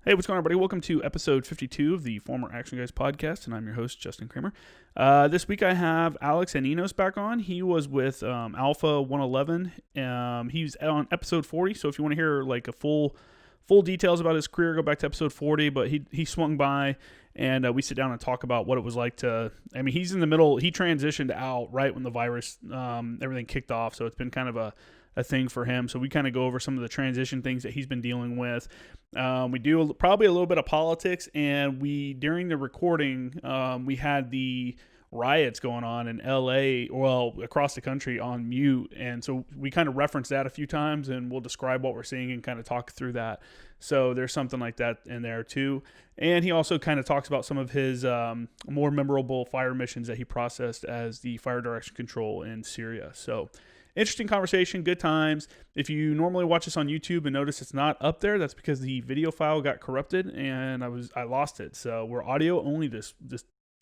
Hey, what's going on, everybody? Welcome to episode 52 of the Former Action Guys podcast, and I'm your host, Justin Kramer. This week I have Alex Anninos back on. He was with Alpha 111. He's on episode 40, so if you want to hear like a full details about his career, go back to episode 40. But he swung by, and we sit down and talk about what it was like to. I mean, he's in the middle. He transitioned out right when the virus, everything kicked off. So it's been kind of a thing for him. So we kind of go over some of the transition things that he's been dealing with. We do probably a little bit of politics, and during the recording, we had the riots going on in LA, well, across the country on mute. And so we kind of reference that a few times, and we'll describe what we're seeing and kind of talk through that. So there's something like that in there too. And he also kind of talks about some of his more memorable fire missions that he processed as the fire direction control in Syria. So interesting conversation, good times. If you normally watch this on YouTube and notice it's not up there, that's because the video file got corrupted and I lost it. So we're audio only this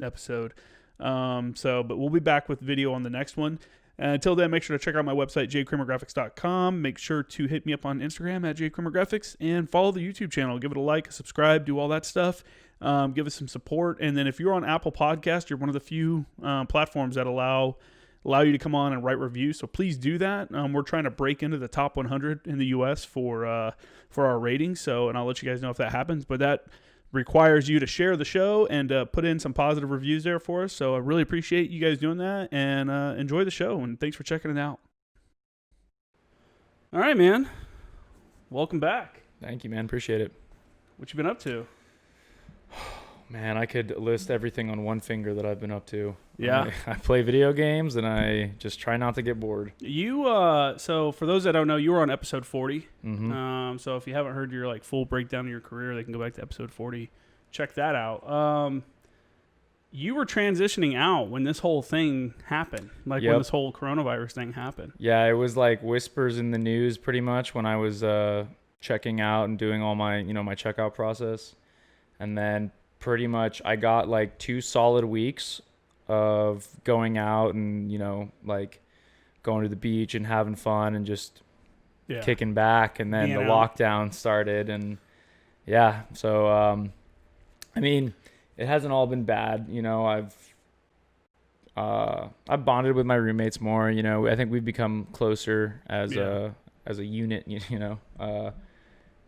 episode. But we'll be back with video on the next one. Until then, make sure to check out my website, jkramergraphics.com. Make sure to hit me up on Instagram at jkramergraphics and follow the YouTube channel. Give it a like, subscribe, do all that stuff. Give us some support. And then if you're on Apple Podcast, you're one of the few platforms that allow you to come on and write reviews. So please do that. We're trying to break into the top 100 in the U.S. for our ratings. And I'll let you guys know if that happens. But that requires you to share the show and put in some positive reviews there for us. So I really appreciate you guys doing that, and enjoy the show. And thanks for checking it out. All right, man. Welcome back. Thank you, man. Appreciate it. What you been up to? Man, I could list everything on one finger that I've been up to. Yeah. I play video games, and I just try not to get bored. You, so for those that don't know, you were on episode 40. Mm-hmm. So if you haven't heard your like full breakdown of your career, they can go back to episode 40. Check that out. You were transitioning out when this whole thing happened, like when this whole coronavirus thing happened. Yeah, it was like whispers in the news pretty much when I was checking out and doing all my, my checkout process. And then pretty much I got like 2 solid weeks of going out and, like going to the beach and having fun and just kicking back. And then lockdown started. And yeah, so, I mean, it hasn't all been bad. I've bonded with my roommates more, I think we've become closer as a unit,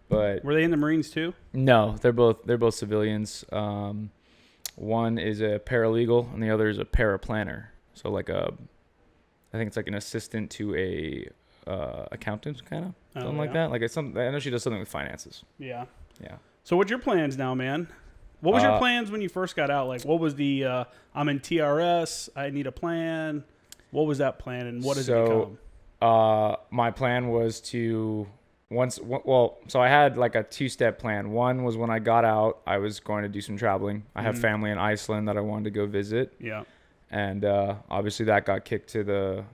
But were they in the Marines too? No, they're both civilians. One is a paralegal and the other is a paraplanner. So I think it's like an assistant to a accountant, kind of something like that. I know she does something with finances. Yeah. Yeah. So what's your plans now, man? What was your plans when you first got out? Like, what was the I'm in TRS, I need a plan. What was that plan, and what does it become? My plan was to. So I had like a 2-step plan. One was when I got out, I was going to do some traveling. I have family in Iceland that I wanted to go visit. Yeah. And obviously that got kicked to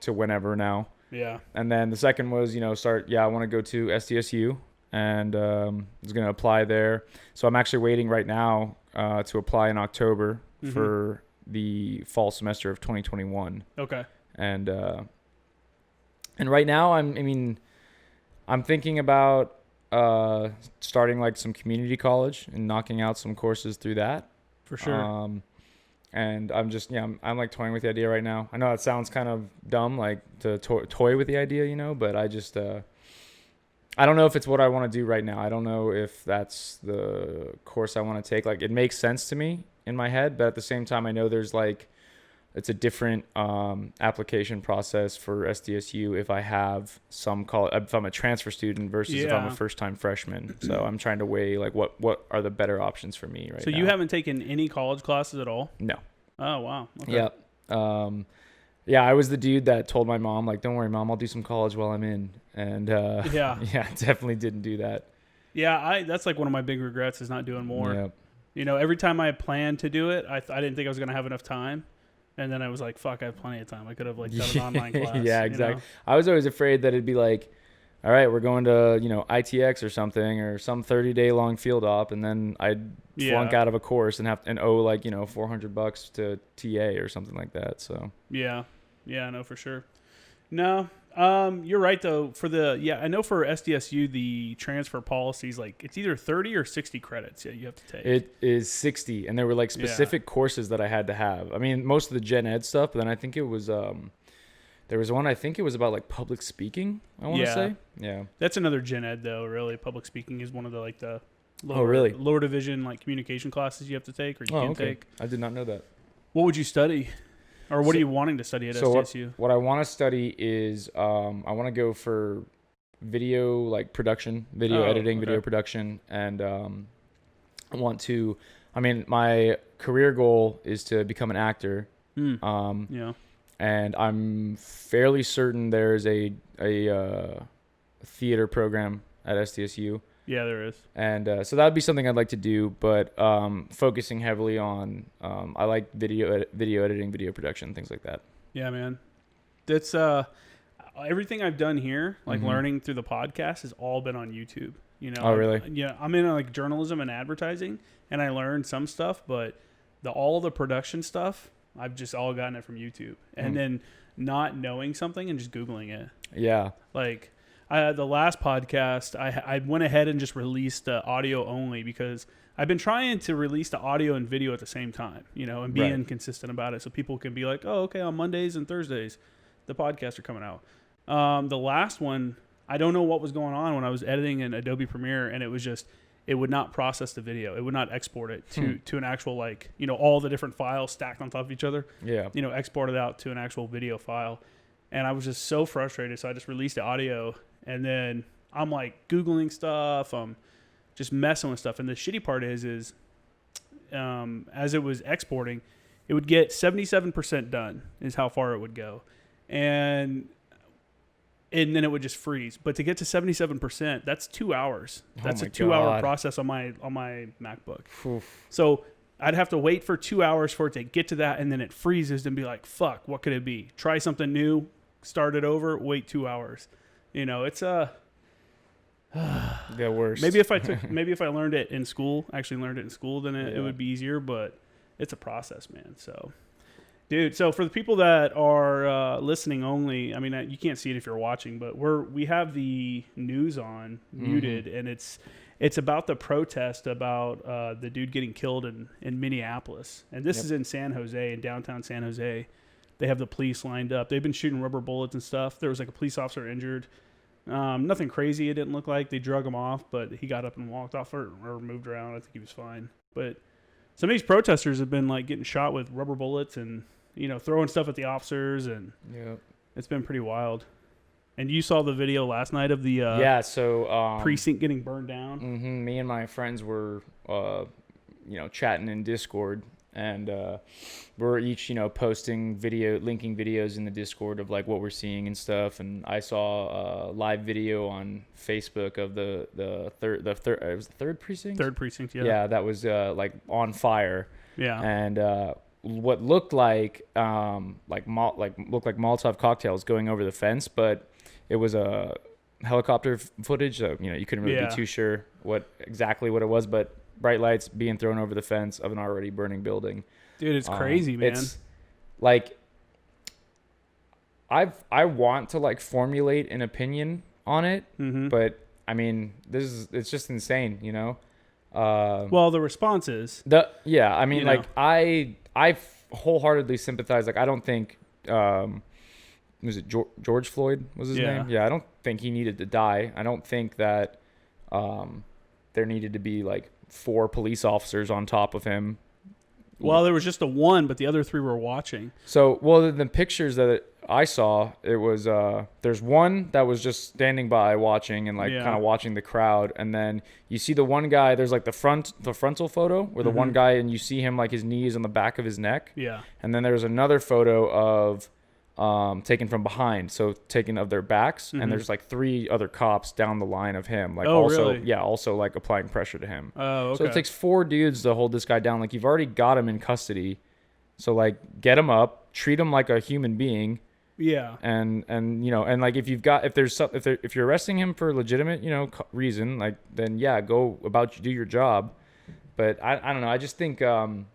to whenever now. Yeah. And then the second was, I want to go to SDSU and I was going to apply there. So I'm actually waiting right now to apply in October for the fall semester of 2021. Okay. And right now I'm thinking about starting like some community college and knocking out some courses through that. For sure. And I'm just, I'm like toying with the idea right now. I know that sounds kind of dumb, like to toy with the idea, but I just, I don't know if it's what I want to do right now. I don't know if that's the course I want to take. Like, it makes sense to me in my head, but at the same time, I know there's like, it's a different application process for SDSU if I have if I'm a transfer student versus if I'm a first-time freshman. So I'm trying to weigh like what are the better options for me right now. So you haven't taken any college classes at all? No. Oh, wow. Okay. Yeah. I was the dude that told my mom, like, don't worry, Mom, I'll do some college while I'm in. And definitely didn't do that. Yeah, that's like one of my big regrets is not doing more. Yep. Every time I planned to do it, I didn't think I was going to have enough time. And then I was like, fuck, I have plenty of time. I could have like done an online class. Yeah, exactly. I was always afraid that it'd be like, all right, we're going to, ITX or something or some 30-day long field op. And then I'd flunk out of a course and owe like, $400 to TA or something like that. So, yeah, no, for sure. No. You're right though. I know for SDSU the transfer policies like it's either 30 or 60 credits. Yeah, you have to take. It is 60, and there were like specific courses that I had to have. I mean, most of the gen ed stuff, but then I think it was there was one I think it was about like public speaking. I want to say, yeah. That's another gen ed though. Really, public speaking is one of the lower, really lower division like communication classes you have to take or you can take. I did not know that. What would you study? Or what are you wanting to study at SDSU? What I want to study is I want to go for video like production, video editing, video production, and I want to. I mean, my career goal is to become an actor. Yeah. And I'm fairly certain there's a theater program at SDSU. Yeah, there is. And so that would be something I'd like to do, but focusing heavily on I like video editing, video production, things like that. Yeah, man. That's everything I've done here, like learning through the podcast, has all been on YouTube. You know. Oh, really? Yeah, I'm in like journalism and advertising, and I learned some stuff, but all the production stuff, I've just all gotten it from YouTube, and then not knowing something and just Googling it. Yeah. Like. The last podcast, I went ahead and just released audio only because I've been trying to release the audio and video at the same time, you know, and being consistent about it so people can be like, oh, okay, on Mondays and Thursdays, the podcasts are coming out. The last one, I don't know what was going on when I was editing in Adobe Premiere, and it was just, it would not process the video. It would not export it to an actual, like, you know, all the different files stacked on top of each other. Yeah. You know, export it out to an actual video file. And I was just so frustrated, so I just released the audio. And then I'm like Googling stuff. I'm just messing with stuff. And the shitty part is as it was exporting, it would get 77% done is how far it would go. And then it would just freeze. But to get to 77%, that's 2 hours. That's a 2-hour process on my MacBook. Oof. So I'd have to wait for 2 hours for it to get to that. And then it freezes and be like, fuck, what could it be? Try something new, start it over, wait 2 hours. You know, it's the worst. Maybe if I learned it in school, then it would be easier, but it's a process, man. So, dude, so for the people that are listening only, I mean, you can't see it if you're watching, but we have the news on muted, and it's about the protest about the dude getting killed in Minneapolis. And this is in San Jose, in downtown San Jose. They have the police lined up. They've been shooting rubber bullets and stuff. There was like a police officer injured. Nothing crazy, it didn't look like. They drug him off, but he got up and walked off or moved around. I think he was fine. But some of these protesters have been like getting shot with rubber bullets and, you know, throwing stuff at the officers, and it's been pretty wild. And you saw the video last night of the precinct getting burned down. Me and my friends were chatting in Discord. And we're each, posting linking videos in the Discord of like what we're seeing and stuff. And I saw a live video on Facebook of the third. It was the third precinct. Third precinct, yeah. Yeah, that was like on fire. Yeah. And what looked like Molotov cocktails going over the fence, but it was a helicopter footage. So you couldn't really be too sure what it was, but. Bright lights being thrown over the fence of an already burning building. Dude, it's crazy, man. It's like I want to like formulate an opinion on it, but I mean, it's just insane, well, the response is I wholeheartedly sympathize. Like I don't think was it George Floyd was his name? Yeah, I don't think he needed to die. I don't think that there needed to be like 4 police officers on top of him. Well, there was just the one, but the other 3 were watching. So, the pictures that I saw, it was there's one that was just standing by watching and like kind of watching the crowd, and then you see the one guy. There's like the frontal photo where the one guy, and you see him like his knees on the back of his neck. Yeah. And then there's another photo of taken from behind, so taken of their backs, and there's like 3 other cops down the line of him, like also like applying pressure to him. Oh, okay. So it takes 4 dudes to hold this guy down. Like you've already got him in custody, so like get him up, treat him like a human being. Yeah. And like if you're arresting him for legitimate reason, like then go do your job. But I don't know. I just think I'm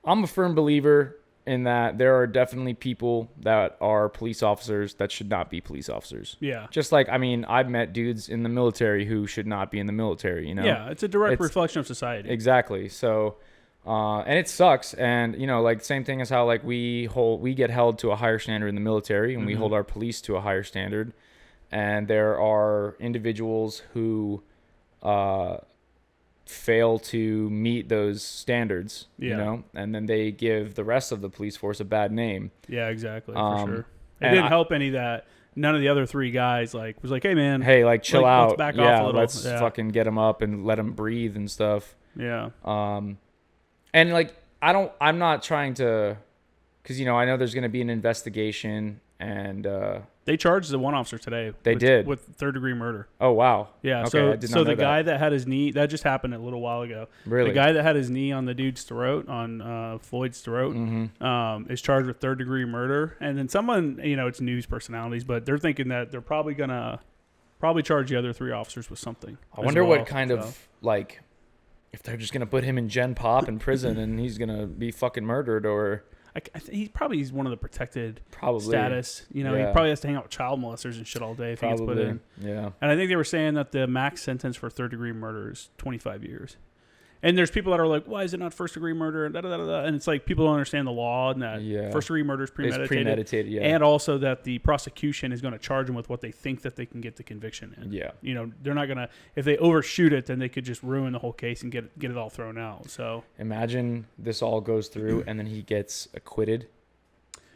a firm believer in that there are definitely people that are police officers that should not be police officers. Yeah. Just like, I mean, I've met dudes in the military who should not be in the military, you know? Yeah, it's a direct reflection of society. Exactly. So, and it sucks. And, you know, like same thing as how like we get held to a higher standard in the military, and we hold our police to a higher standard. And there are individuals who fail to meet those standards, you know, and then they give the rest of the police force a bad name. Yeah, exactly, for sure. It didn't help any that none of the other three guys was like, hey man, like chill out, let's back off a little. Let's fucking get him up and let him breathe and stuff. Yeah. And like I'm not trying to, because you know I know there's gonna be an investigation, and they charged the one officer today. They did with third-degree murder. Oh wow. Yeah. Okay, So the guy that had his knee, that just happened a little while ago. Really? The guy that had his knee on the dude's throat, on Floyd's throat, is charged with third-degree murder. And then someone, you know, it's news personalities, but they're thinking that they're probably gonna charge the other three officers with something. I wonder what kind of like, if they're just gonna put him in Gen Pop in prison and he's gonna be fucking murdered, or he's one of the protected probably status. You know, he probably has to hang out with child molesters and shit all day if he gets put in. Yeah. And I think they were saying that the max sentence for third-degree murder is 25 years. And there's people that are like, why is it not first-degree murder? And it's like people don't understand the law, and that first-degree murder is premeditated. It's premeditated, yeah. And also that the prosecution is going to charge them with what they think that they can get the conviction in. Yeah. You know, they're not going to, if they overshoot it, then they could just ruin the whole case and get it all thrown out. So imagine this all goes through and then he gets acquitted.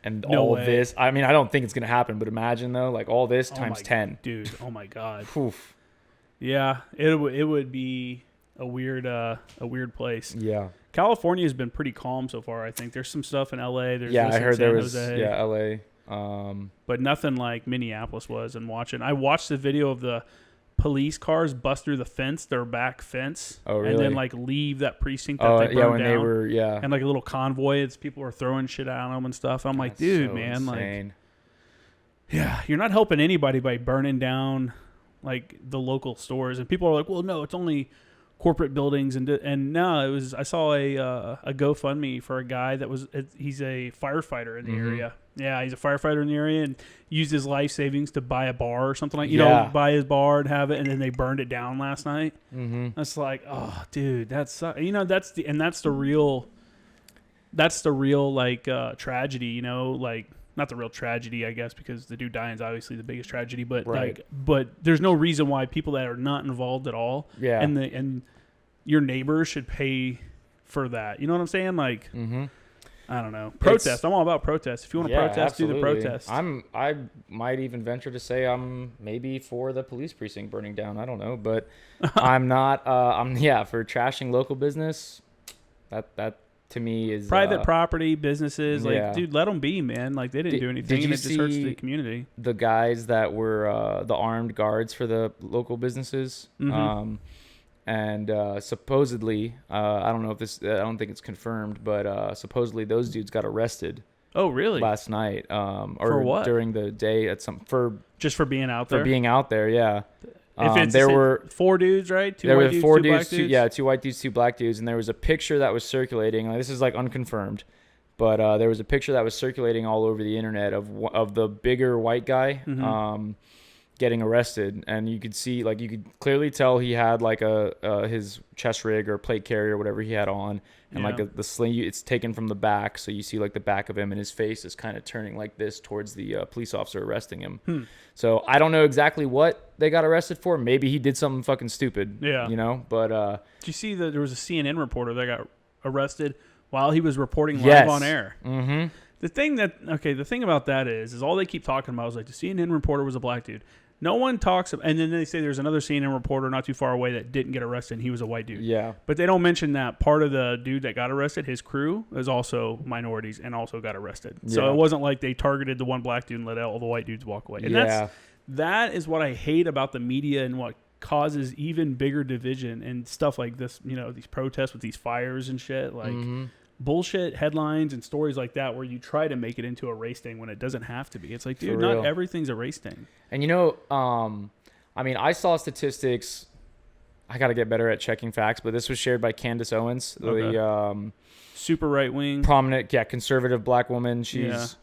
And no all way. This, I mean, I don't think it's going to happen, but imagine though, like all this times 10. Dude, oh my God. Oof. Yeah, it would be a weird place. Yeah. California has been pretty calm so far, I think. There's some stuff in LA. There's I heard San there was Jose, LA. But nothing like Minneapolis was. And I watched the video of the police cars bust through the fence, their back fence, oh, really? And then like leave that precinct that they burned when down. They were, and like a little convoy, people were throwing shit at them and stuff. I'm like, dude, so man, insane. like, yeah, you're not helping anybody by burning down like the local stores. And people are like, well, no, it's only corporate buildings, and no, it was. I saw a GoFundMe for a guy he's a firefighter in the area. Yeah, he's a firefighter in the area and used his life savings to buy a bar or something like, you know, buy his bar and have it, and then they burned it down last night. That's like, oh, dude, that's you know, that's the real like tragedy, you know, like. Not the real tragedy, I guess, because the dude dying is obviously the biggest tragedy. But but there's no reason why people that are not involved at all, and your neighbors should pay for that. You know what I'm saying? Like, I don't know. Protest. I'm all about protest. If you want to protest, absolutely. do the protest. I might even venture to say I'm maybe for the police precinct burning down. I don't know, but I'm not. I'm for trashing local business. That. To me is private property, businesses, like, dude, let them be, man. Like, they didn't do anything, and it just hurts the community. The guys that were the armed guards for the local businesses, and supposedly, I don't know if this, I don't think it's confirmed, but supposedly those dudes got arrested. Oh, really? Last night, for what? During the day at just for being out there. For being out there, yeah. There were 4 dudes, right? Two white dudes, 2 black dudes? 2 white dudes, 2 black dudes. And there was a picture that was circulating. Like, this is like unconfirmed, but there was a picture that was circulating all over the internet of the bigger white guy getting arrested. And you could see, like, you could clearly tell he had like his chest rig or plate carrier or whatever he had on. And like the sling, it's taken from the back. So you see like the back of him, and his face is kind of turning like this towards the police officer arresting him. So I don't know exactly what they got arrested for. Maybe he did something fucking stupid. Yeah. You know, but. Did you see that there was a CNN reporter that got arrested while he was reporting live on air? Mm-hmm. The thing about that is all they keep talking about is like the CNN reporter was a black dude. No one talks about, and then they say there's another CNN reporter not too far away that didn't get arrested, and he was a white dude. Yeah. But they don't mention that part of the dude that got arrested, his crew, is also minorities and also got arrested. Yeah. So it wasn't like they targeted the one black dude and let all the white dudes walk away. And that is what I hate about the media and what causes even bigger division and stuff like this, you know, these protests with these fires and shit. Like, bullshit headlines and stories like that where you try to make it into a race thing when it doesn't have to be. It's like, dude, not everything's a race thing. And you know, I mean, I saw statistics. I got to get better at checking facts, but this was shared by Candace Owens, the super right wing, prominent, conservative black woman. She's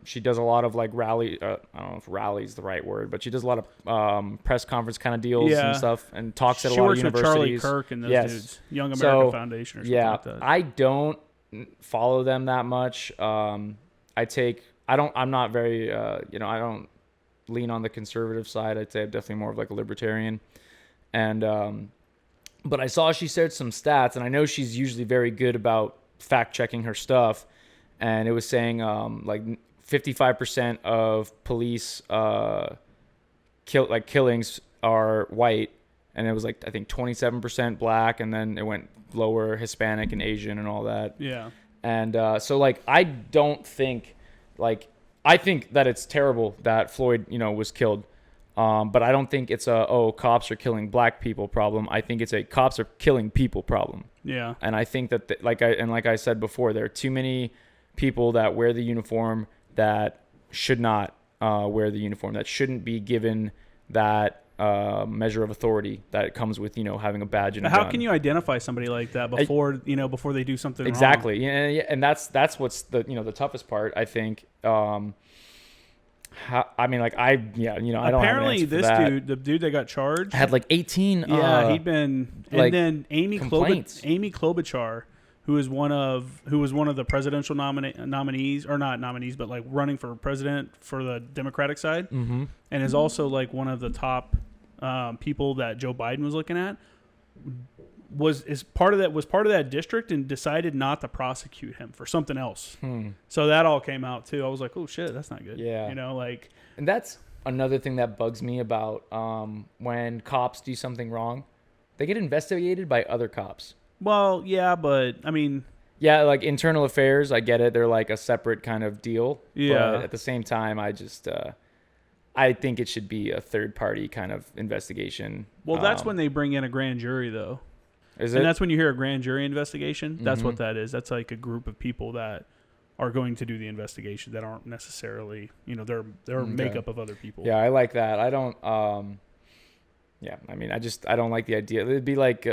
she does a lot of like rally. I don't know if rally is the right word, but she does a lot of press conference kind of deals and stuff, and talks at a lot of universities. She works with Charlie Kirk and those dudes, Young American Foundation or something like that. I don't follow them that much. I'm not very, I don't lean on the conservative side. I'd say I'm definitely more of like a libertarian. And, but I saw she shared some stats, and I know she's usually very good about fact checking her stuff. And it was saying, like 55% of police, killings are white. And it was like, I think 27% black, and then it went lower, Hispanic and Asian and all that. Yeah. And so like, I think that it's terrible that Floyd, was killed. But I don't think it's cops are killing black people problem. I think it's a cops are killing people problem. Yeah. And I think that like I said before, there are too many people that wear the uniform that should not wear the uniform, that shouldn't be given that measure of authority that comes with having a badge and a gun. How can you identify somebody like that before they do something exactly wrong? Yeah, and that's what's the toughest part, I think. Apparently this dude, the dude that got charged, had like 18 he'd been, and then Amy Klobuchar, who was one of the presidential nominees, or not nominees, but like running for president for the Democratic side, and is also like one of the top people that Joe Biden was looking at, was part of that district, and decided not to prosecute him for something else. So that all came out too. I was like, oh shit, that's not good. Yeah. And that's another thing that bugs me about when cops do something wrong, they get investigated by other cops. Well, yeah, but I mean, yeah, like internal affairs, I get it. They're like a separate kind of deal. Yeah. But at the same time, I think it should be a third party kind of investigation. Well, that's when they bring in a grand jury, though. Is it? And that's when you hear a grand jury investigation. That's what that is. That's like a group of people that are going to do the investigation that aren't necessarily, they're a makeup of other people. Yeah, I like that. I don't, I don't like the idea. It'd be like,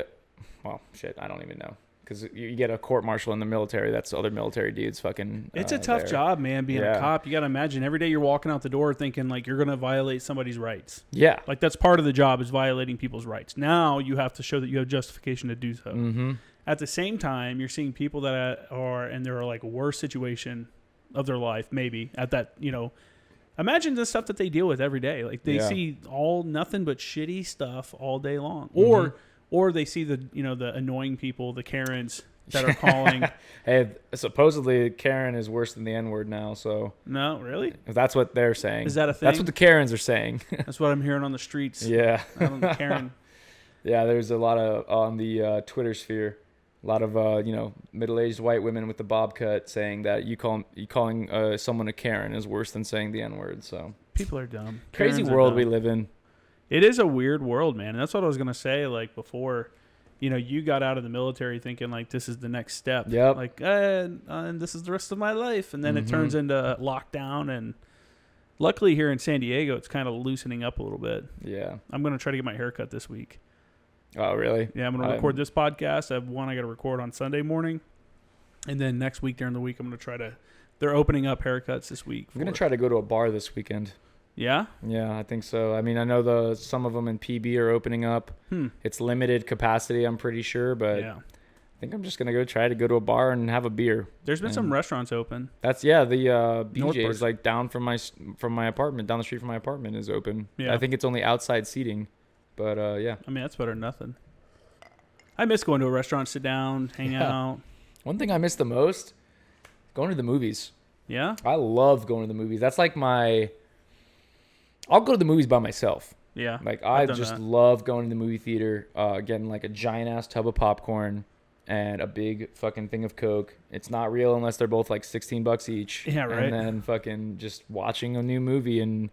I don't even know. Because you get a court martial in the military. That's other military dudes fucking. It's a tough job, man, being a cop. You got to imagine every day you're walking out the door thinking like you're going to violate somebody's rights. Yeah. Like that's part of the job, is violating people's rights. Now you have to show that you have justification to do so. Mm-hmm. At the same time, you're seeing people that are in their like worst situation of their life, maybe at that, imagine the stuff that they deal with every day. Like they see nothing but shitty stuff all day long. Or they see the annoying people, the Karens that are calling. Hey, supposedly Karen is worse than the N-word now. So no, really? If that's what they're saying. Is that a thing? That's what the Karens are saying. That's what I'm hearing on the streets. Yeah. Karen. Yeah, there's a lot of on the Twitter sphere. A lot of middle-aged white women with the bob cut saying that calling someone a Karen is worse than saying the N-word. So people are dumb. Crazy world we live in. It is a weird world, man. And that's what I was gonna say. Like before, you got out of the military thinking like this is the next step. Yep. Like, and this is the rest of my life, and then it turns into lockdown. And luckily here in San Diego, it's kind of loosening up a little bit. Yeah. I'm gonna try to get my hair cut this week. Oh, really? Yeah, I'm going to record this podcast. I have one I got to record on Sunday morning. And then next week, during the week, I'm going to try to... They're opening up haircuts this week. I'm going to try to go to a bar this weekend. Yeah? Yeah, I think so. I mean, I know some of them in PB are opening up. It's limited capacity, I'm pretty sure. But I think I'm just going to try to go to a bar and have a beer. There's been some restaurants open. That's, the BJ's like down from my apartment, down the street from my apartment is open. Yeah. I think it's only outside seating. But, yeah. I mean, that's better than nothing. I miss going to a restaurant, sit down, hang out. One thing I miss the most, going to the movies. Yeah? I love going to the movies. That's like I'll go to the movies by myself. Yeah. Like, I just love going to the movie theater, getting like a giant-ass tub of popcorn and a big fucking thing of Coke. It's not real unless they're both like $16 each. Yeah, right. And then fucking just watching a new movie and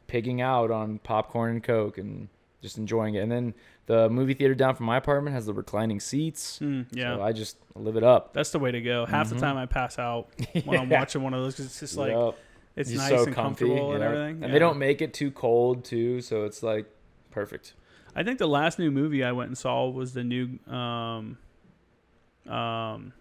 pigging out on popcorn and Coke and... just enjoying it. And then the movie theater down from my apartment has the reclining seats. Yeah. So I just live it up. That's the way to go. Half the time I pass out when I'm watching one of those because it's just like, it's just nice so and comfy, comfortable and everything. And they don't make it too cold too. So it's like perfect. I think the last new movie I went and saw was the new I was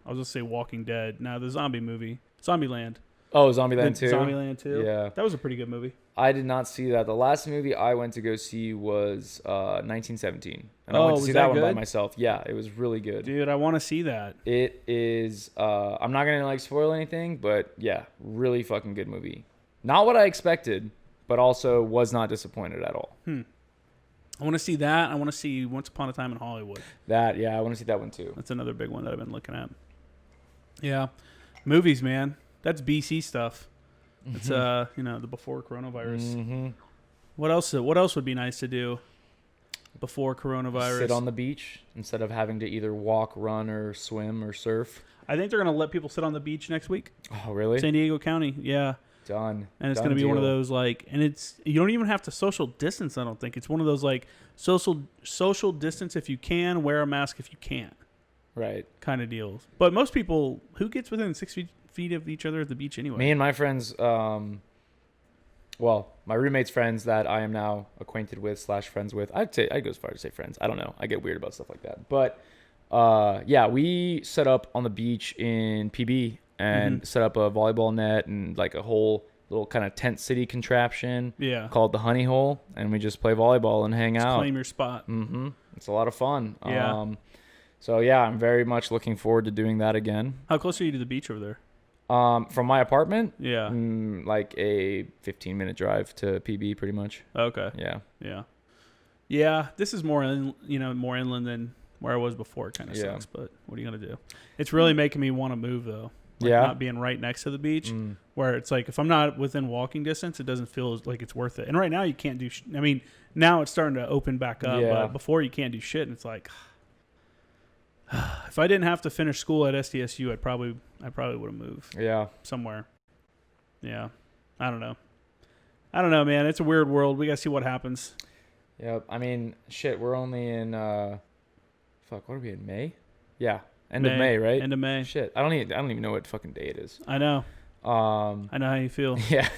gonna say Walking Dead. No, the zombie movie, Zombieland. Oh, Zombieland 2? Zombieland 2. Yeah. That was a pretty good movie. I did not see that. The last movie I went to go see was 1917. And I went to see that one by myself. Yeah, it was really good. Dude, I want to see that. It is, I'm not going to like spoil anything, but yeah, really fucking good movie. Not what I expected, but also was not disappointed at all. I want to see that. I want to see Once Upon a Time in Hollywood. I want to see that one too. That's another big one that I've been looking at. Yeah. Movies, man. That's BC stuff. It's the before coronavirus. Mm-hmm. What else would be nice to do before coronavirus? Sit on the beach instead of having to either walk, run, or swim or surf. I think they're going to let people sit on the beach next week. Oh, really? San Diego County, yeah. Done. And it's going to be one of those and you don't even have to social distance, I don't think. It's one of those social distance if you can, wear a mask if you can't. Right. Kind of deals. But most people, who gets within 6 feet of each other at the beach anyway? Me and my friends, my roommate's friends that I am now acquainted with / friends with. I'd go as far to say friends. I don't know. I get weird about stuff like that. But we set up on the beach in PB and set up a volleyball net and like a whole little kind of tent city contraption called the Honey Hole, and we just play volleyball and hang out. Claim your spot. Mm-hmm. It's a lot of fun. Yeah. So yeah, I'm very much looking forward to doing that again. How close are you to the beach over there? From my apartment? Yeah. Like a 15-minute drive to PB, pretty much. Okay. Yeah. Yeah. Yeah. This is more inland than where I was before. It kind of sucks, but what are you gonna do? It's really making me want to move though. Not being right next to the beach, where it's like if I'm not within walking distance, it doesn't feel like it's worth it. And right now you can't do. Now it's starting to open back up. Yeah. But before you can't do shit, and it's like. If I didn't have to finish school at SDSU, I probably would have moved. Yeah. Somewhere. Yeah. I don't know, man. It's a weird world. We got to see what happens. Yep. I mean, shit, we're only in, what are we in, May? Yeah. End of May, right? End of May. Shit. I don't even know what fucking day it is. I know. I know how you feel. Yeah.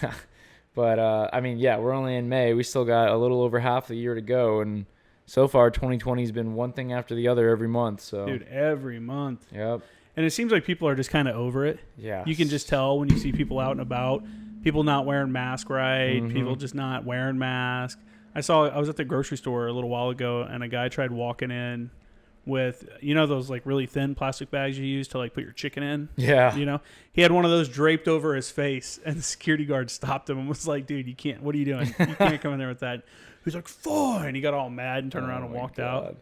But, we're only in May. We still got a little over half the year to go, and so far, 2020 has been one thing after the other every month. So, dude, every month. Yep. And it seems like people are just kind of over it. Yeah. You can just tell when you see people out and about. People not wearing masks right. People just not wearing masks. I was at the grocery store a little while ago, and a guy tried walking in with those like really thin plastic bags you use to like put your chicken in. Yeah. He had one of those draped over his face, and the security guard stopped him and was like, "Dude, you can't. What are you doing? You can't come in there with that." He's like, "Fine." He got all mad and turned around and walked out.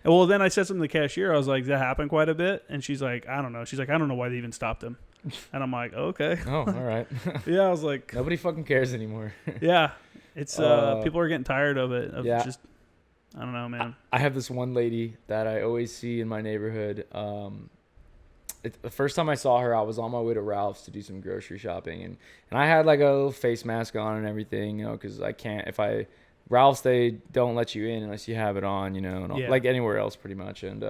And well, then I said something to the cashier. I was like, "Does that happen quite a bit?" And she's like, "I don't know." She's like, "I don't know why they even stopped him." And I'm like, "Okay." Oh, all right. Yeah, I was like, nobody fucking cares anymore. Yeah, it's people are getting tired of it. Just, I don't know, man. I have this one lady that I always see in my neighborhood. The first time I saw her, I was on my way to Ralph's to do some grocery shopping, and I had like a little face mask on and everything, because I can't Ralph's, they don't let you in unless you have it on, like anywhere else pretty much. And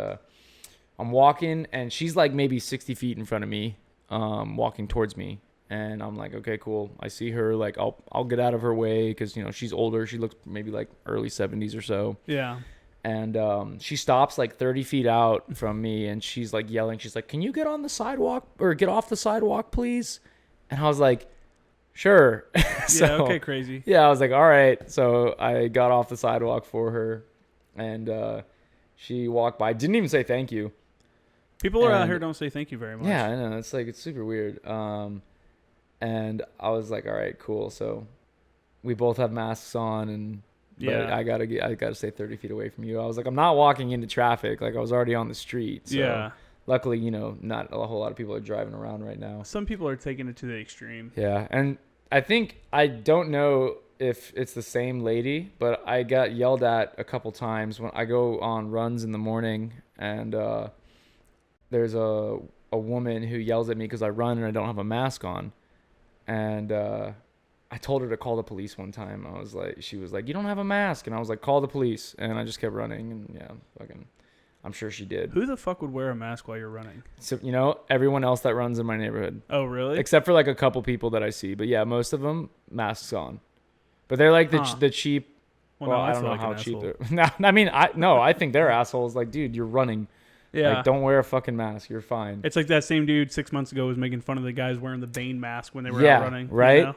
I'm walking, and she's like maybe 60 feet in front of me, walking towards me. And I'm like, okay, cool. I see her, like I'll get out of her way because, she's older. She looks maybe like early 70s or so. Yeah. And she stops like 30 feet out from me, and she's like yelling. She's like, "Can you get on the sidewalk or get off the sidewalk, please?" And I was like, "Sure." So, yeah, okay, crazy. Yeah, I was like, all right. So I got off the sidewalk for her, and she walked by. Didn't even say thank you. People out here don't say thank you very much. Yeah, I know. It's super weird. And I was like, all right, cool. So we both have masks on, and I gotta stay 30 feet away from you. I was like, I'm not walking into traffic. Like I was already on the street. So yeah. Luckily, not a whole lot of people are driving around right now. Some people are taking it to the extreme. Yeah, and I don't know if it's the same lady, but I got yelled at a couple times when I go on runs in the morning, and there's a woman who yells at me because I run and I don't have a mask on, and I told her to call the police one time. She was like, "You don't have a mask," and I was like, "Call the police," and I just kept running, and I'm sure she did. Who the fuck would wear a mask while you're running? So, everyone else that runs in my neighborhood. Oh, really? Except for like a couple people that I see. But yeah, most of them, masks on. But they're like the cheap Well, Well, no, I I don't feel know like how an cheap asshole. they're. No, I mean, I think they're assholes. Like, dude, you're running. Yeah. Like, don't wear a fucking mask. You're fine. It's like that same dude 6 months ago was making fun of the guys wearing the Bane mask when they were Yeah, out running. right? You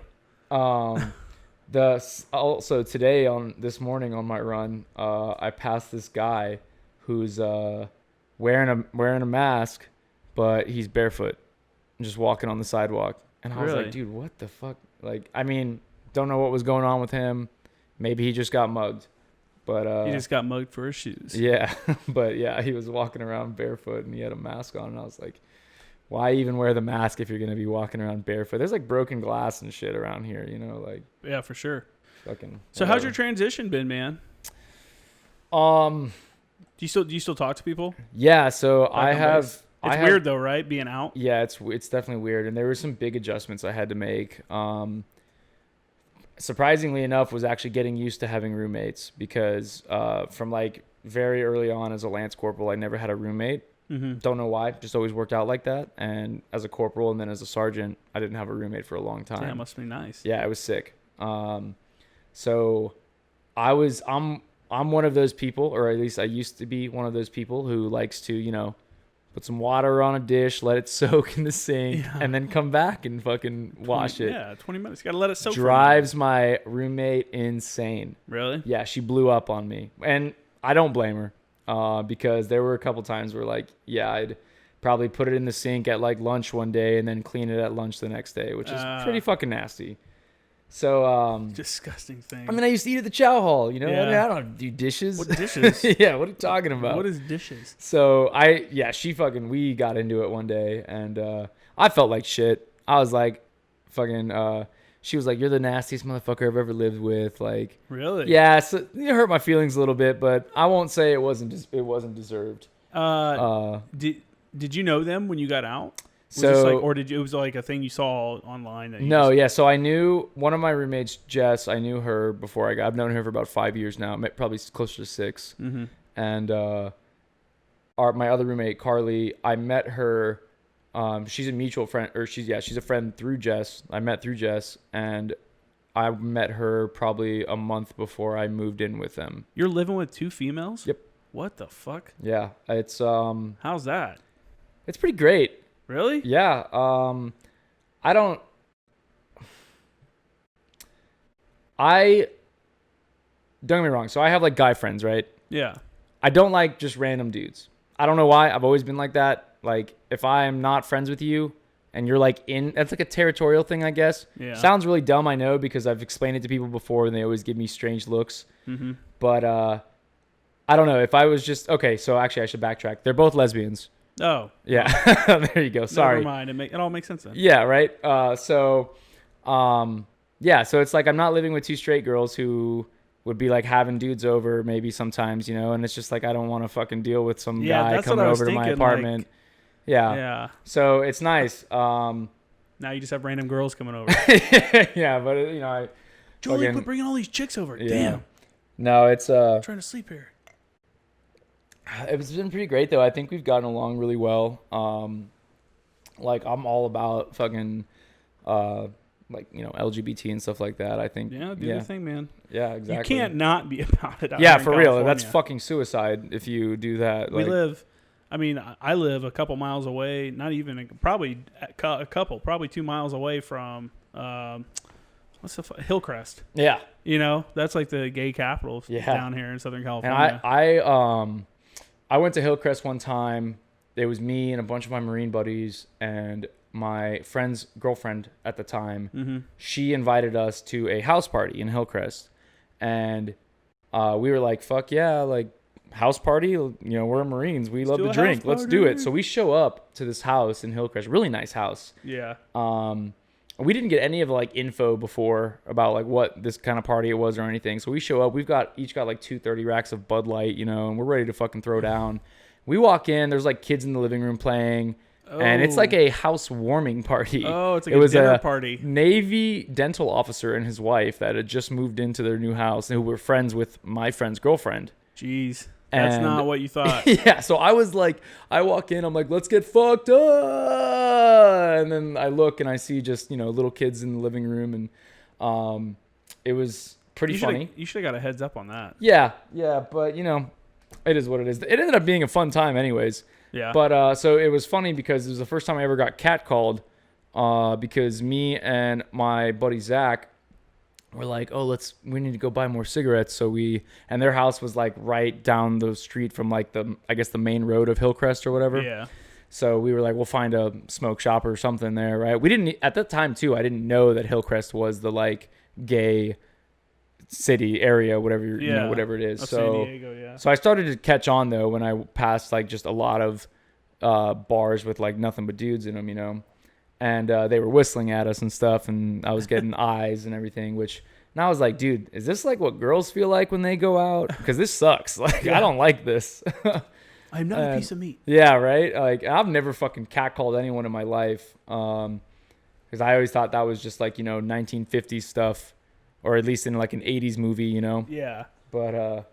know? Also today on this morning on my run, I passed this guy who's wearing a mask, but he's barefoot and just walking on the sidewalk. And I was Really? like, dude, what the fuck? Like, I mean, don't know what was going on with him. Maybe he just got mugged. But He just got mugged for his shoes. yeah, but yeah, he was walking around barefoot and he had a mask on, and I was like, why even wear the mask if you're gonna be walking around barefoot? There's like broken glass and shit around here, you know, like Yeah, for sure. fucking. So how's whatever. your transition been, man? Um, Do you still talk to people? yeah, so Back I on have. base? I It's have, weird though, right? Being out. Yeah, it's definitely weird, and there were some big adjustments I had to make. Surprisingly enough, was actually getting used to having roommates because from like very early on as a lance corporal, I never had a roommate. Mm-hmm. Don't know why, just always worked out like that. And as a corporal and then as a sergeant, I didn't have a roommate for a long time. Yeah, it must be nice. Yeah, it was sick. So I'm one of those people, or at least I used to be one of those people who likes to, you know, put some water on a dish, let it soak in the sink, Yeah. and then come back and fucking wash it. Yeah, 20 minutes. Got to let it soak. for a Drives my roommate insane. minute. Really? Yeah, she blew up on me. And I don't blame her because there were a couple times where, like, yeah, I'd probably put it in the sink at, like, lunch one day and then clean it at lunch the next day, which is pretty fucking nasty. So, Disgusting thing. I mean, I used to eat at the chow hall, you know? Yeah. I mean, I don't do dishes. What dishes? Yeah, what are you talking about? What is dishes? So we got into it one day and I felt like shit. I was like, she was like, you're the nastiest motherfucker I've ever lived with. Like, Really? yeah, so it hurt my feelings a little bit, but I won't say it wasn't deserved. Did you know them when you got out? Was So this like, or it was like a thing you saw online? That you no, yeah. So I knew one of my roommates, Jess. I knew her before I've known her for about 5 years now, probably closer to 6. Mm-hmm. And my other roommate, Carly, I met her. She's a mutual friend, or she's a friend through Jess. I met through Jess, and I met her probably a month before I moved in with them. You're living with 2 females? Yep. What the fuck? Yeah, it's How's that? it's pretty great. Really? Yeah. I don't. Don't get me wrong. So I have like guy friends, right? Yeah. I don't like just random dudes. I don't know why. I've always been like that. Like if I am not friends with you and you're like that's like a territorial thing, I guess. Yeah. Sounds really dumb, I know, because I've explained it to people before and they always give me strange looks. Mm-hmm. But I don't know. If I was just okay, so actually I should backtrack. They're both lesbians. Oh. Yeah. There you go. Sorry. Never mind. It all makes sense then. Yeah, right. So it's like I'm not living with 2 straight girls who would be like having dudes over maybe sometimes, you know, and it's just like I don't want to fucking deal with some guy that's coming what I was over to my thinking, apartment. like, Yeah. Yeah. So it's nice. Now you just have random girls coming over. Yeah, but you know, Julie, fucking- quit bringing all these chicks over. Yeah. Damn. No, it's I'm trying to sleep here. it's been pretty great though. I think we've gotten along really well. Like I'm all about fucking like, you know, LGBT and stuff like that. I think Yeah, do your thing, man. Yeah, exactly. You can't not be about it. Out Yeah, here in for real. That's California. fucking suicide if you do that. We Like, live. I mean, I live a couple miles away. Not even probably a couple. Probably 2 miles away from Hillcrest. yeah. You know, that's like the gay capital Yeah. down here in Southern And California. I went to Hillcrest one time. It was me and a bunch of my Marine buddies and my friend's girlfriend at the time. Mm-hmm. She invited us to a house party in Hillcrest. And we were like, fuck yeah, like house party. You know, we're Marines. We love do to a drink. house Let's do party. it. So we show up to this house in Hillcrest. Really nice house. Yeah. We didn't get any of the like info before about like what this kind of party it was or anything. So we show up, each got like 230 racks of Bud Light, you know, and we're ready to fucking throw down. We walk in, there's like kids in the living room playing, and it's like a housewarming party. Oh, it's like it a was dinner party. Navy dental officer and his wife that had just moved into their new house and who were friends with my friend's girlfriend. Jeez. That's And- not what you thought. Yeah, so I was like, I walk in, I'm like, let's get fucked up. And then I look and I see just, you know, little kids in the living room. And it was pretty funny. You should have got a heads up on that. Yeah, but it is what it is. It ended up being a fun time, anyways. Yeah. But so it was funny because it was the first time I ever got catcalled. Because me and my buddy Zach were like, oh, we need to go buy more cigarettes. And their house was like right down the street from like the main road of Hillcrest or whatever. Yeah. So we were like, we'll find a smoke shop or something there, right? We didn't, at that time too, I didn't know that Hillcrest was the like gay city area, whatever, whatever it is. San Diego, yeah. So I started to catch on though when I passed like just a lot of bars with like nothing but dudes in them, and they were whistling at us and stuff, and I was getting eyes and everything, and I was like, dude, is this like what girls feel like when they go out? Because this sucks. Like, I don't like this. I'm not a piece of meat. Yeah, right? Like, I've never fucking catcalled anyone in my life, because I always thought that was just like, 1950s stuff, or at least in like an 80s movie, Yeah. But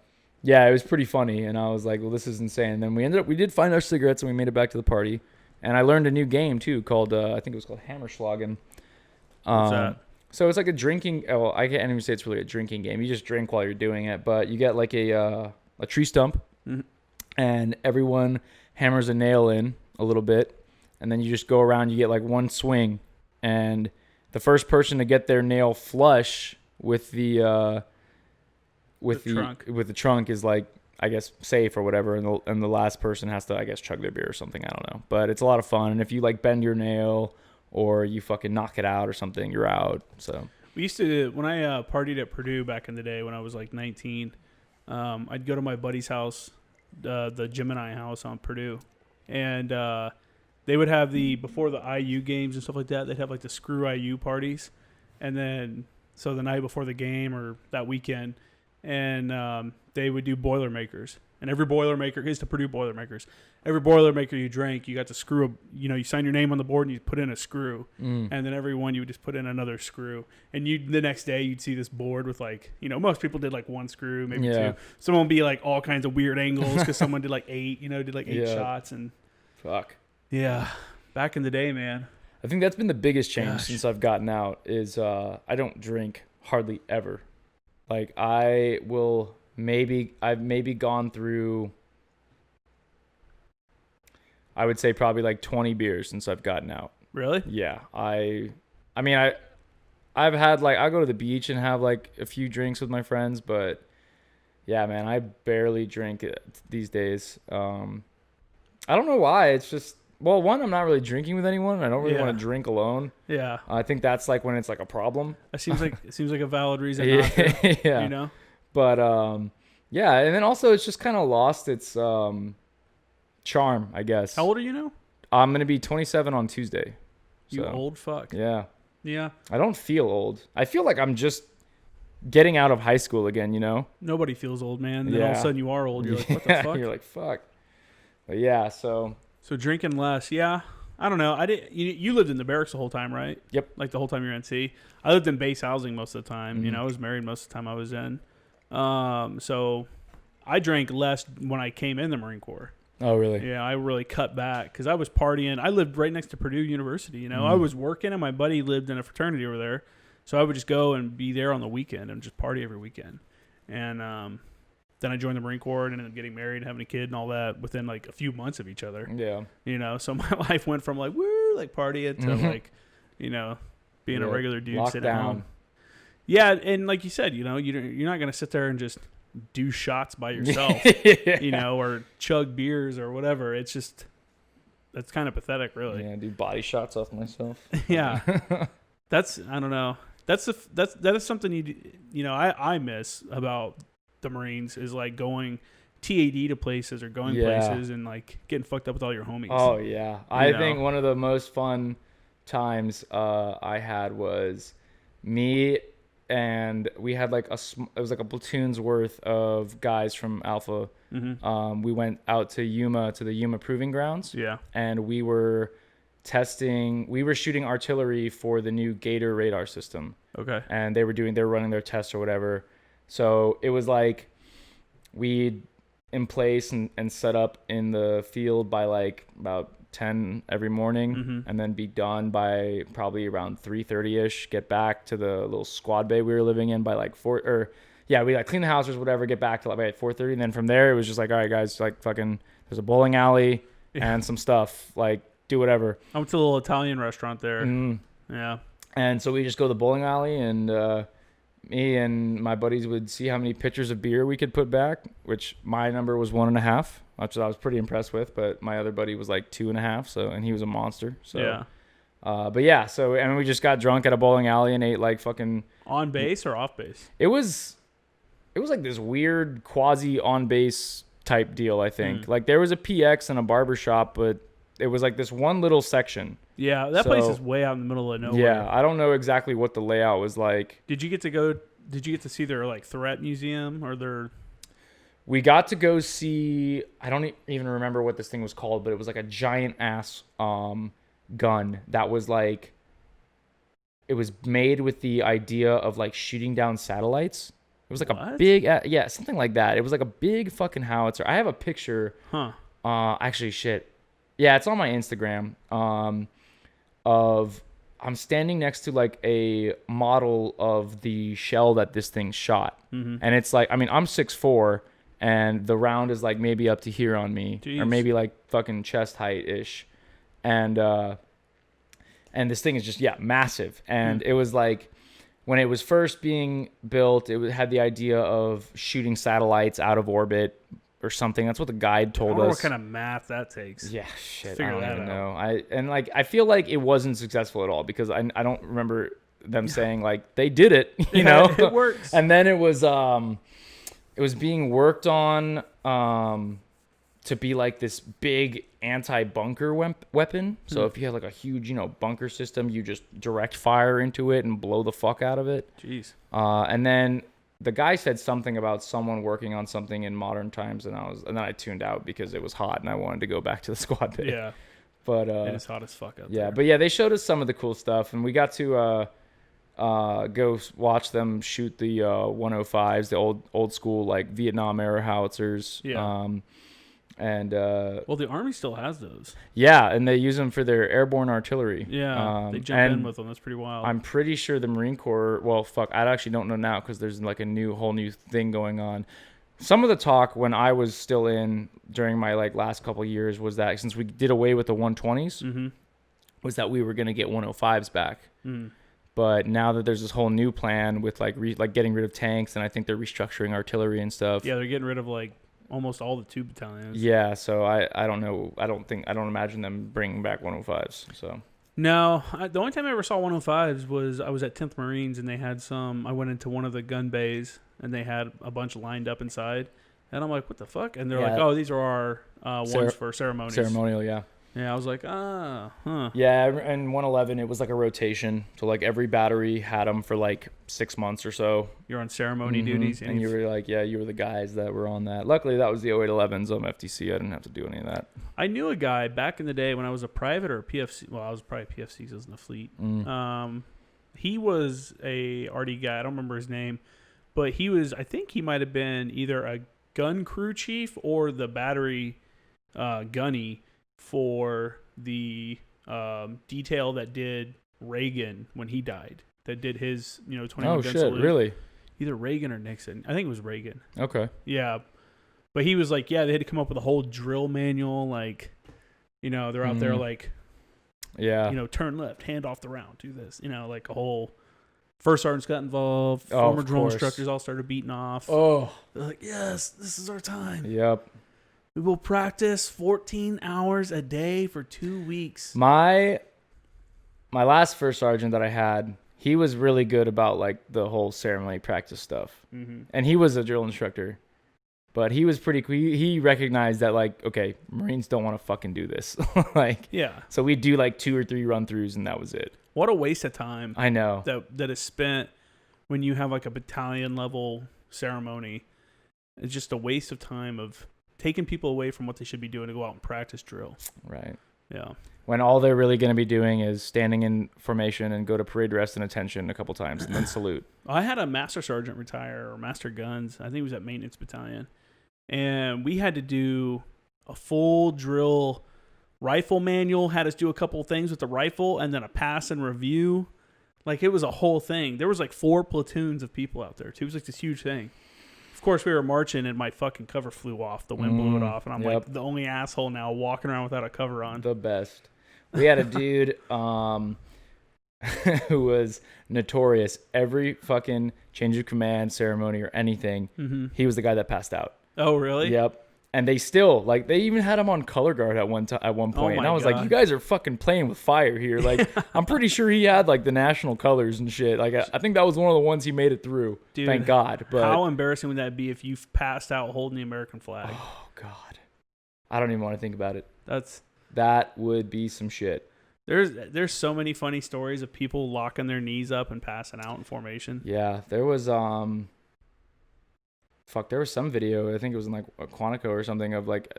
yeah, it was pretty funny, and I was like, well, this is insane. And then we did find our cigarettes, and we made it back to the party. And I learned a new game too called I think it was called Hammerschlagen. What's that? So it's like a drinking. Oh, I can't even say it's really a drinking game. You just drink while you're doing it, but you get like a tree stump, and everyone hammers a nail in a little bit, and then you just go around. You get like one swing, and the first person to get their nail flush with the trunk is like, I guess, safe or whatever, and the last person has to, I guess, chug their beer or something. I don't know, but it's a lot of fun. And if you like bend your nail or you fucking knock it out or something, you're out. So we used to, when I partied at Purdue back in the day when I was like 19, I'd go to my buddy's house, the Gemini house on Purdue, and they would have before the IU games and stuff like that, they'd have like the Screw IU parties, and then so the night before the game or that weekend, and they would do Boilermakers. And every Boilermaker, it's the Purdue Boilermakers, every Boilermaker you drank, you got to screw you sign your name on the board and you put in a screw. And then every one you would just put in another screw. And the next day you'd see this board with like, most people did like one screw, maybe two. Someone would be like all kinds of weird angles because someone did like eight shots. And fuck. Yeah. Back in the day, man. I think that's been the biggest change since I've gotten out is I don't drink hardly ever. Like I've maybe gone through, I would say probably like 20 beers since I've gotten out. Really? Yeah. I've had like, I go to the beach and have like a few drinks with my friends, but yeah, man, I barely drink these days. I don't know why. It's just, well, one, I'm not really drinking with anyone. I don't really want to drink alone. Yeah. I think that's like when it's like a problem. It seems like a valid reason not to, yeah. But yeah, and then also it's just kind of lost its charm, I guess. How old are you now? I'm going to be 27 on Tuesday. You old fuck. Yeah. Yeah. I don't feel old. I feel like I'm just getting out of high school again, Nobody feels old, man. Then all of a sudden you are old. You're like, what the fuck? You're like, fuck. But yeah, So drinking less, yeah. I don't know. You lived in the barracks the whole time, right? Yep. Like the whole time you were in C. I lived in base housing most of the time. I was married most of the time I was in. So I drank less when I came in the Marine Corps. Oh, really? Yeah, I really cut back because I was partying. I lived right next to Purdue University. I was working, and my buddy lived in a fraternity over there. So I would just go and be there on the weekend and just party every weekend. And then I joined the Marine Corps and ended up getting married, having a kid and all that within like a few months of each other. Yeah. So my life went from like, woo, like partying to like, being a regular dude sitting at home. Yeah. And like you said, you're not going to sit there and just do shots by yourself, or chug beers or whatever. It's just, that's kind of pathetic, really. Yeah. Do body shots off myself. Yeah. I don't know. That is something I miss about the Marines is like going TAD to places or going places and like getting fucked up with all your homies. Oh yeah. I think one of the most fun times I had was me and we had like it was like a platoon's worth of guys from Alpha. We went out to the Yuma Proving Grounds. Yeah. And we were shooting artillery for the new Gator radar system. Okay. And they were running their tests or whatever. So it was like we'd in place and set up in the field by like about 10 every morning, and then be done by probably around 3:30ish. Get back to the little squad bay we were living in by like 4 or yeah, we like clean the house or whatever. Get back to like at 4:30, and then from there it was just like, all right, guys, like fucking, there's a bowling alley and some stuff. Like do whatever. I went to a little Italian restaurant there. Yeah. And so we just go to the bowling alley, and me and my buddies would see how many pitchers of beer we could put back, which my number was 1.5, which I was pretty impressed with, but my other buddy was like 2.5, so, and he was a monster. So yeah. But yeah, so, and we just got drunk at a bowling alley and ate like fucking on base or off base. It was like this weird quasi on base type deal, I think. Like there was a PX and a barber shop, but it was like this one little section. Yeah, that place is way out in the middle of nowhere. Yeah, I don't know exactly what the layout was like. Did you get to see their like threat museum or their? We got to go see, I don't even remember what this thing was called, but it was like a giant ass gun that was like, it was made with the idea of like shooting down satellites. It was like a big, yeah, something like that. It was like a big fucking howitzer. I have a picture. Actually, shit. Yeah, it's on my Instagram. I'm standing next to like a model of the shell that this thing shot, and it's like, I mean, I'm 6'4", and the round is like maybe up to here on me. Jeez. Or maybe like fucking chest height ish, and this thing is just massive, and it was like, when it was first being built, it had the idea of shooting satellites out of orbit or something. That's what the guide told us. I don't know what kind of math that takes. Yeah, shit. I don't even know. I feel like it wasn't successful at all, because I don't remember them saying like they did it, you know? It works. And then it was being worked on to be like this big anti-bunker weapon. So if you had like a huge, bunker system, you just direct fire into it and blow the fuck out of it. Jeez. And then the guy said something about someone working on something in modern times, and then I tuned out because it was hot and I wanted to go back to the squad bay. Yeah. But it is hot as fuck out there. Yeah, but yeah, they showed us some of the cool stuff, and we got to go watch them shoot the 105s, the old school like Vietnam era howitzers. Yeah. Well, the Army still has those. Yeah, and they use them for their airborne artillery. Yeah, they jump in with them. That's pretty wild. I'm pretty sure the Marine Corps. Well, fuck, I actually don't know now because there's like a whole new thing going on. Some of the talk when I was still in during my like last couple of years was that since we did away with the 120s, was that we were gonna get 105s back. But now that there's this whole new plan with like getting rid of tanks, and I think they're restructuring artillery and stuff. Yeah, they're getting rid of like almost all the 2 battalions. Yeah, so I don't know. I don't imagine them bringing back 105s. So no, the only time I ever saw 105s was I was at 10th Marines, and they had I went into one of the gun bays, and they had a bunch lined up inside, and I'm like, what the fuck? And they're like, oh, these are our ones for ceremonies. Ceremonial, yeah. Yeah, I was like, huh. Yeah, and 111, it was like a rotation. So, like, every battery had them for, like, 6 months or so. You're on ceremony duties. And you were like, you were the guys that were on that. Luckily, that was the 0811s on FTC. I didn't have to do any of that. I knew a guy back in the day when I was a private or a PFC. Well, I was probably PFCs in the fleet. He was a RD guy. I don't remember his name. But I think he might have been either a gun crew chief or the battery gunny for the detail that did Reagan when he died. That did his 21 gun salute. Oh shit, really? Either Reagan or Nixon. I think it was Reagan. Okay. Yeah, but he was like, they had to come up with a whole drill manual. Like, they're out there like, turn left, hand off the round, do this. Like a whole. First sergeants got involved. Former drill instructors all started beating off. Oh, they're like, yes, this is our time. Yep. We will practice 14 hours a day for 2 weeks. My last first sergeant that I had, he was really good about like the whole ceremony practice stuff. And he was a drill instructor, but he was pretty cool. He recognized that like, okay, Marines don't want to fucking do this. Like, yeah. So we do like 2 or 3 run throughs, and that was it. What a waste of time. I know. That is spent when you have like a battalion level ceremony. It's just a waste of time of taking people away from what they should be doing to go out and practice drill. Right. Yeah. When all they're really going to be doing is standing in formation and go to parade rest and attention a couple times and then salute. I had a master sergeant retire, or master guns. I think he was at maintenance battalion. And we had to do a full drill rifle manual, had us do a couple of things with the rifle, and then a pass and review. Like, it was a whole thing. There was like 4 platoons of people out there, too. It was like this huge thing. Of course, we were marching, and my fucking cover flew off. The wind blew it off, and I'm like the only asshole now walking around without a cover on. The best. We had a dude who was notorious. Every fucking change of command ceremony or anything, he was the guy that passed out. Oh, really? Yep. And they still, like, they even had him on color guard at one point. And I was like, you guys are fucking playing with fire here. Like, I'm pretty sure he had, like, the national colors and shit. Like, I think that was one of the ones he made it through. Dude, thank God. But how embarrassing would that be if you passed out holding the American flag? Oh, God. I don't even want to think about it. That would be some shit. There's so many funny stories of people locking their knees up and passing out in formation. Yeah, there was there was some video, I think it was in like Quantico or something, of like,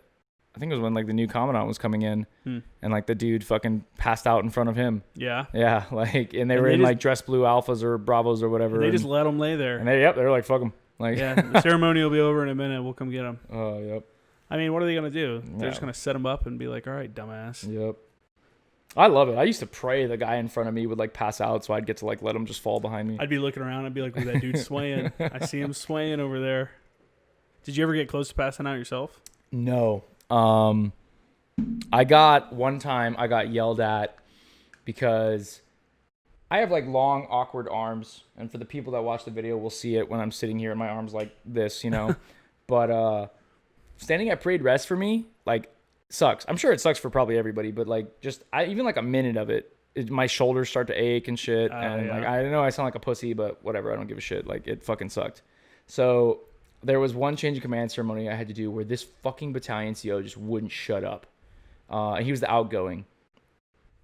I think it was when like the new commandant was coming in and like the dude fucking passed out in front of him. Yeah. Yeah, like, and they were in like dress blue alphas or bravos or whatever. They just let them lay there. And they're like, fuck them. Like, yeah, the ceremony will be over in a minute. We'll come get them. Oh, yep. I mean, what are they going to do? They're just going to set them up and be like, all right, dumbass. Yep. I love it. I used to pray the guy in front of me would like pass out so I'd get to like let him just fall behind me. I'd be looking around. I'd be like, look, that dude's swaying. I see him swaying over there. Did you ever get close to passing out yourself? No. One time I got yelled at because I have like long, awkward arms. And for the people that watch the video, will see it when I'm sitting here and my arms like this, you know. But standing at parade rest for me, like, sucks. I'm sure it sucks for probably everybody, but like even like a minute of it, my shoulders start to ache and shit. And like, I know I sound like a pussy, but whatever. I don't give a shit. Like, it fucking sucked. So there was one change of command ceremony I had to do where this fucking battalion CO just wouldn't shut up. He was the outgoing.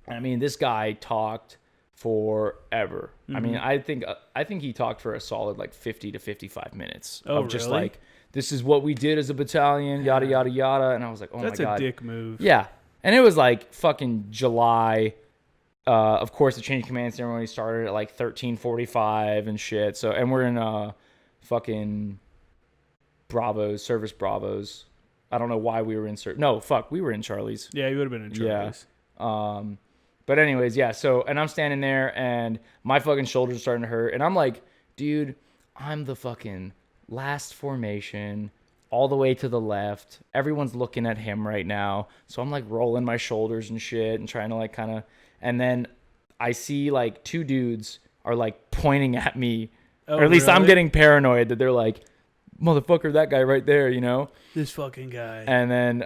I mean, this guy talked forever. I mean, I think he talked for a solid like 50 to 55 minutes of just really? like, this is what we did as a battalion, yada, yada, yada. And I was like, oh my God. That's a dick move. Yeah. And it was like fucking July. Of course, the change of command ceremony started at like 13:45 and shit. So, and we're in fucking Bravos, service Bravos. I don't know why we were in we were in Charlie's. Yeah, you would have been in Charlie's. Yeah. But anyways, yeah. So, and I'm standing there and my fucking shoulders are starting to hurt. And I'm like, dude, I'm the fucking last formation all the way to the left. Everyone's looking at him right now. So I'm like rolling my shoulders and shit and trying to like kind of, and then I see like 2 dudes are like pointing at me, or at least I'm getting paranoid that they're like, motherfucker, that guy right there, you know? This fucking guy. And then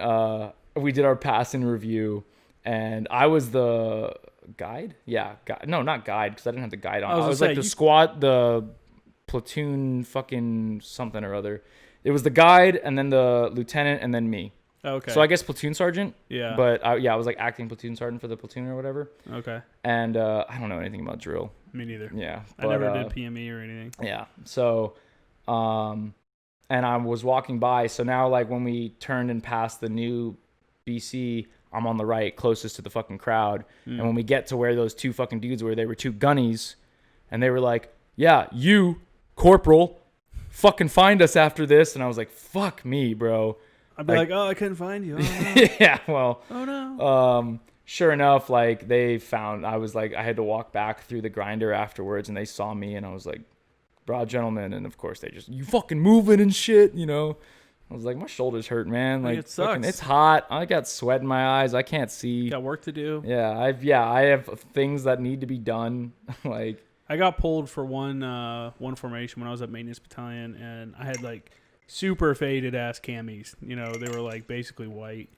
we did our passing review and I was the guide. Yeah. No, not guide. Cause I didn't have the guide on. I was like the platoon fucking something or other. It was the guide and then the lieutenant and then me. Okay. So I guess platoon sergeant. Yeah. But I was like acting platoon sergeant for the platoon or whatever. Okay. And I don't know anything about drill. Me neither. Yeah. I never did PME or anything. Yeah. So, and I was walking by. So now like when we turned and passed the new BC, I'm on the right, closest to the fucking crowd. And when we get to where those 2 fucking dudes were, they were 2 gunnies, and they were like, yeah, you, Corporal, fucking find us after this. And I was like, fuck me, bro. I'd be like, oh, I couldn't find you. Oh, no. Yeah, well. Oh, no. Sure enough, like, I had to walk back through the grinder afterwards, and they saw me, and I was like, broad gentleman. And, of course, they just, you fucking moving and shit, you know. I was like, my shoulders hurt, man. Like, it sucks. Fucking, it's hot. I got sweat in my eyes. I can't see. Got work to do. Yeah, I have things that need to be done. Like, I got pulled for one formation when I was at maintenance battalion, and I had like super faded ass camis. You know, they were like basically white,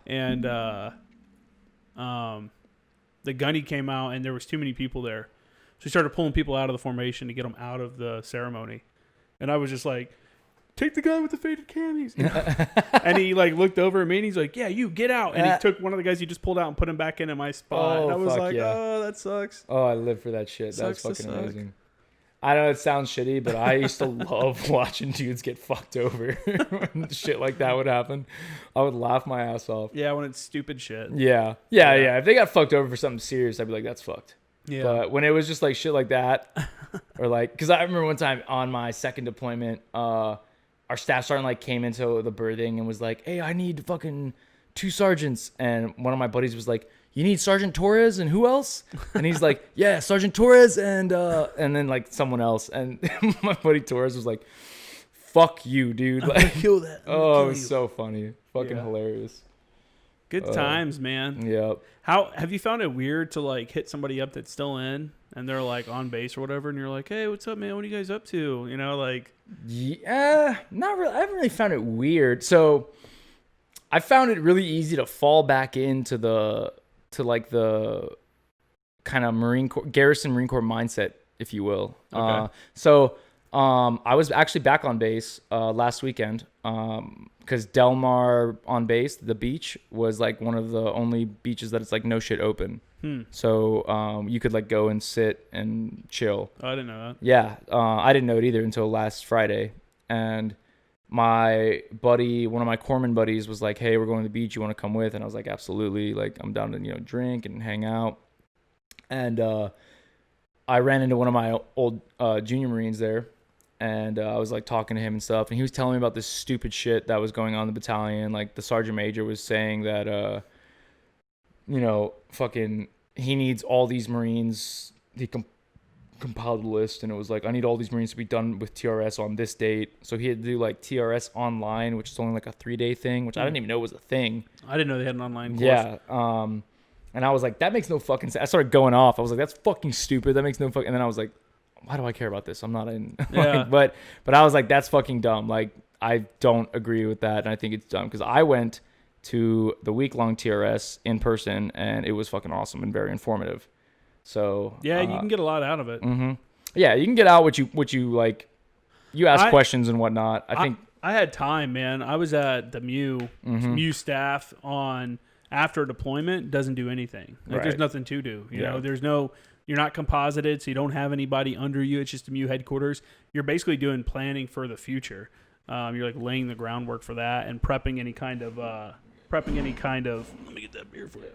and the gunny came out, and there was too many people there, so he started pulling people out of the formation to get them out of the ceremony, and I was just like, take the guy with the faded camis. You know? And he like looked over at me and he's like, yeah, you get out. And he took one of the guys he just pulled out and put him back into my spot. Oh, and I was like, yeah. Oh, that sucks. Oh, I live for that shit. That's fucking amazing. I know it sounds shitty, but I used to love watching dudes get fucked over when shit like that would happen. I would laugh my ass off. Yeah, when it's stupid shit. Yeah. If they got fucked over for something serious, I'd be like, that's fucked. Yeah. But when it was just like shit like that, or like, because I remember one time on my second deployment, our staff sergeant like came into the berthing and was like, hey, I need fucking 2 sergeants. And one of my buddies was like, you need Sergeant Torres and who else? And he's like, yeah, Sergeant Torres and then like someone else. And my buddy Torres was like, fuck you, dude. Like, kill that. Oh, it was so funny. Fucking hilarious. Good times, man. Yep. How have you found it weird to like hit somebody up that's still in and they're like on base or whatever, and you're like, hey, what's up, man? What are you guys up to? You know, like. Yeah, not really. I haven't really found it weird. So I found it really easy to fall back into the kind of Marine Corps, Garrison Marine Corps mindset, if you will. Okay. I was actually back on base last weekend because Del Mar on base, the beach, was like one of the only beaches that it's like no shit open. So you could like go and sit and chill. Oh, I didn't know that. Yeah, I didn't know it either until last Friday. And my buddy, one of my corpsman buddies, was like, hey, we're going to the beach. You want to come with? And I was like, absolutely. Like, I'm down to, drink and hang out. And I ran into one of my old junior Marines there. And I was like talking to him and stuff. And he was telling me about this stupid shit that was going on in the battalion. Like the sergeant major was saying that, fucking, he needs all these Marines. He compiled a list, and it was like, I need all these Marines to be done with TRS on this date. So he had to do like TRS online, which is only like a 3-day thing, which I didn't even know was a thing. I didn't know they had an online course. Yeah. And I was like, that makes no fucking sense. I started going off. I was like, that's fucking stupid. That makes no fucking. And then I was like, why do I care about this? I'm not in. Yeah. but I was like, that's fucking dumb. Like, I don't agree with that, and I think it's dumb because I went to the week-long TRS in person, and it was fucking awesome and very informative. So yeah, you can get a lot out of it. Mm-hmm. Yeah, you can get out what you like. You ask questions and whatnot. I think I had time, man. I was at the MU staff on after deployment. Doesn't do anything. Like there's nothing to do. You know, there's no. You're not composited, so you don't have anybody under you. It's just the MU headquarters. You're basically doing planning for the future. You're like laying the groundwork for that and prepping any kind of. Let me get that beer for you.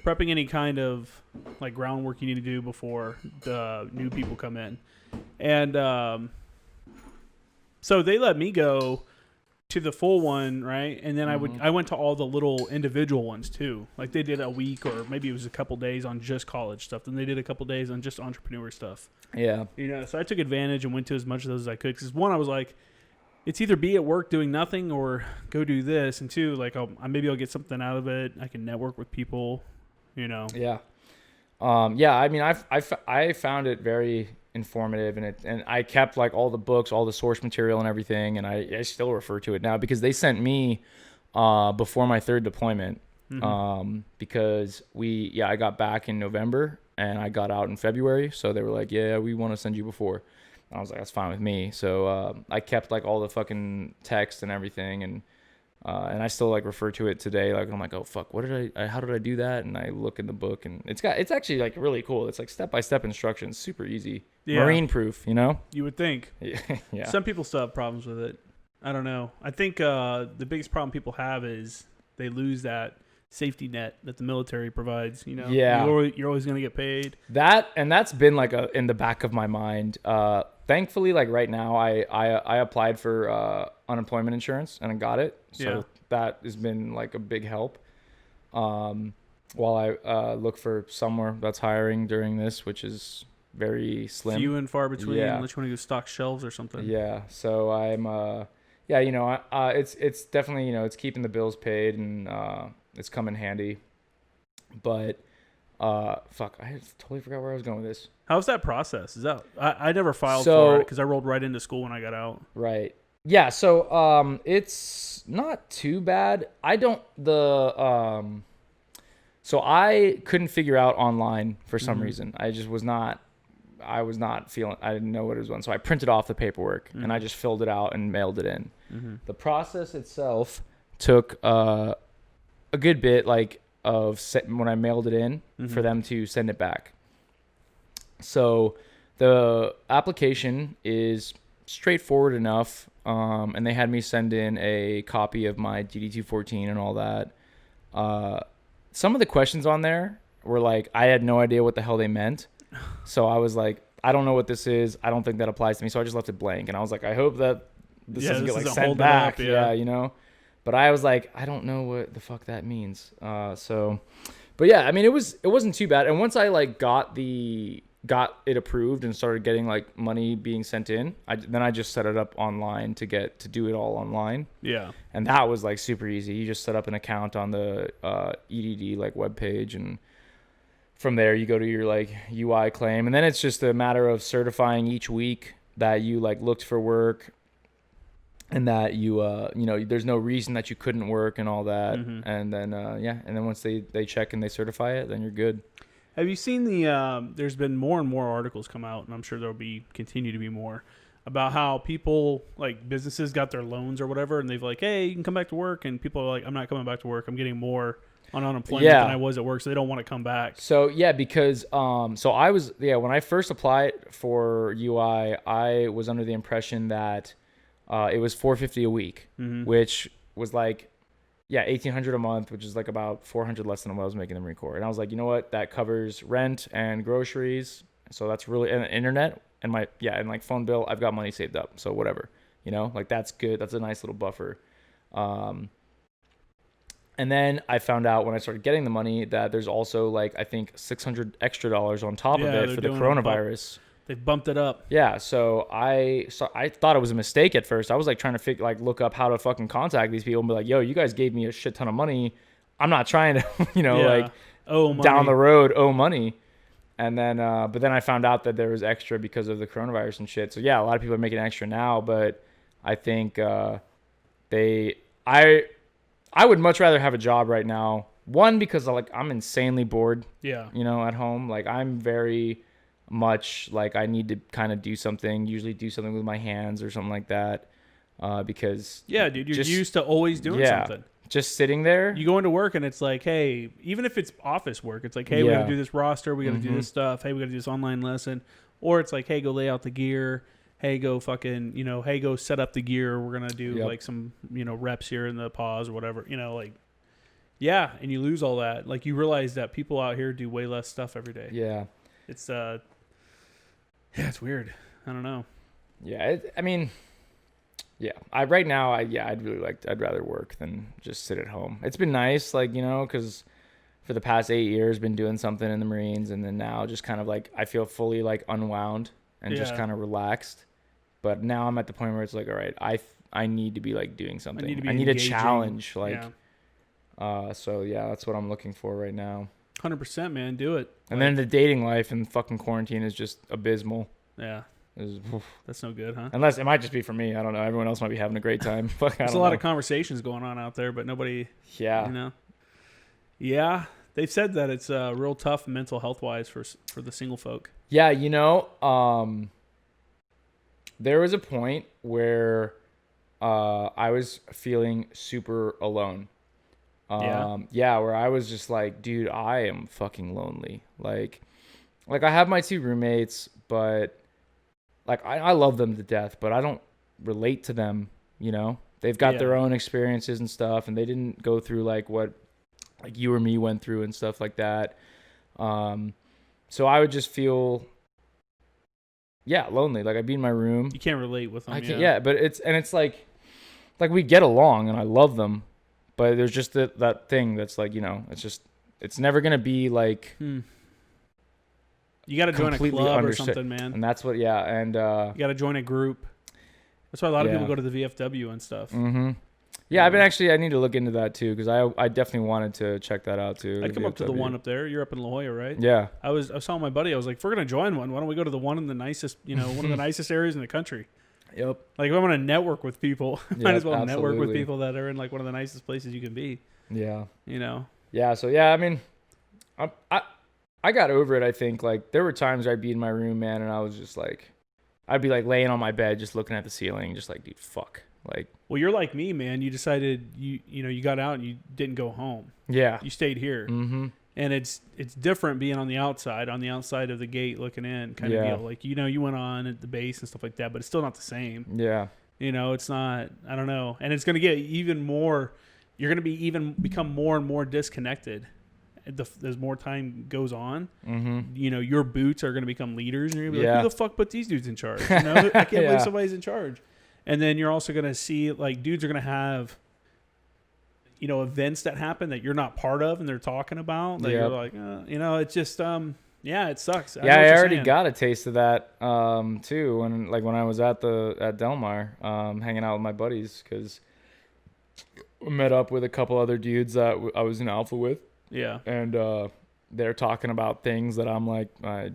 Prepping any kind of like groundwork you need to do before the new people come in. And so they let me go to the full one, right? And then I went to all the little individual ones too. Like they did a week or maybe it was a couple days on just college stuff. Then they did a couple days on just entrepreneur stuff. Yeah. So I took advantage and went to as much of those as I could. Because one, I was like, it's either be at work doing nothing or go do this. And two, like maybe I'll get something out of it. I can network with people. Yeah. Yeah. I mean, I found it very informative, and I kept like all the books, all the source material and everything. And I still refer to it now because they sent me, before my 3rd deployment, because I got back in November and I got out in February. So they were like, yeah, we want to send you before. And I was like, that's fine with me. So, I kept like all the fucking text and everything. And I still like refer to it today. Like I'm like, oh fuck, how did I do that? And I look in the book, and it's actually like really cool. It's like step-by-step instructions, super easy, Marine proof, You would think. Yeah. Some people still have problems with it. I don't know. I think the biggest problem people have is they lose that safety net that the military provides. Yeah. You're always going to get paid. That's been like in the back of my mind. Thankfully, like right now, I applied for unemployment insurance and I got it. So that has been like a big help. While I look for somewhere that's hiring during this, which is very slim, few and far between, unless you want to go stock shelves or something. Yeah. So I'm it's definitely it's keeping the bills paid and it's come in handy. But fuck, I totally forgot where I was going with this. How's that process? Is that I never filed for it because I rolled right into school when I got out. Right. Yeah. So it's not too bad. So I couldn't figure out online for some reason. I was not feeling. I didn't know what it was on. So I printed off the paperwork and I just filled it out and mailed it in. The process itself took a good bit, like when I mailed it in for them to send it back. So the application is straightforward enough, and they had me send in a copy of my DD-214 and all that. Some of the questions on there were like, I had no idea what the hell they meant. So I was like, I don't know what this is. I don't think that applies to me. So I just left it blank. And I was like, I hope that this doesn't get like sent back. Yeah. But I was like, I don't know what the fuck that means. But yeah, I mean, it wasn't too bad. And once I like got it approved and started getting like money being sent in, then I just set it up online to do it all online. Yeah. And that was like super easy. You just set up an account on the EDD like webpage, and from there you go to your like UI claim, and then it's just a matter of certifying each week that you like looked for work, and that you there's no reason that you couldn't work and all that. Mm-hmm. And then and then once they check and they certify it, then you're good. Have you seen there's been more and more articles come out, and I'm sure there'll continue to be more, about how people, like businesses, got their loans or whatever, and they've like, hey, you can come back to work, and people are like, I'm not coming back to work, I'm getting more on unemployment than I was at work, so they don't want to come back. So yeah, because when I first applied for UI, I was under the impression that it was $450 a week, mm-hmm. which was like $1,800 a month, which is like about $400 less than what I was making in the Marine Corps. And I was like, you know what, that covers rent and groceries, so that's really, and internet and and like phone bill, I've got money saved up, so whatever, like that's good, that's a nice little buffer. And then I found out when I started getting the money that there's also like, I think $600 extra on top of it for the coronavirus. They've bumped it up. Yeah, so I thought it was a mistake at first. I was like trying to look up how to fucking contact these people and be like, yo, you guys gave me a shit ton of money. I'm not trying to, down the road owe money. And then, but then I found out that there was extra because of the coronavirus and shit. So yeah, a lot of people are making extra now, but I think I would much rather have a job right now. One, because I'm insanely bored. Yeah. At home. Like I'm very much like I need to kind of usually do something with my hands or something like that. Because yeah, dude, you're used to always doing something. Just sitting there. You go into work and it's like, hey, even if it's office work, it's like, hey, we got to do this roster, we got to do this stuff, hey, we got to do this online lesson, or it's like, hey, go lay out the gear. Hey, go fucking, hey, go set up the gear. We're going to do like some, reps here in the pause or whatever, yeah. And you lose all that. Like you realize that people out here do way less stuff every day. Yeah. It's, it's weird. I don't know. Yeah. Right now, I'd rather work than just sit at home. It's been nice, because for the past 8 years, been doing something in the Marines. And then now just kind of like, I feel fully like unwound and just kind of relaxed. But now I'm at the point where it's like, all right, I need to be like doing something. I need a challenge. So yeah, that's what I'm looking for right now. 100%, man. Do it. And then the dating life in fucking quarantine is just abysmal. Yeah. That's no good, huh? Unless it might just be for me. I don't know. Everyone else might be having a great time. There's a lot of conversations going on out there, but nobody. Yeah. Yeah. They've said that it's real tough mental health wise for the single folk. Yeah. There was a point where I was feeling super alone. Where I was just like, dude, I am fucking lonely. Like I have my 2 roommates, but like I love them to death, but I don't relate to them, They've got their own experiences and stuff, and they didn't go through like what like you or me went through and stuff like that. So I would just feel lonely. Like I'd be in my room. You can't relate with them. I can't, but it's like we get along and I love them, but there's just that thing that's like, it's never going to be like, you got to join a club or something, man. And that's what, and, you got to join a group. That's why a lot of people go to the VFW and stuff. Mm-hmm. Yeah, I need to look into that too, because I definitely wanted to check that out too. I'd come up to the one up there. You're up in La Jolla, right? Yeah. I was telling my buddy, I was like, if we're gonna join one, why don't we go to the one in the nicest, one of the nicest areas in the country? Yep. Like if I want to network with people, might as well network with people that are in like one of the nicest places you can be. Yeah. Yeah. So yeah, I got over it. I think like there were times where I'd be in my room, man, and I was just like, I'd be like laying on my bed, just looking at the ceiling, just like, dude, fuck. Like, well, you're like me, man. You decided you got out and you didn't go home. Yeah, you stayed here, and it's different being on the outside of the gate looking in, kind of deal. Like you went on at the base and stuff like that, but it's still not the same. Yeah, it's not. I don't know, and it's gonna get even more. You're gonna become more and more disconnected as more time goes on. Your boots are gonna become leaders, and you're gonna be like, who the fuck put these dudes in charge? I can't believe somebody's in charge. And then you're also going to see, like, dudes are going to have events that happen that you're not part of and they're talking about. That you're like, it's just, it sucks. Yeah, I already got a taste of that too when I was at Del Mar hanging out with my buddies, because I met up with a couple other dudes that I was in Alpha with. Yeah. And they're talking about things that I'm like, I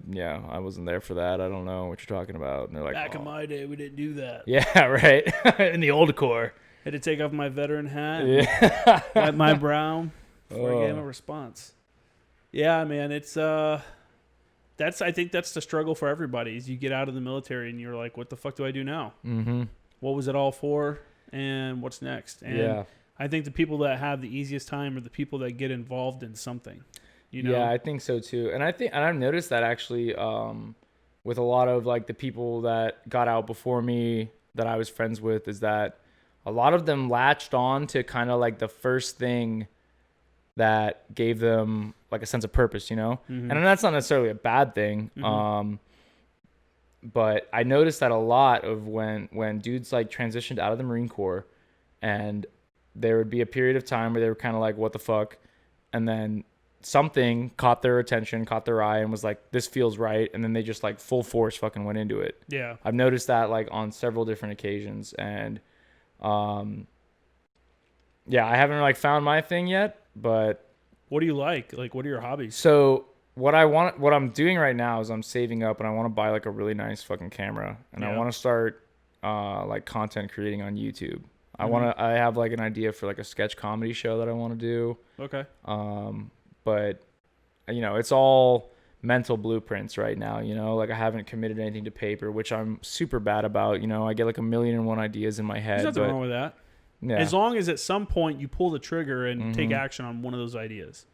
wasn't there for that. I don't know what you're talking about. And they're like, back in my day, we didn't do that. Yeah, right. In the old core. Had to take off my veteran hat. Yeah. Wipe my brow before I gave him a response. Yeah, man. It's I think that's the struggle for everybody. Is you get out of the military and you're like, what the fuck do I do now? Mm-hmm. What was it all for? And what's next? And I think the people that have the easiest time are the people that get involved in something. Yeah, I think so too. And I've noticed that actually with a lot of like the people that got out before me that I was friends with, is that a lot of them latched on to kind of like the first thing that gave them like a sense of purpose, Mm-hmm. And that's not necessarily a bad thing. Mm-hmm. But I noticed that a lot of when dudes like transitioned out of the Marine Corps, and there would be a period of time where they were kind of like, what the fuck? And then something caught their attention, caught their eye, and was like, this feels right. And then they just like full force fucking went into it. Yeah. I've noticed that like on several different occasions. And I haven't like found my thing yet, but what do you like? Like, what are your hobbies? So what I'm doing right now is I'm saving up, and I want to buy like a really nice fucking camera, and I want to start like content creating on YouTube. Mm-hmm. I have like an idea for like a sketch comedy show that I want to do. Okay. But it's all mental blueprints right now, like I haven't committed anything to paper, which I'm super bad about. I get like 1,000,001 ideas in my head. There's nothing wrong with that. Yeah. As long as at some point you pull the trigger and take action on one of those ideas.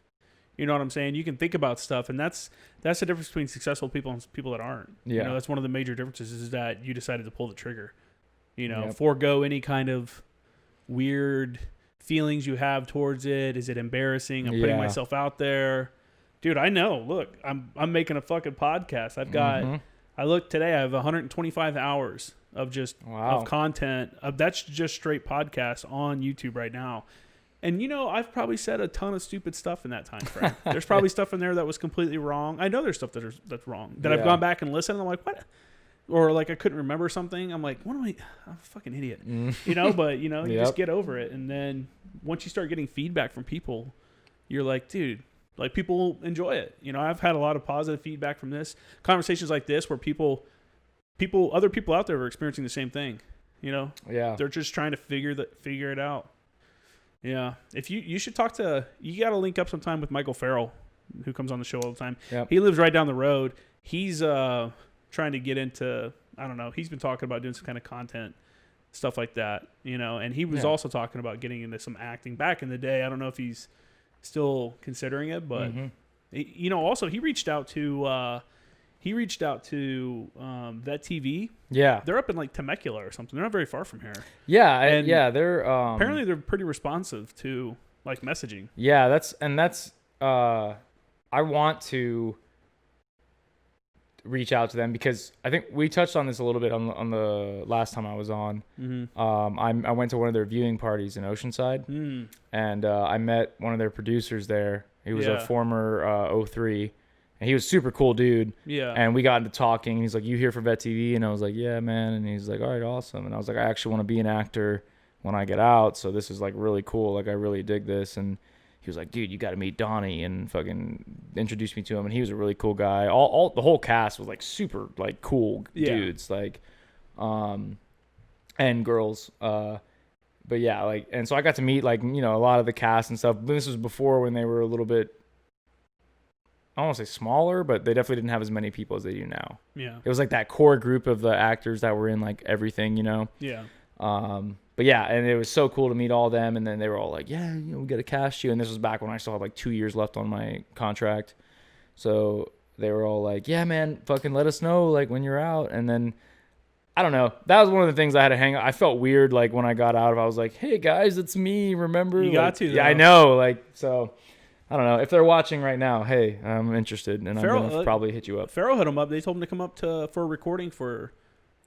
You know what I'm saying? You can think about stuff, and that's the difference between successful people and people that aren't. Yeah. That's one of the major differences, is that you decided to pull the trigger. Forego any kind of weird feelings you have towards it. Is it embarrassing? I'm putting myself out there. Dude, I know. Look, I'm making a fucking podcast. I've got I looked today, I have 125 hours of just of content. That's just straight podcasts on YouTube right now. And I've probably said a ton of stupid stuff in that time frame. There's probably stuff in there that was completely wrong. I know there's stuff that's wrong. That I've gone back and listened, and I'm like, what? Or like I couldn't remember something. I'm like, what am I? I'm a fucking idiot. But you just get over it. And then once you start getting feedback from people, you're like, dude, like people enjoy it. I've had a lot of positive feedback from this. Conversations like this where other people out there are experiencing the same thing. Yeah. They're just trying to figure it out. Yeah. If you should talk to, you got to link up sometime with Michael Farrell, who comes on the show all the time. Yep. He lives right down the road. He's trying to get into, I don't know, he's been talking about doing some kind of content, stuff like that, and he was also talking about getting into some acting back in the day. I don't know if he's still considering it, but also he reached out to Vet TV. Yeah. They're up in like Temecula or something. They're not very far from here. Yeah. They're apparently they're pretty responsive to like messaging. Yeah. That's I want to reach out to them, because I think we touched on this a little bit on the last time I was on. Mm-hmm. I went to one of their viewing parties in Oceanside, and I met one of their producers there. He was a former 03, and he was super cool dude. Yeah. And we got into talking. He's like, "You here for Vet TV?" And I was like, "Yeah, man." And he's like, "All right, awesome." And I was like, "I actually want to be an actor when I get out, so this is like really cool. Like I really dig this." And he was like, "Dude, you got to meet Donnie," and fucking introduced me to him. And he was a really cool guy. The whole cast was like super like cool dudes, like, and girls. But yeah, like, and so I got to meet like, a lot of the cast and stuff. This was before when they were a little bit, I don't want to say smaller, but they definitely didn't have as many people as they do now. Yeah. It was like that core group of the actors that were in like everything, Yeah. But yeah, and it was so cool to meet all of them. And then they were all like, yeah, we got to cast you. And this was back when I still had like 2 years left on my contract. So they were all like, yeah, man, fucking let us know like when you're out. And then, I don't know. That was one of the things I had to hang out. I felt weird like when I got out. I was like, hey guys, it's me. Remember? You got to. Though. Yeah, I know. Like, so I don't know. If they're watching right now, hey, I'm interested. And I'm going to probably hit you up. Farrell hit him up. They told him to come up for a recording for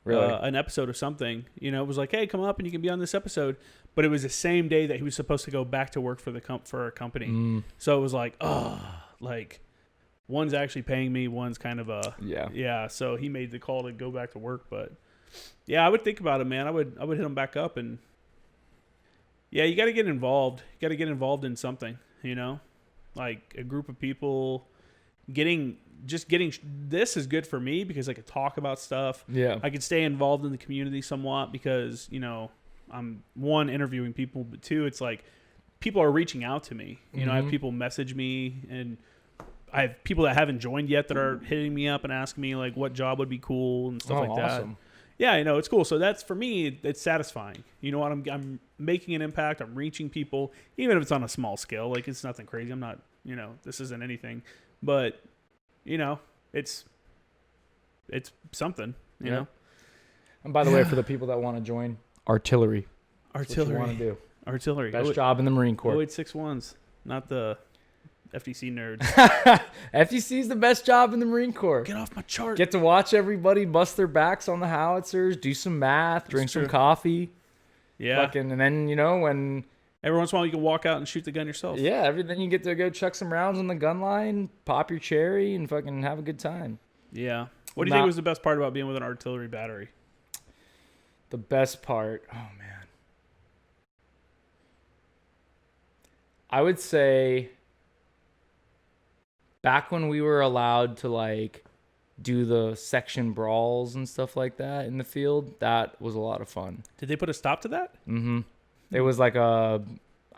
really? An episode of something. It was like, hey, come up and you can be on this episode. but it was the same day that he was supposed to go back to work for for a company. So it was like, like one's actually paying me, one's kind of a yeah. So he made the call to go back to work, but yeah, I would think about it, man. I would hit him back up, and yeah, you got to get involved. You got to get involved in something, you know, like a group of people getting this is good for me because I could talk about stuff. Yeah, I could stay involved in the community somewhat because, you know, I'm one, interviewing people, but two, it's like people are reaching out to me. You know, I have people message me, and I have people that haven't joined yet that are hitting me up and asking me like what job would be cool and stuff like that. Yeah, you know, it's cool. So that's, for me, it's satisfying. You know what? I'm making an impact. I'm reaching people, even if it's on a small scale. Like, it's nothing crazy. I'm not, you know, this isn't anything, but you know, it's something, you know. And by the way, for the people that want to join, artillery. That's what you want to do. Artillery. Best job in the Marine Corps. 0861s, not the FTC nerds. FTC is the best job in the Marine Corps. Get off my chart. Get to watch everybody bust their backs on the howitzers, do some math, drink some coffee. Yeah. And then, you know, when every once in a while you can walk out and shoot the gun yourself. Yeah, then you get to go chuck some rounds on the gun line, pop your cherry, and fucking have a good time. Yeah. What do you think was the best part about being with an artillery battery? The best part? Oh, man. I would say back when we were allowed to, like, do the section brawls and stuff like that in the field, that was a lot of fun. Did they put a stop to that? Mm-hmm. It was like I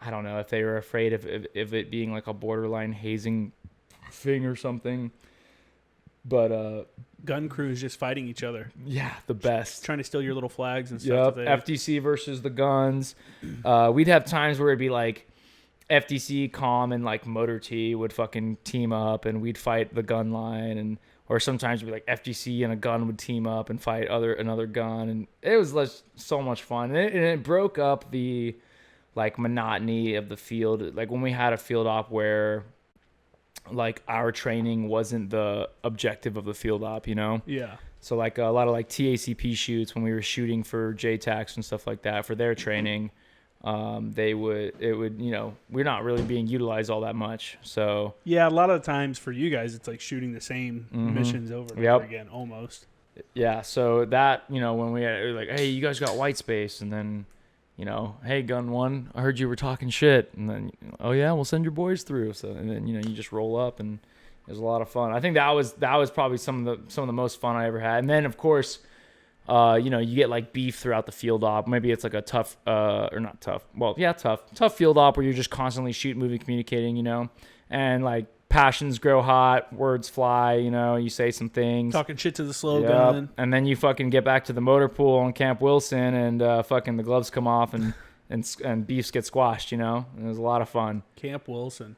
don't know if they were afraid of it being like a borderline hazing thing or something. But gun crews just fighting each other. Yeah, the best. Trying to steal your little flags and stuff. Yep, FTC versus the guns. We'd have times where it'd be like FTC, COM, and like Motor T would fucking team up, and we'd fight the gun line, or sometimes it'd be like FTC and a gun would team up and fight another gun, and it was just so much fun. And it broke up the like monotony of the field. Like when we had a field op where like our training wasn't the objective of the field op, you know? Yeah. So like a lot of like TACP shoots when we were shooting for JTACs and stuff like that for their training. It would, you know, we're not really being utilized all that much. So yeah, a lot of times for you guys, it's like shooting the same missions over and over again, almost. Yeah. So that, you know, when we were like, hey, you guys got white space, and then, you know, hey, gun one, I heard you were talking shit, and then, oh yeah, we'll send your boys through. So, and then, you know, you just roll up, and it was a lot of fun. I think that was probably some of the most fun I ever had. And then of course, you know, you get like beef throughout the field op. Maybe it's like a tough, or not tough. Well, yeah, tough field op where you're just constantly shooting, moving, communicating, you know, and like passions grow hot, words fly, you know, you say some things. Talking shit to the slow gun. And then you fucking get back to the motor pool on Camp Wilson, and fucking the gloves come off, and beefs get squashed, you know, and it was a lot of fun. Camp Wilson.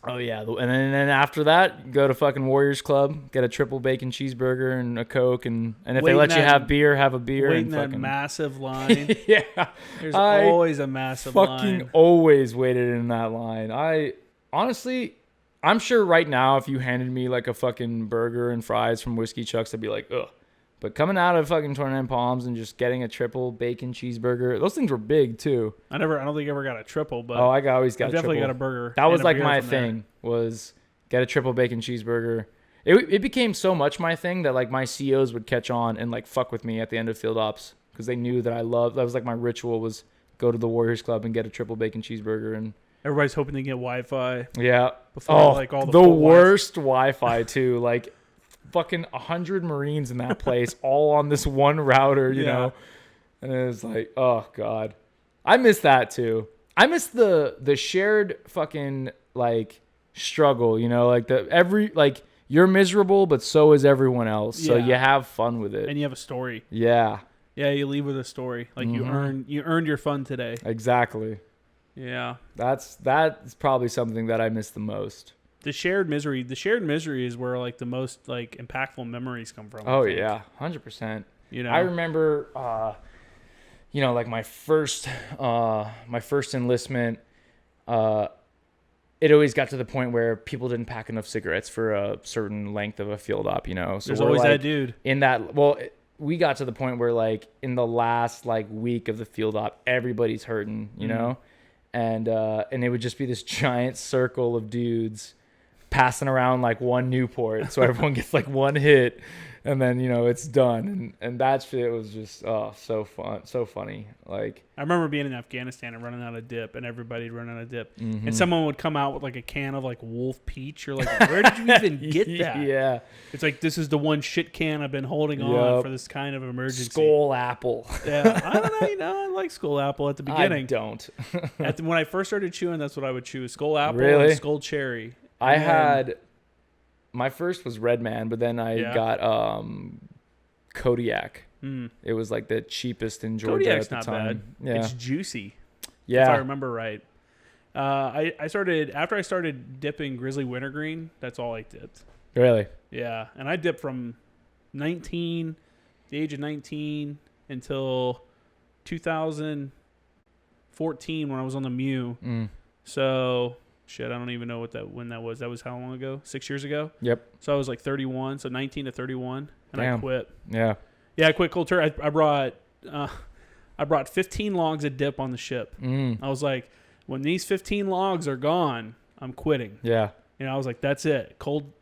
Oh, yeah. And then after that, go to fucking Warriors Club, get a triple bacon cheeseburger and a Coke. And if they let you have beer, have a beer. Wait in that massive line. Yeah. There's always a massive line. Fucking always waited in that line. Honestly, I'm sure right now if you handed me like a fucking burger and fries from Whiskey Chuck's, I'd be like, ugh. But coming out of fucking 29 Palms and just getting a triple bacon cheeseburger, those things were big too. I don't think I ever got a triple, but I always got a definitely triple. got a burger. That was like my thing, was get a triple bacon cheeseburger. It became so much my thing that like my COs would catch on and like fuck with me at the end of field ops because they knew that that was like my ritual, was go to the Warriors Club and get a triple bacon cheeseburger. And everybody's hoping to get Wi-Fi. Yeah. Before like all the worst Wi-Fi too. Like fucking 100 Marines in that place, all on this one router, you know. And it was like, oh god, I miss that too. I miss the shared fucking like struggle, you know, like you're miserable, but so is everyone else. So you have fun with it, and you have a story. Yeah, you leave with a story. Like you earned your fun today. Exactly. Yeah, that's probably something that I miss the most. The shared misery is where like the most like impactful memories come from. Oh yeah, 100%. You know, I remember, you know, like my first enlistment, it always got to the point where people didn't pack enough cigarettes for a certain length of a field op, you know. So there's always like, that dude in that. Well, we got to the point where like in the last like week of the field op, everybody's hurting, you know, and it would just be this giant circle of dudes passing around like one Newport, so everyone gets like one hit, and then it's done, and that shit was just so fun, so funny. Like I remember being in Afghanistan and running out of dip, and everybody'd run out of dip, and someone would come out with like a can of like Wolf Peach. You're like, where did you even get that? Yeah, it's like, this is the one shit can I've been holding on for this kind of emergency. Skull apple. Yeah, I don't know. I like Skull apple at the beginning. I don't. When I first started chewing, that's what I would chew: Skull apple really? and Skull cherry. I had my first was Red Man, but then I got Kodiak. It was like the cheapest in Georgia Kodiak's at the not time. bad. Yeah. It's juicy. Yeah, if I remember right. I started after I started dipping Grizzly Wintergreen. That's all I dipped. Really? Yeah, and I dipped from the age of 19 until 2014 when I was on the Mew. So shit, I don't even know when that was. That was how long ago? 6 years ago? Yep. So I was like 31, so 19 to 31, and Damn. I quit. Yeah. Yeah, I quit cold turkey. I brought 15 logs of dip on the ship. I was like, when these 15 logs are gone, I'm quitting. Yeah. I was like, that's it. Cold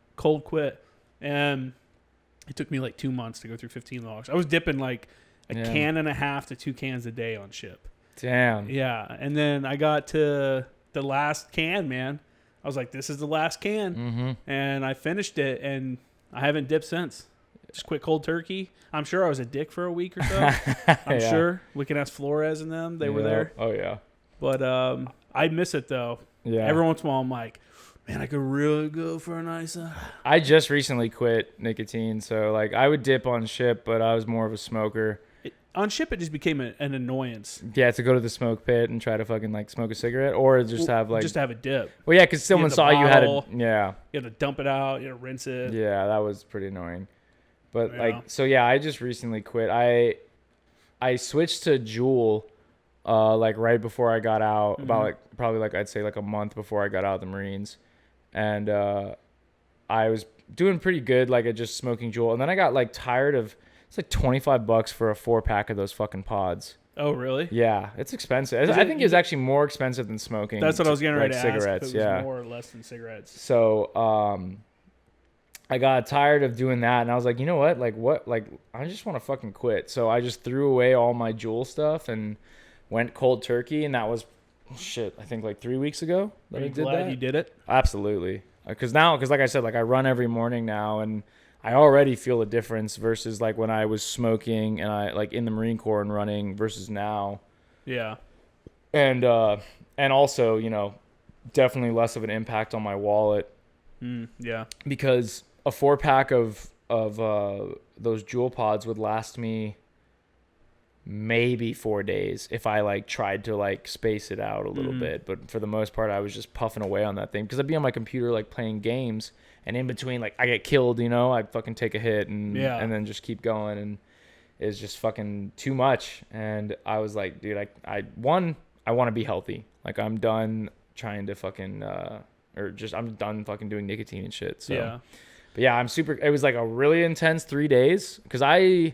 quit. And it took me like 2 months to go through 15 logs. I was dipping like a can and a half to 2 cans a day on ship. Damn. Yeah, and then I got to the last can, man. I was like, this is the last can. And I finished it, and I haven't dipped since. Just quit cold turkey. I'm sure I was a dick for a week or so. I'm sure. We can ask Flores and them. They were there. Oh, yeah. But I miss it, though. Yeah. Every once in a while, I'm like, man, I could really go for a nice... I just recently quit nicotine, so like I would dip on ship, but I was more of a smoker. On ship, it just became an annoyance. Yeah, to go to the smoke pit and try to fucking like smoke a cigarette, or just have like... Just to have a dip. Well, yeah, because someone saw you had a... Yeah. You had to dump it out, you had to rinse it. Yeah, that was pretty annoying. But I just recently quit. I switched to Juul like right before I got out, about like probably like I'd say like a month before I got out of the Marines. And I was doing pretty good like at just smoking Juul. And then I got like tired of... It's like $25 for a 4-pack of those fucking pods. Oh, really? Yeah, it's expensive. I think it's actually more expensive than smoking. That's what I was getting ready to cigarettes, ask. If it was more or less than cigarettes. So I got tired of doing that, and I was like, you know what? I just want to fucking quit. So I just threw away all my Juul stuff and went cold turkey, and that was, I think like 3 weeks ago that Are I you did glad that. you did it? Absolutely. Because like I said, like I run every morning now, and I already feel a difference versus like when I was smoking and I like in the Marine Corps and running versus now. Yeah. And also, definitely less of an impact on my wallet. Yeah. Because a 4-pack of those Juul pods would last me maybe 4 days if I like tried to like space it out a little bit. But for the most part, I was just puffing away on that thing because I'd be on my computer like playing games, and in between like I get killed, I'd fucking take a hit and then just keep going, and it's just fucking too much. And I was like, dude, I want to be healthy. Like I'm done trying to fucking I'm done fucking doing nicotine and shit. So yeah. But yeah, it was like a really intense 3 days because I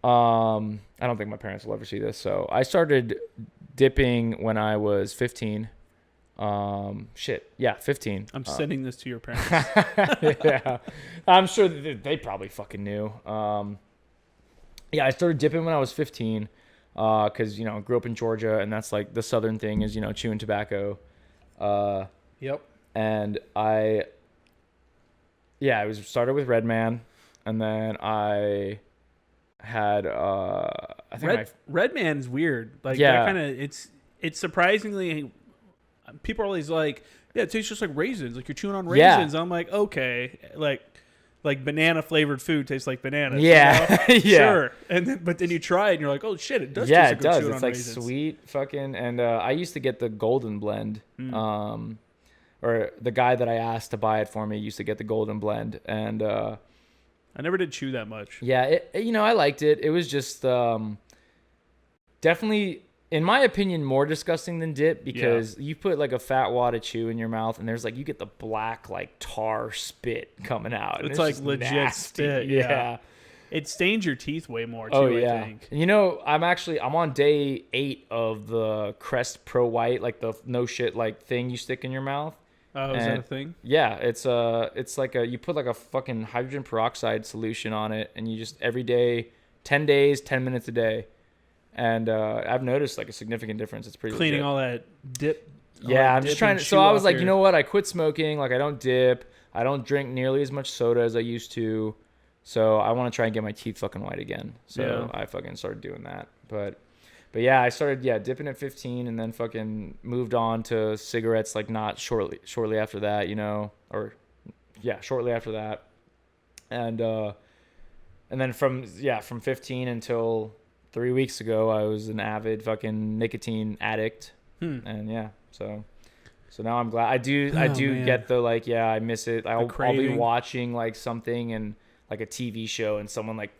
don't think my parents will ever see this. So I started dipping when I was 15. 15. I'm sending this to your parents. Yeah, I'm sure that they probably fucking knew. I started dipping when I was 15 because, I grew up in Georgia, and that's like the southern thing is, chewing tobacco. Yep. And I started with Red Man, and then I had I think Red Man's weird. Like that kind of it's surprisingly, people are always like, yeah, it tastes just like raisins. Like you're chewing on raisins. I'm like, okay, like banana flavored food tastes like bananas. Yeah, yeah. Sure. But then you try it and you're like, oh shit, it does. Yeah, taste it does. It's like raisins. Sweet fucking. And I used to get the golden blend. Or the guy that I asked to buy it for me used to get the golden blend, and I never did chew that much. Yeah, I liked it. It was just definitely, in my opinion, more disgusting than dip because you put like a fat wad of chew in your mouth, and there's like you get the black like tar spit coming out. It's like legit nasty. spit. Yeah. It stains your teeth way more too. Oh yeah. I think. You know, I'm on day 8 of the Crest Pro White, like the no shit like thing you stick in your mouth. Oh, is that a thing? Yeah, it's like you put like a fucking hydrogen peroxide solution on it, and you just every day, 10 days, 10 minutes a day, and I've noticed like a significant difference. It's pretty cleaning legit. all that dip. Yeah, I'm just trying to. So I was like, you know what? I quit smoking. Like I don't dip. I don't drink nearly as much soda as I used to. So I want to try and get my teeth fucking white again. So I fucking started doing that. But yeah, I started dipping at 15 and then fucking moved on to cigarettes like not shortly after that, you know, or shortly after that. And then from 15 until 3 weeks ago, I was an avid fucking nicotine addict. And so now I'm glad I do get the like, I miss it. I'll be watching like something and like a TV show and someone like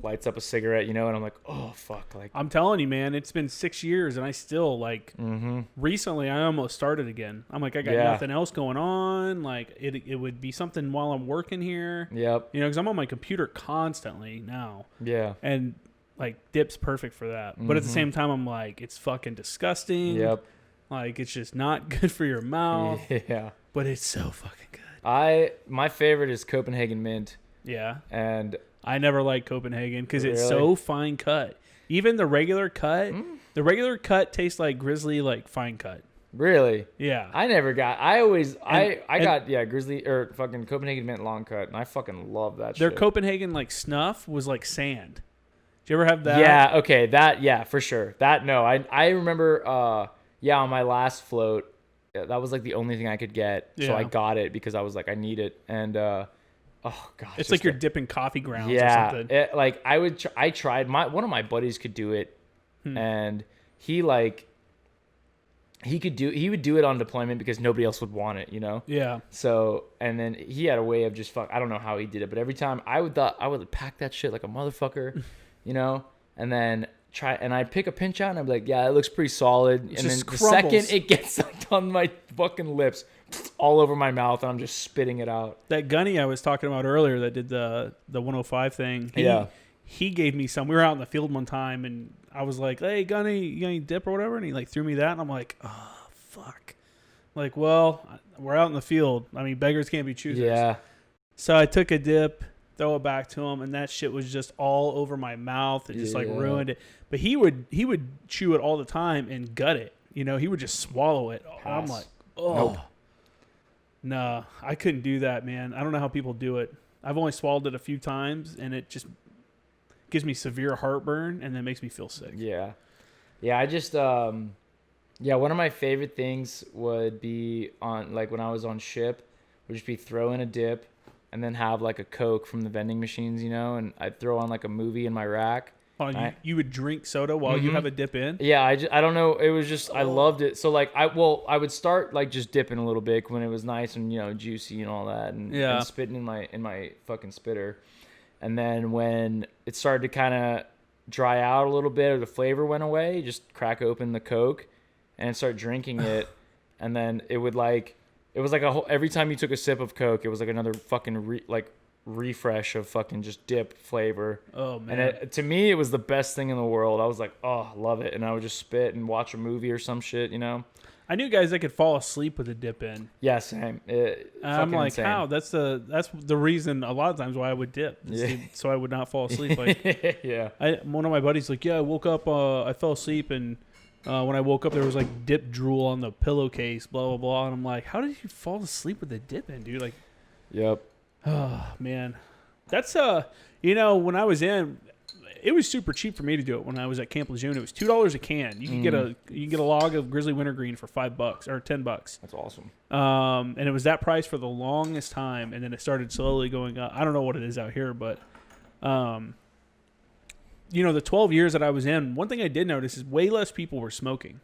lights up a cigarette, you know, and I'm like, oh fuck, like I'm telling you, man, it's been 6 years and I still like recently I almost started again. I'm like, I got nothing else going on. Like it would be something while I'm working here. Yep. You know, because I'm on my computer constantly now. Yeah. And like dip's perfect for that. But at the same time I'm like, it's fucking disgusting. Yep. Like it's just not good for your mouth. Yeah. But it's so fucking good. My favorite is Copenhagen Mint. Yeah. And I never liked Copenhagen because really? it's so fine cut. Even the regular cut, the regular cut tastes like Grizzly, like fine cut. Really? Yeah. I got Grizzly or fucking Copenhagen Mint long cut, and I fucking love that Their shit. Copenhagen like snuff was like sand. Did you ever have that? Yeah, okay, for sure. I remember on my last float, that was like the only thing I could get. Yeah. So I got it because I was like, I need it. And oh god, it's like you're dipping coffee grounds or something. I tried. One of my buddies could do it, and he would do it on deployment because nobody else would want it, you know. Yeah. So and then he had a way of just I don't know how he did it, but every time I would pack that shit like a motherfucker, you know, and then I'd pick a pinch out and I'd be like, yeah, it looks pretty solid. And then the second it gets like on my fucking lips, all over my mouth, and I'm just spitting it out. That Gunny I was talking about earlier that did the 105 thing. He gave me some. We were out in the field one time, and I was like, "Hey, Gunny, you got any dip or whatever?" And he like threw me that, and I'm like, "Oh, fuck!" Like, well, we're out in the field. I mean, beggars can't be choosers. Yeah. So I took a dip, throw it back to him, and that shit was just all over my mouth. It just like ruined it. But he would chew it all the time and gut it. You know, he would just swallow it. I'm like, oh. Nope. No, I couldn't do that, man. I don't know how people do it. I've only swallowed it a few times, and it just gives me severe heartburn, and then makes me feel sick. Yeah. Yeah, I just, one of my favorite things would be on, like, when I was on ship, would just be throw in a dip and then have, like, a Coke from the vending machines, you know, and I'd throw on, like, a movie in my rack. You would drink soda while you have a dip in? Yeah, I don't know. It was just, I loved it. So, like, I would start, like, just dipping a little bit when it was nice and, you know, juicy and all that. And spitting in my fucking spitter. And then when it started to kind of dry out a little bit or the flavor went away, just crack open the Coke and start drinking it. And then it was like every time you took a sip of Coke, it was like another fucking refresh of fucking just dip flavor. Oh man. And to me it was the best thing in the world. I was like, oh, love it. And I would just spit and watch a movie or some shit, you know. I knew guys that could fall asleep with a dip in. Yeah, same. I'm like, insane. how? That's the reason a lot of times why I would dip, so I would not fall asleep. Like, yeah. One of my buddies like, I woke up, I fell asleep, and when I woke up, there was like dip drool on the pillowcase, blah blah blah, and I'm like, how did you fall asleep with a dip in, dude? Like, yep. Oh man, that's when I was in, it was super cheap for me to do it. When I was at Camp Lejeune, it was $2 a can. You can get a log of Grizzly Wintergreen for $5 or $10. That's awesome. And it was that price for the longest time, and then it started slowly going up. I don't know what it is out here, but the 12 years that I was in, one thing I did notice is way less people were smoking,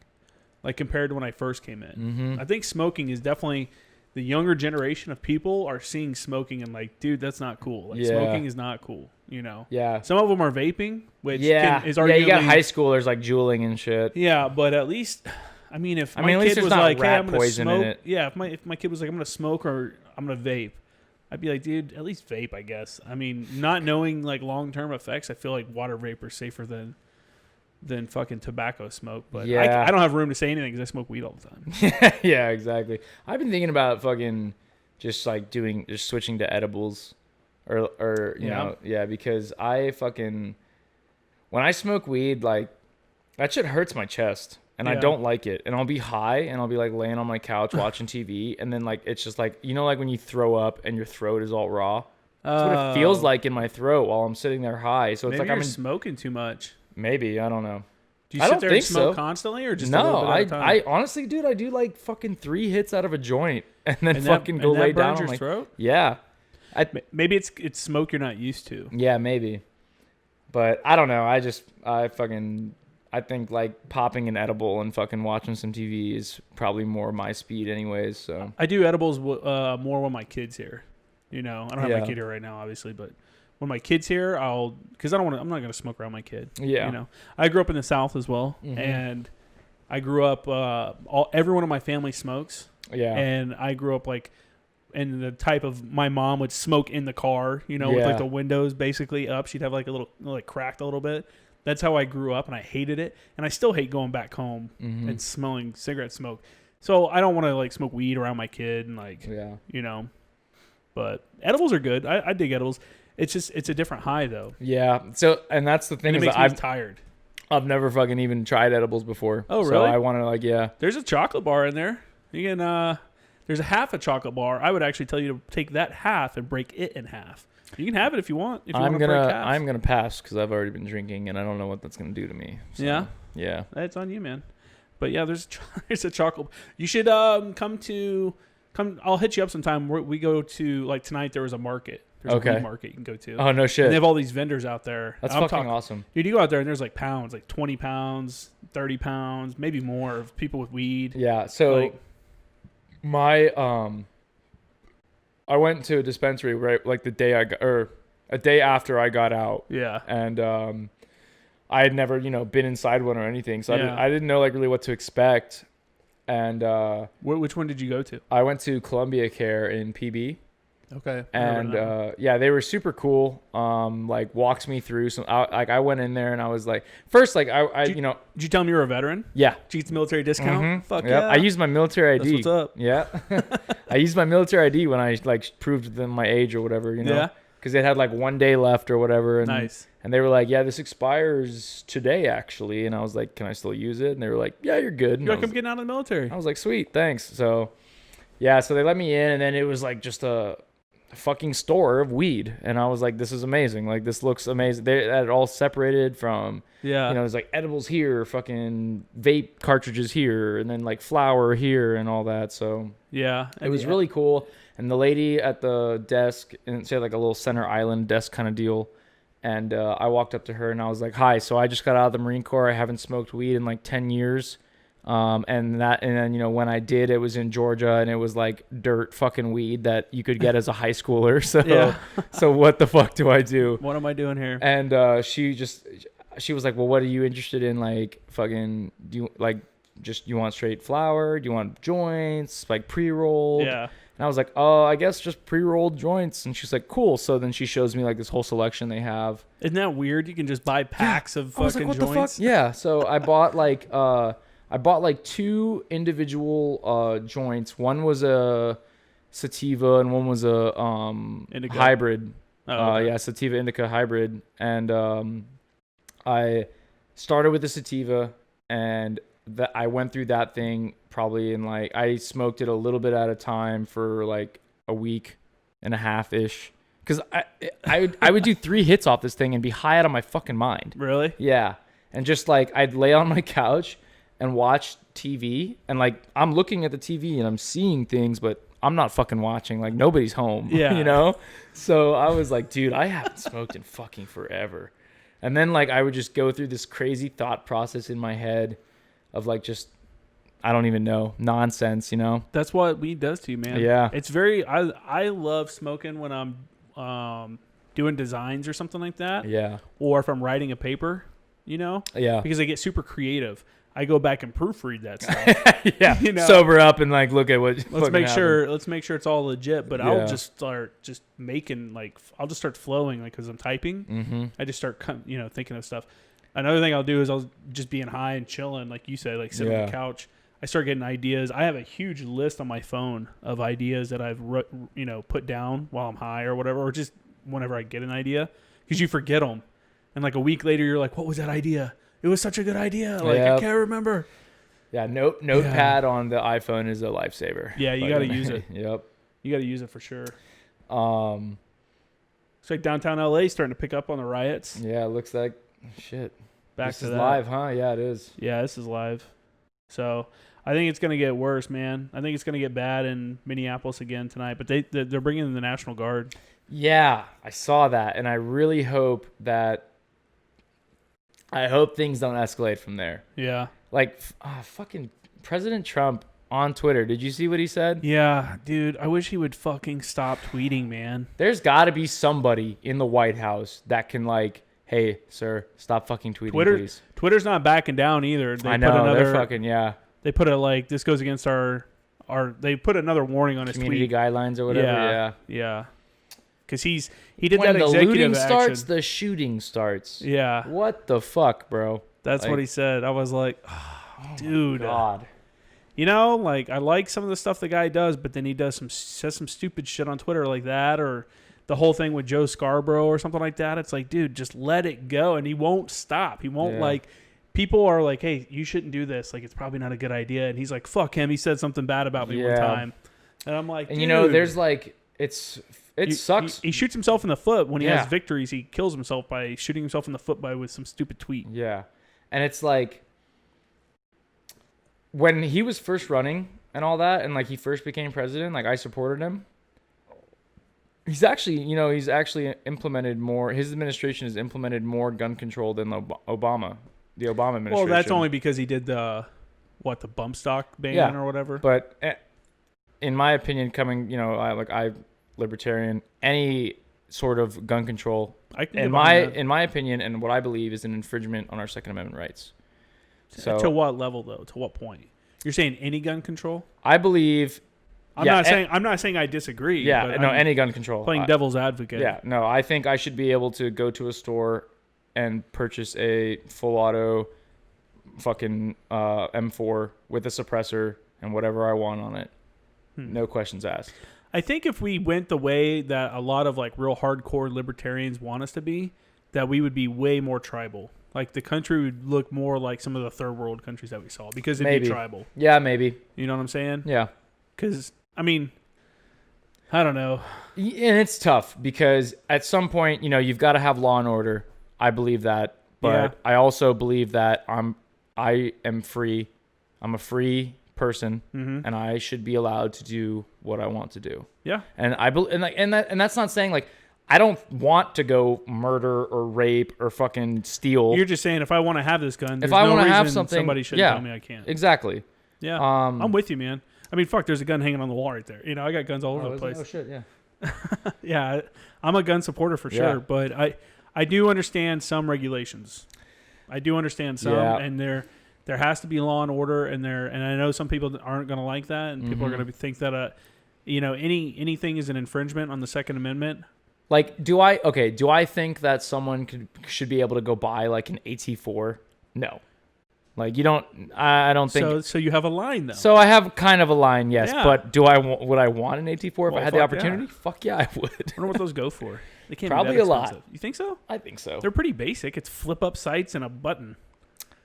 like compared to when I first came in. Mm-hmm. I think smoking is definitely. The younger generation of people are seeing smoking and like, dude, that's not cool. Like, smoking is not cool, you know? Yeah. Some of them are vaping, which is arguably... Yeah, you got high schoolers like juuling and shit. Yeah, but at least, I mean, if my at least kid there's was not like, hey, rat I'm going to poison smoke... in it. Yeah, if my kid was like, I'm going to smoke or I'm going to vape, I'd be like, dude, at least vape, I guess. I mean, not knowing like long-term effects, I feel like water vapor is safer than fucking tobacco smoke. But Yeah. I don't have room to say anything because I smoke weed all the time. Yeah, exactly. I've been thinking about fucking just like just switching to edibles or you know, yeah, because I fucking, when I smoke weed, like that shit hurts my chest. And I don't like it. And I'll be high and I'll be like laying on my couch watching TV. And then like, it's just like, you know, like when you throw up and your throat is all raw. That's what it feels like in my throat while I'm sitting there high. So it's maybe like you're smoking too much. Maybe, I don't know. Do you sit there and smoke constantly or just a little bit at a time? I honestly, dude, I do like fucking 3 hits out of a joint and then fucking go lay down on my throat. Yeah. Maybe it's smoke you're not used to. Yeah, maybe. But I don't know. I think like popping an edible and fucking watching some TV is probably more my speed anyways. So I do edibles more when my kid's here. You know, I don't have my kid here right now, obviously, but when my kid's here, because I'm not going to smoke around my kid. Yeah. You know, I grew up in the South as well. Mm-hmm. And I grew up, everyone in my family smokes. Yeah. And I grew up like, in the type of, my mom would smoke in the car, you know, with like the windows basically up. She'd have like a little, like cracked a little bit. That's how I grew up, and I hated it. And I still hate going back home and smelling cigarette smoke. So I don't want to like smoke weed around my kid and like, you know. But edibles are good. I dig edibles. It's just, it's a different high though. Yeah. So, and that's the thing. And it makes me tired. I've never fucking even tried edibles before. Oh, really? So I want to like, yeah. There's a chocolate bar in there. You can, there's a half a chocolate bar. I would actually tell you to take that half and break it in half. You can have it if you want. If you want to break half. I'm gonna pass because I've already been drinking and I don't know what that's gonna do to me. So, yeah. Yeah. It's on you, man. But yeah, there's a chocolate. You should come. I'll hit you up sometime. We go to like tonight. There was a market. There's a weed market you can go to. Oh no shit. And they have all these vendors out there. That's fucking awesome. Dude, you go out there and there's like pounds, like 20 pounds, 30 pounds, maybe more of people with weed. Yeah. So I went to a dispensary right like a day after I got out. Yeah. And I had never, been inside one or anything. So I didn't know like really what to expect. And which one did you go to? I went to Columbia Care in PB. Okay. And they were super cool. Like walked me through some. I went in there and I was like, first like did you tell them you were a veteran? Yeah. Did you get the military discount? Mm-hmm. Fuck yeah. I used my military ID. That's what's up. Yeah. I used my military ID when I like proved them my age or whatever. Yeah. Because they had like 1 day left or whatever. And, nice. And they were like, yeah, this expires today actually. And I was like, can I still use it? And they were like, yeah, you're good. You're like, I'm getting out of the military. I was like, sweet, thanks. So yeah, so they let me in and then it was like just a fucking store of weed. And I was like, this is amazing. Like this looks amazing. They had it all separated from, there's like edibles here, fucking vape cartridges here, and then like flour here and all that. So yeah, it was really cool. And the lady at the desk, and she had like a little center island desk kind of deal. And I walked up to her and I was like, hi, so I just got out of the Marine Corps. I haven't smoked weed in like 10 years. And then, when I did, it was in Georgia and it was like dirt fucking weed that you could get as a high schooler. So, so what the fuck do I do? What am I doing here? And she was like, well, what are you interested in? Like fucking, do you want straight flour? Do you want joints, like pre-rolled? Yeah. And I was like, oh, I guess just pre-rolled joints. And she's like, cool. So then she shows me like this whole selection they have. Isn't that weird? You can just buy packs of fucking what joints. The fuck? Yeah. So I bought like 2 individual joints. One was a sativa and one was a indica. Hybrid. Oh, okay. Sativa indica hybrid. And I started with the sativa and I went through that thing probably in like, I smoked it a little bit at a time for like a week and a half ish. Cause I would do 3 hits off this thing and be high out of my fucking mind. Really? Yeah. And just like, I'd lay on my couch and watch TV and like, I'm looking at the TV and I'm seeing things, but I'm not fucking watching. Like nobody's home, So I was like, dude, I haven't smoked in fucking forever. And then like, I would just go through this crazy thought process in my head of like, just, I don't even know, nonsense, That's what weed does to you, man. Yeah. It's very, I love smoking when I'm doing designs or something like that. Yeah. Or if I'm writing a paper, Yeah. Because I get super creative. I go back and proofread that stuff. Yeah, You know? sober up and like look at what. Let's fucking make sure. happened. Let's make sure it's all legit. But Yeah. I'll just start making like I'll just start flowing like because I'm typing. Mm-hmm. I just start thinking of stuff. Another thing I'll do is I'll just being high and chilling, like you said, like sitting on the couch. I start getting ideas. I have a huge list on my phone of ideas that I've put down while I'm high or whatever, or just whenever I get an idea, because you forget them, and like a week later you're like, what was that idea? It was such a good idea. Like I can't remember. Yeah, notepad on the iPhone is a lifesaver. Yeah, you got to use it. Yep. You got to use it for sure. It's like downtown LA starting to pick up on the riots. Yeah, it looks like shit. This is that. live, huh? Yeah, it is. Yeah, this is live. So I think it's going to get worse, man. I think it's going to get bad in Minneapolis again tonight. But they're bringing in the National Guard. Yeah, I saw that, and I really hope things don't escalate from there. Yeah. Like, fucking President Trump on Twitter. Did you see what he said? Yeah, dude. I wish he would fucking stop tweeting, man. There's got to be somebody in the White House that can like, hey, sir, stop fucking tweeting, please. Twitter's not backing down either. I know, they're fucking, yeah. They put it like, this goes against our they put another warning on his community tweet. guidelines or whatever, Yeah. Because he did when that the executive looting action. starts, the shooting starts. Yeah. What the fuck, bro? That's what he said. I was like, dude. God. You know, like I like some of the stuff the guy does, but then he says some stupid shit on Twitter like that, or the whole thing with Joe Scarborough or something like that. It's like, dude, just let it go, and he won't stop. He won't like. People are like, hey, you shouldn't do this. Like, it's probably not a good idea. And he's like, fuck him. He said something bad about me one time, and I'm like, and dude, there's like, it sucks. He shoots himself in the foot when he has victories. He kills himself by shooting himself in the foot with some stupid tweet. Yeah, and it's like, when he was first running and all that, and like he first became president, like I supported him. He's actually implemented more. His administration has implemented more gun control than the Obama administration. Well, that's only because he did the bump stock ban or whatever. But in my opinion, I libertarian, any sort of gun control, in my opinion, and what I believe is an infringement on our Second Amendment rights. So to what level though? To what point? You're saying any gun control? I believe. I'm not saying I disagree. Yeah, but no, any gun control. Playing devil's advocate. Yeah, no, I think I should be able to go to a store and purchase a full auto fucking M4 with a suppressor and whatever I want on it. No questions asked. I think if we went the way that a lot of like real hardcore libertarians want us to be, that we would be way more tribal. Like the country would look more like some of the third world countries that we saw because it'd be tribal. Yeah, maybe. You know what I'm saying? Yeah. Because, I mean, I don't know. And it's tough because at some point, you've got to have law and order. I believe that. But I also believe that I am free. I'm a free person, and I should be allowed to do what I want to do. Yeah. And and that's not saying like I don't want to go murder or rape or fucking steal. You're just saying if I want to have this gun, if I want to have something, somebody shouldn't tell me I can't. Exactly. Yeah. I'm with you, man. I mean, fuck, there's a gun hanging on the wall right there. I got guns all over the place. Oh shit, yeah. Yeah, I'm a gun supporter for sure, but I do understand some regulations. I do understand some, and there has to be law and order, and I know some people aren't going to like that, and people are going to think that anything is an infringement on the Second Amendment. Like, do I think that someone should be able to go buy like an AT4? No. Like I don't think. So you have a line though. So I have kind of a line, yes. Yeah. But would I want an AT4 if I had the opportunity? Yeah. Fuck yeah, I would. I wonder what those go for. They can't probably be that a lot. You think so? I think so. They're pretty basic. It's flip up sights and a button.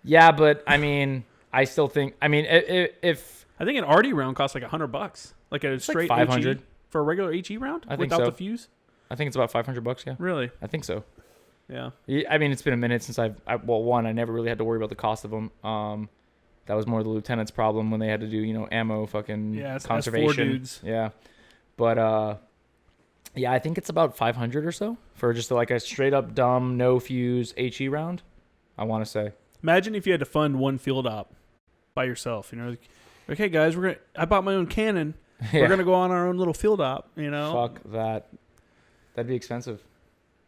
Yeah, but I mean, I still think. I mean, if I think an RD round costs like $100, like a straight like $500 for a regular HE round without the fuse. I think it's about $500. Yeah. Really? I think so. Yeah. I mean, it's been a minute since I never really had to worry about the cost of them. That was more the lieutenant's problem when they had to do, ammo fucking conservation. S4 dudes. Yeah. But, I think it's about $500 or so for just like a straight up dumb, no fuse HE round, I want to say. Imagine if you had to fund one field op by yourself, like, hey guys, I bought my own cannon. Yeah. We're going to go on our own little field op, Fuck that. That'd be expensive.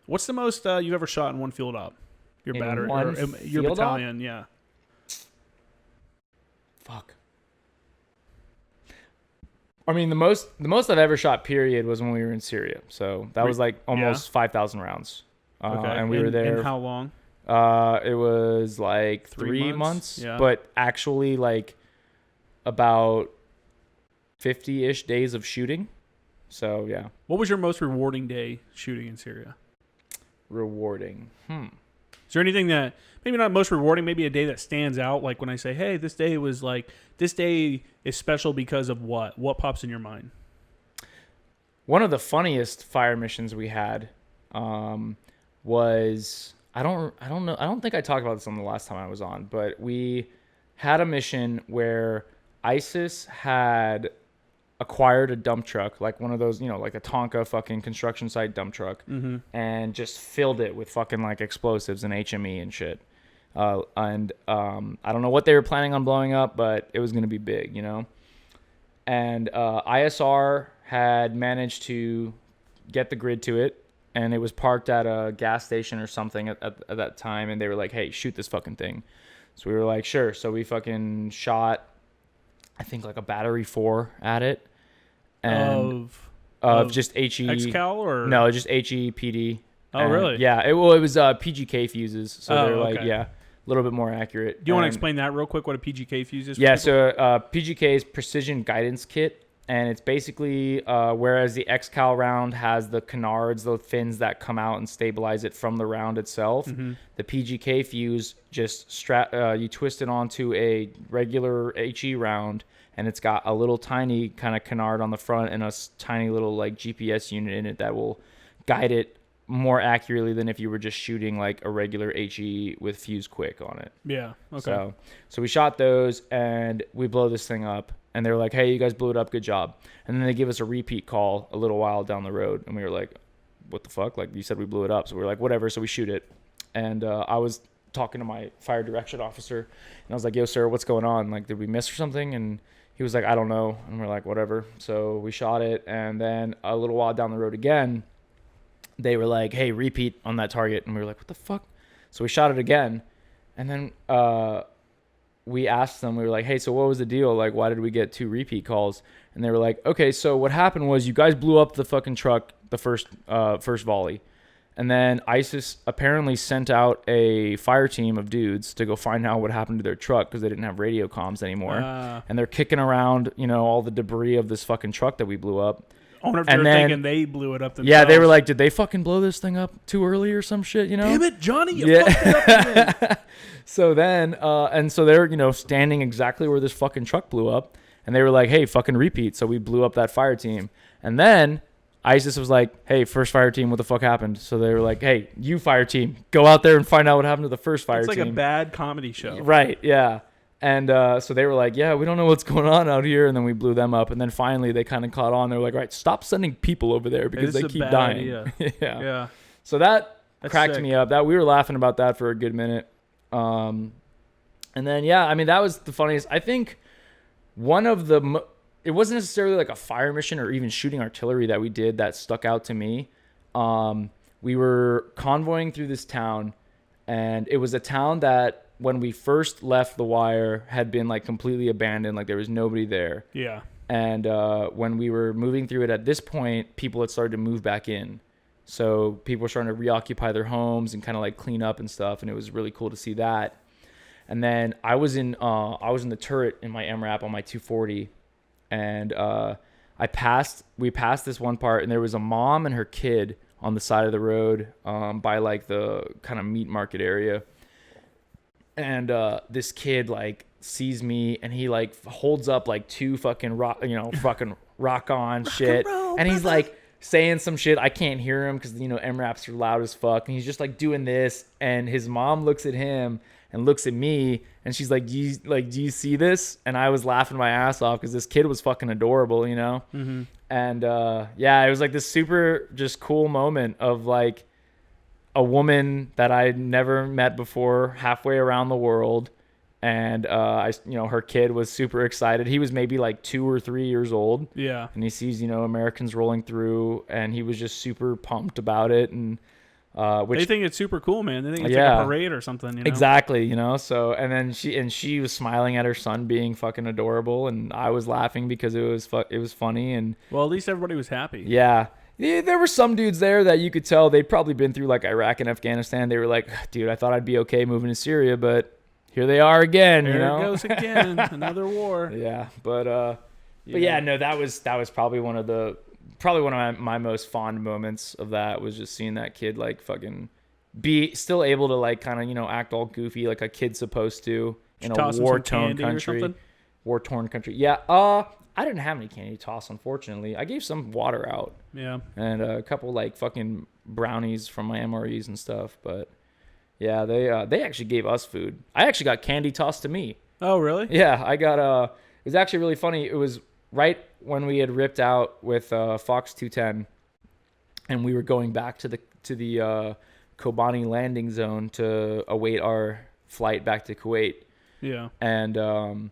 What's the most you've ever shot in one field op? Your battery, your battalion, yeah. fuck. I mean, the most I've ever shot period was when we were in Syria. So that was like almost 5,000 rounds. Okay. And we were there. And how long? It was like 3 months, yeah. but actually like about 50-ish days of shooting. So yeah. What was your most rewarding day shooting in Syria? Rewarding. Is there anything that maybe not most rewarding, maybe a day that stands out? Like when I say, hey, this day is special because of what? What pops in your mind? One of the funniest fire missions we had was I don't know. I don't think I talked about this on the last time I was on, but we had a mission where ISIS had acquired a dump truck, like one of those, like a Tonka fucking construction site dump truck, and just filled it with fucking like explosives and HME and shit. I don't know what they were planning on blowing up, but it was going to be big, And ISR had managed to get the grid to it, and it was parked at a gas station or something at that time, and they were like, hey, shoot this fucking thing. So we were like, sure. So we fucking shot, I think, like a battery 4 at it. And of just HE. XCal or? No, just HE, PD. Oh, really? Yeah. It was PGK fuses. So they're like, okay. a little bit more accurate. Do you want to explain that real quick, what a PGK fuse is? Yeah, so PGK is Precision Guidance Kit. And it's basically, whereas the XCal round has the canards, the fins that come out and stabilize it from the round itself, the PGK fuse just you twist it onto a regular HE round, and it's got a little tiny kind of canard on the front and a tiny little like GPS unit in it that will guide it more accurately than if you were just shooting like a regular HE with fuse quick on it. Yeah. Okay. So we shot those and we blow this thing up. And they were like, hey, you guys blew it up. Good job. And then they give us a repeat call a little while down the road. And we were like, what the fuck? Like, you said we blew it up. So we were like, whatever. So we shoot it. And I was talking to my fire direction officer. And I was like, yo, sir, what's going on? Like, did we miss or something? And he was like, I don't know. And we're like, whatever. So we shot it. And then a little while down the road again, they were like, hey, repeat on that target. And we were like, what the fuck? So we shot it again. And then we asked them, we were like, hey, so what was the deal? Like, why did we get 2 repeat calls? And they were like, okay, so what happened was you guys blew up the fucking truck the first volley. And then ISIS apparently sent out a fire team of dudes to go find out what happened to their truck because they didn't have radio comms anymore. And they're kicking around, all the debris of this fucking truck that we blew up. I wonder if they're thinking they blew it up themselves. Yeah, they were like, did they fucking blow this thing up too early or some shit, Damn it, Johnny, you fucked it up again. So then, so they're, standing exactly where this fucking truck blew up. And they were like, hey, fucking repeat. So we blew up that fire team. And then ISIS was like, hey, first fire team, what the fuck happened? So they were like, hey, you fire team, go out there and find out what happened to the first fire team. It's like a bad comedy show. Right, yeah. And so they were like, yeah, we don't know what's going on out here. And then we blew them up. And then finally they kind of caught on. They were like, right, stop sending people over there because they keep dying. Yeah. So that's cracked sick. me up. That we were laughing about that for a good minute. And then, that was the funniest. I think one of the, it wasn't necessarily like a fire mission or even shooting artillery that we did that stuck out to me. We were convoying through this town, and it was a town that when we first left the wire had been like completely abandoned. Like there was nobody there. Yeah. And when we were moving through it at this point, people had started to move back in. So people were starting to reoccupy their homes and kind of like clean up and stuff. And it was really cool to see that. And then I was in the turret in my MRAP on my 240, and we passed this one part, and there was a mom and her kid on the side of the road by like the kind of meat market area. And this kid like sees me, and he like holds up like 2 fucking fucking rock on shit, and he's like saying some shit. I can't hear him because MRAPs are loud as fuck, and he's just like doing this, and his mom looks at him and looks at me, and she's like, do you see this? And I was laughing my ass off because this kid was fucking adorable, And it was like this super just cool moment of like a woman that I'd never met before halfway around the world. And her kid was super excited. He was maybe like 2 or 3 years old. Yeah. And he sees, Americans rolling through, and he was just super pumped about it. And Which they think it's super cool, man. They think it's like a parade or something. You know? Exactly, you know. So and then she was smiling at her son being fucking adorable, and I was laughing because it was funny. And well, at least everybody was happy. Yeah, there were some dudes there that you could tell they'd probably been through like Iraq and Afghanistan. They were like, dude, I thought I'd be okay moving to Syria, but here they are again. There you know? it goes again, another war. Yeah, but yeah, no, that was probably one of my most fond moments of that was just seeing that kid like fucking be still able to like kind of, you know, act all goofy like a kid's supposed to in a war-torn country. Yeah, I didn't have any candy to toss, unfortunately. I gave some water out. Yeah. And a couple like fucking brownies from my MREs and stuff, but yeah, they actually gave us food. I actually got candy tossed to me. Oh, really? Yeah, I got it was actually really funny. It was right when we had ripped out with Fox 210 and we were going back to the Kobani landing zone to await our flight back to Kuwait. Yeah. And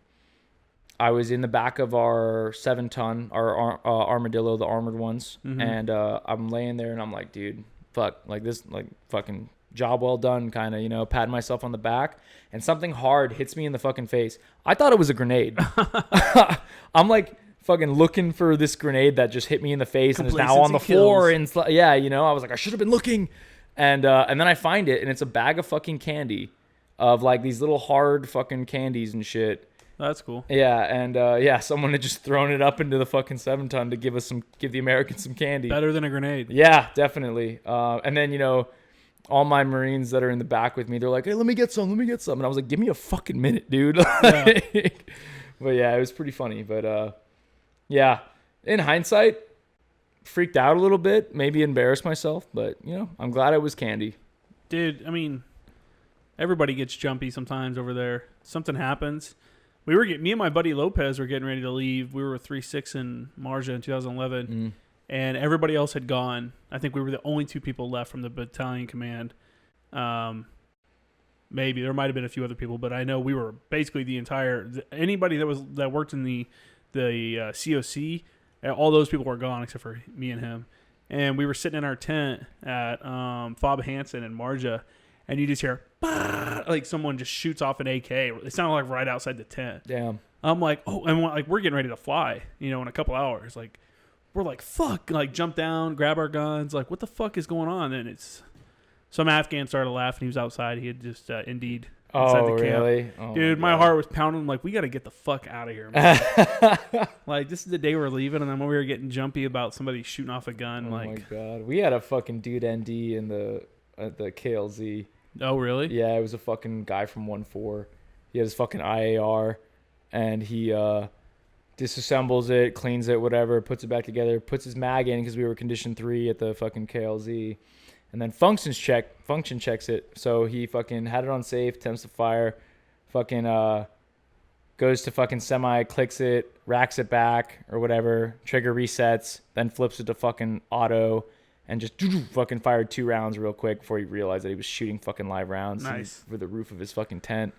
I was in the back of our 7-ton, our Armadillo, the armored ones. Mm-hmm. And I'm laying there and I'm like, dude, fuck, like this, like fucking job well done, kind of, you know, patting myself on the back. And something hard hits me in the fucking face. I thought it was a grenade. I'm like fucking looking for this grenade that just hit me in the face and is now on the floor. And yeah, you know, I was like, I should have been looking. And then I find it and it's a bag of fucking candy of like these little hard fucking candies and shit. That's cool. Yeah, and yeah, someone had just thrown it up into the fucking 7-ton to give the Americans some candy. Better than a grenade. Yeah, definitely. And then, you know, all my Marines that are in the back with me, they're like, hey, let me get some. And I was like, give me a fucking minute, dude. Yeah. But yeah, it was pretty funny. But yeah, in hindsight, freaked out a little bit, maybe embarrassed myself, but you know, I'm glad it was candy. Dude, I mean, everybody gets jumpy sometimes over there. Something happens. Me and my buddy Lopez were getting ready to leave. We were 3-6 in Marja in 2011, and everybody else had gone. I think we were the only two people left from the battalion command. Maybe there might have been a few other people, but I know we were basically anybody that worked in the COC. All those people were gone except for me and him, and we were sitting in our tent at Fob Hansen in Marja. And you just hear, bah! Like someone just shoots off an AK. It sounded like right outside the tent. Damn. I'm like, oh, and like we're getting ready to fly, you know, in a couple hours. Like, we're like, fuck, like jump down, grab our guns. Like, what the fuck is going on? And some Afghan started laughing. He was outside. He had just Indeed inside the camp. Really? Oh, dude, my heart was pounding. I'm like, we got to get the fuck out of here, man. Like, this is the day we're leaving, and then when we were getting jumpy about somebody shooting off a gun. Oh like, my god, we had a fucking dude ND in the KLZ. Oh, really? Yeah, it was a fucking guy from 1-4. He had his fucking IAR, and he disassembles it, cleans it, whatever, puts it back together, puts his mag in because we were condition 3 at the fucking KLZ, and then function checks it. So he fucking had it on safe, temps to fire, fucking goes to fucking semi, clicks it, racks it back or whatever, trigger resets, then flips it to fucking auto. And just fucking fired 2 rounds real quick before he realized that he was shooting fucking live rounds for the roof of his fucking tent.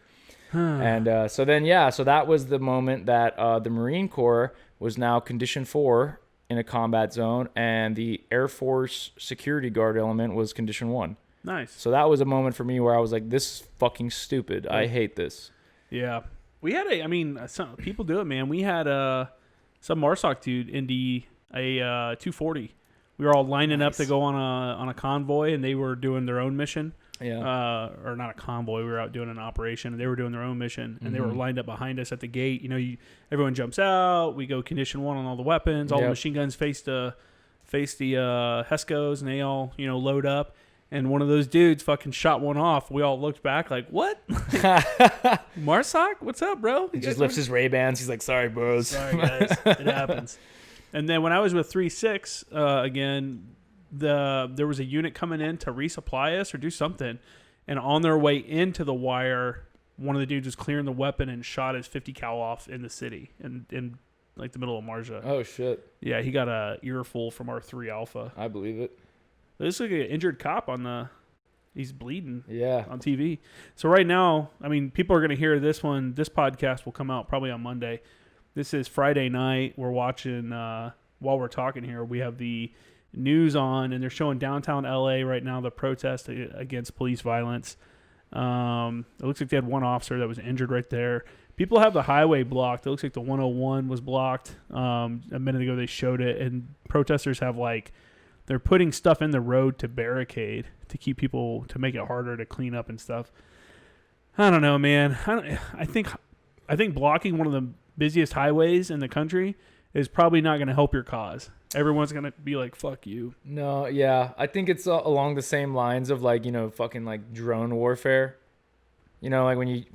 And so that was the moment that the Marine Corps was now Condition 4 in a combat zone, and the Air Force security guard element was Condition 1. Nice. So that was a moment for me where I was like, this is fucking stupid. I hate this. Yeah. We had some people do it, man. We had some MARSOC dude in a 240. We were all lining up to go on a convoy, and they were doing their own mission. Yeah. Or not a convoy. We were out doing an operation, and they were doing their own mission, and they were lined up behind us at the gate. You know, everyone jumps out. We go Condition 1 on all the weapons. All the machine guns face the Hescos, and they all, you know, load up. And one of those dudes fucking shot one off. We all looked back like, what? MARSOC? What's up, bro? He just lifts his Ray-Bans. He's like, sorry, bros. Sorry, guys. It happens. And then when I was with 3-6, again, there was a unit coming in to resupply us or do something. And on their way into the wire, one of the dudes was clearing the weapon and shot his 50 cal off in the city in like the middle of Marja. Oh, shit. Yeah, he got a earful from our 3 Alpha. I believe it. There's like an injured cop he's bleeding on TV. So right now, I mean, people are going to hear this one. This podcast will come out probably on Monday. This is Friday night. We're watching, while we're talking here, we have the news on, and they're showing downtown LA right now the protest against police violence. It looks like they had one officer that was injured right there. People have the highway blocked. It looks like the 101 was blocked. A minute ago they showed it, and protesters have they're putting stuff in the road to barricade to keep people, to make it harder to clean up and stuff. I don't know, man. I think blocking one of the busiest highways in the country is probably not going to help your cause. Everyone's going to be like, fuck you. No, yeah. I think it's along the same lines of fucking drone warfare. When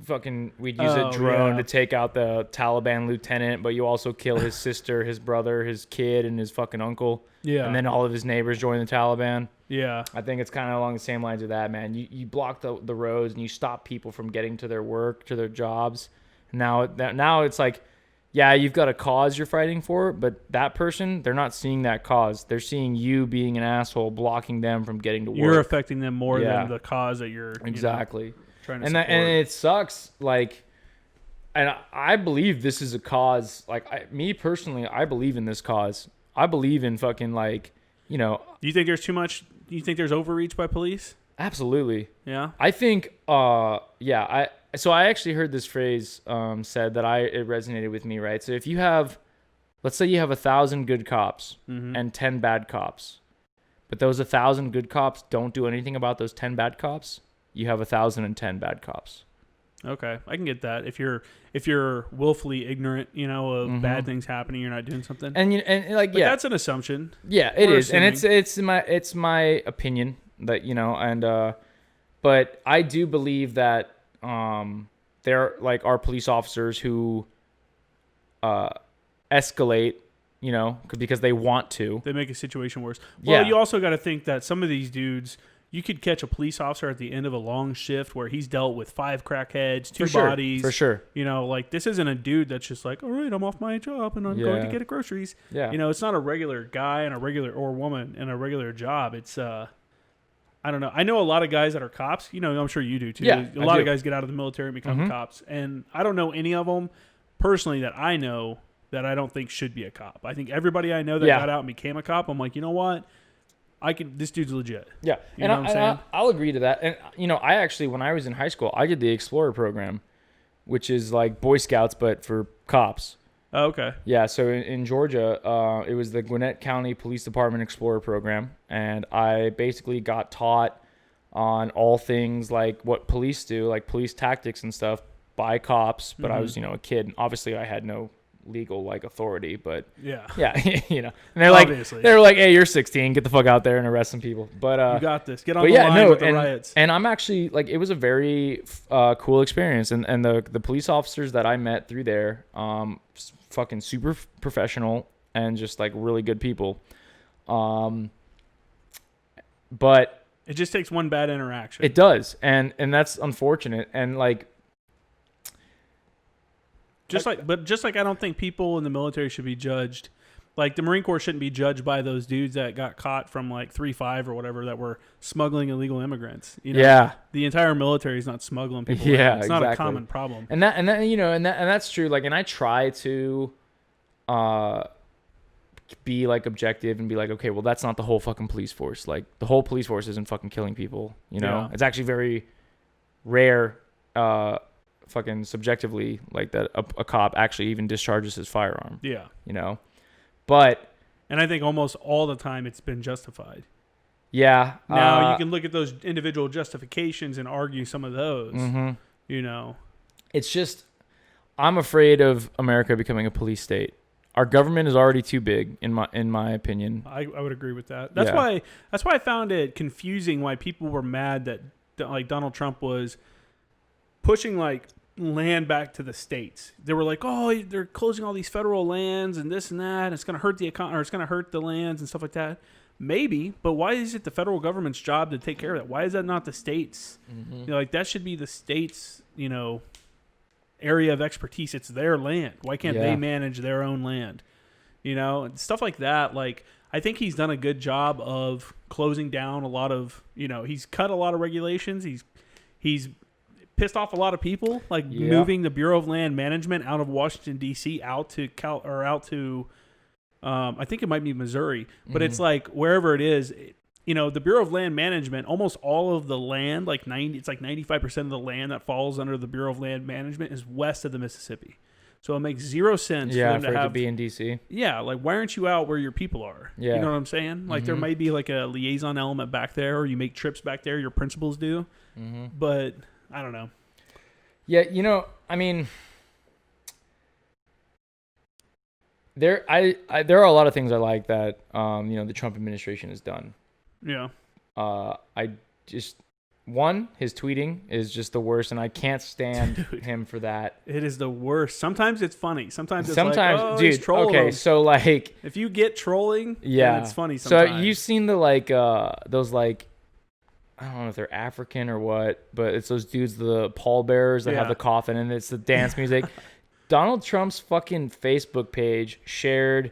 we'd use a drone to take out the Taliban lieutenant, but you also kill his sister, his brother, his kid, and his fucking uncle. Yeah. And then all of his neighbors join the Taliban. Yeah. I think it's kind of along the same lines of that, man. You block the roads and you stop people from getting to their work, to their jobs. Now it's like, yeah, you've got a cause you're fighting for, but that person, they're not seeing that cause. They're seeing you being an asshole, blocking them from getting to work. You're affecting them more than the cause that you're exactly trying to support. And it sucks. And I believe this is a cause. Me personally, I believe in this cause. I believe in fucking Do you think there's too much? Do you think there's overreach by police? Absolutely. Yeah. I think. So I actually heard this phrase said that it resonated with me, right? So if you have, let's say you have 1,000 good cops and 10 bad cops, but those 1,000 good cops don't do anything about those 10 bad cops, you have 1,010 bad cops. Okay, I can get that. If you're willfully ignorant, of bad things happening, you're not doing something. But that's an assumption. Yeah, it is, assuming. And it's my opinion that but I do believe that. There are police officers who escalate, because they want to. They make a situation worse. Well, you also got to think that some of these dudes, you could catch a police officer at the end of a long shift where he's dealt with 5 crackheads, 2 bodies. For sure. This isn't a dude that's just like, all right, I'm off my job and I'm going to get groceries. Yeah. It's not a regular guy or woman in a regular job. It's I don't know. I know a lot of guys that are cops. I'm sure you do too. Yeah, a lot of guys get out of the military and become cops. And I don't know any of them personally that I know that I don't think should be a cop. I think everybody I know that got out and became a cop, I'm like, you know what? This dude's legit. Yeah. You know what I'm saying? I'll agree to that. And, I actually, when I was in high school, I did the Explorer program, which is like Boy Scouts, but for cops. Oh, okay. Yeah, so in Georgia, it was the Gwinnett County Police Department Explorer Program, and I basically got taught on all things like what police do, like police tactics and stuff, by cops. But I was, a kid, and obviously I had no legal authority. But yeah, and they're like, hey, you're 16, get the fuck out there and arrest some people. But you got this. Get on the line with the riots. And I'm actually it was a very cool experience, and the police officers that I met through there, fucking super professional and just really good people. But it just takes one bad interaction. It does, and that's unfortunate. And just like I don't think people in the military should be judged. Like the Marine Corps shouldn't be judged by those dudes that got caught from 3-5 or whatever that were smuggling illegal immigrants. Yeah, the entire military is not smuggling people. Yeah, it's not a common problem. And that's true. And I try to be objective and be okay, well, that's not the whole fucking police force. The whole police force isn't fucking killing people. It's actually very rare. Fucking subjectively, that a cop actually even discharges his firearm. Yeah. And I think almost all the time it's been justified. Yeah. Now you can look at those individual justifications and argue some of those. It's just, I'm afraid of America becoming a police state. Our government is already too big, in my opinion. I would agree with that. That's why I found it confusing why people were mad that Donald Trump was pushing land back to the states. They were like, oh, they're closing all these federal lands and this and that. It's going to hurt the economy, or it's going to hurt the lands and stuff like that. Maybe, but why is it the federal government's job to take care of that? Why is that not the states? That should be the states, area of expertise. It's their land. Why can't they manage their own land? Stuff like that. I think he's done a good job of closing down a lot of, he's cut a lot of regulations. He's pissed off a lot of people, moving the Bureau of Land Management out of Washington D.C. out to I think it might be Missouri, but it's like wherever it is, the Bureau of Land Management, almost all of the land, like 95% of the land that falls under the Bureau of Land Management is west of the Mississippi. So it makes zero sense for them to have, be in DC. Yeah, like why aren't you out where your people are? Yeah. You know what I'm saying? Like there might be like a liaison element back there, or you make trips back there, your principals do. But I don't know. Yeah, I mean, there are a lot of things I like that the Trump administration has done. Yeah. His tweeting is just the worst, and I can't stand him for that. It is the worst. Sometimes it's funny. Sometimes it's like, oh, dude, he's trolling okay, them. so like, if you get trolling, yeah, then it's funny sometimes. So you've seen the those like, I don't know if they're African or what, but it's those dudes, the pallbearers that have the coffin, and it's the dance music. Donald Trump's fucking Facebook page shared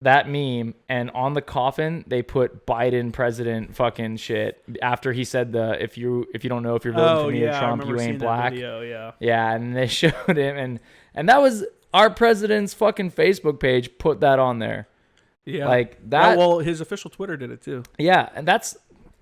that meme, and on the coffin they put Biden president fucking shit after he said if you don't know if you're voting for me or Trump, you ain't black. Yeah, and they showed him, and that was our president's fucking Facebook page put that on there. Yeah, like that. Well, his official Twitter did it too. Yeah, and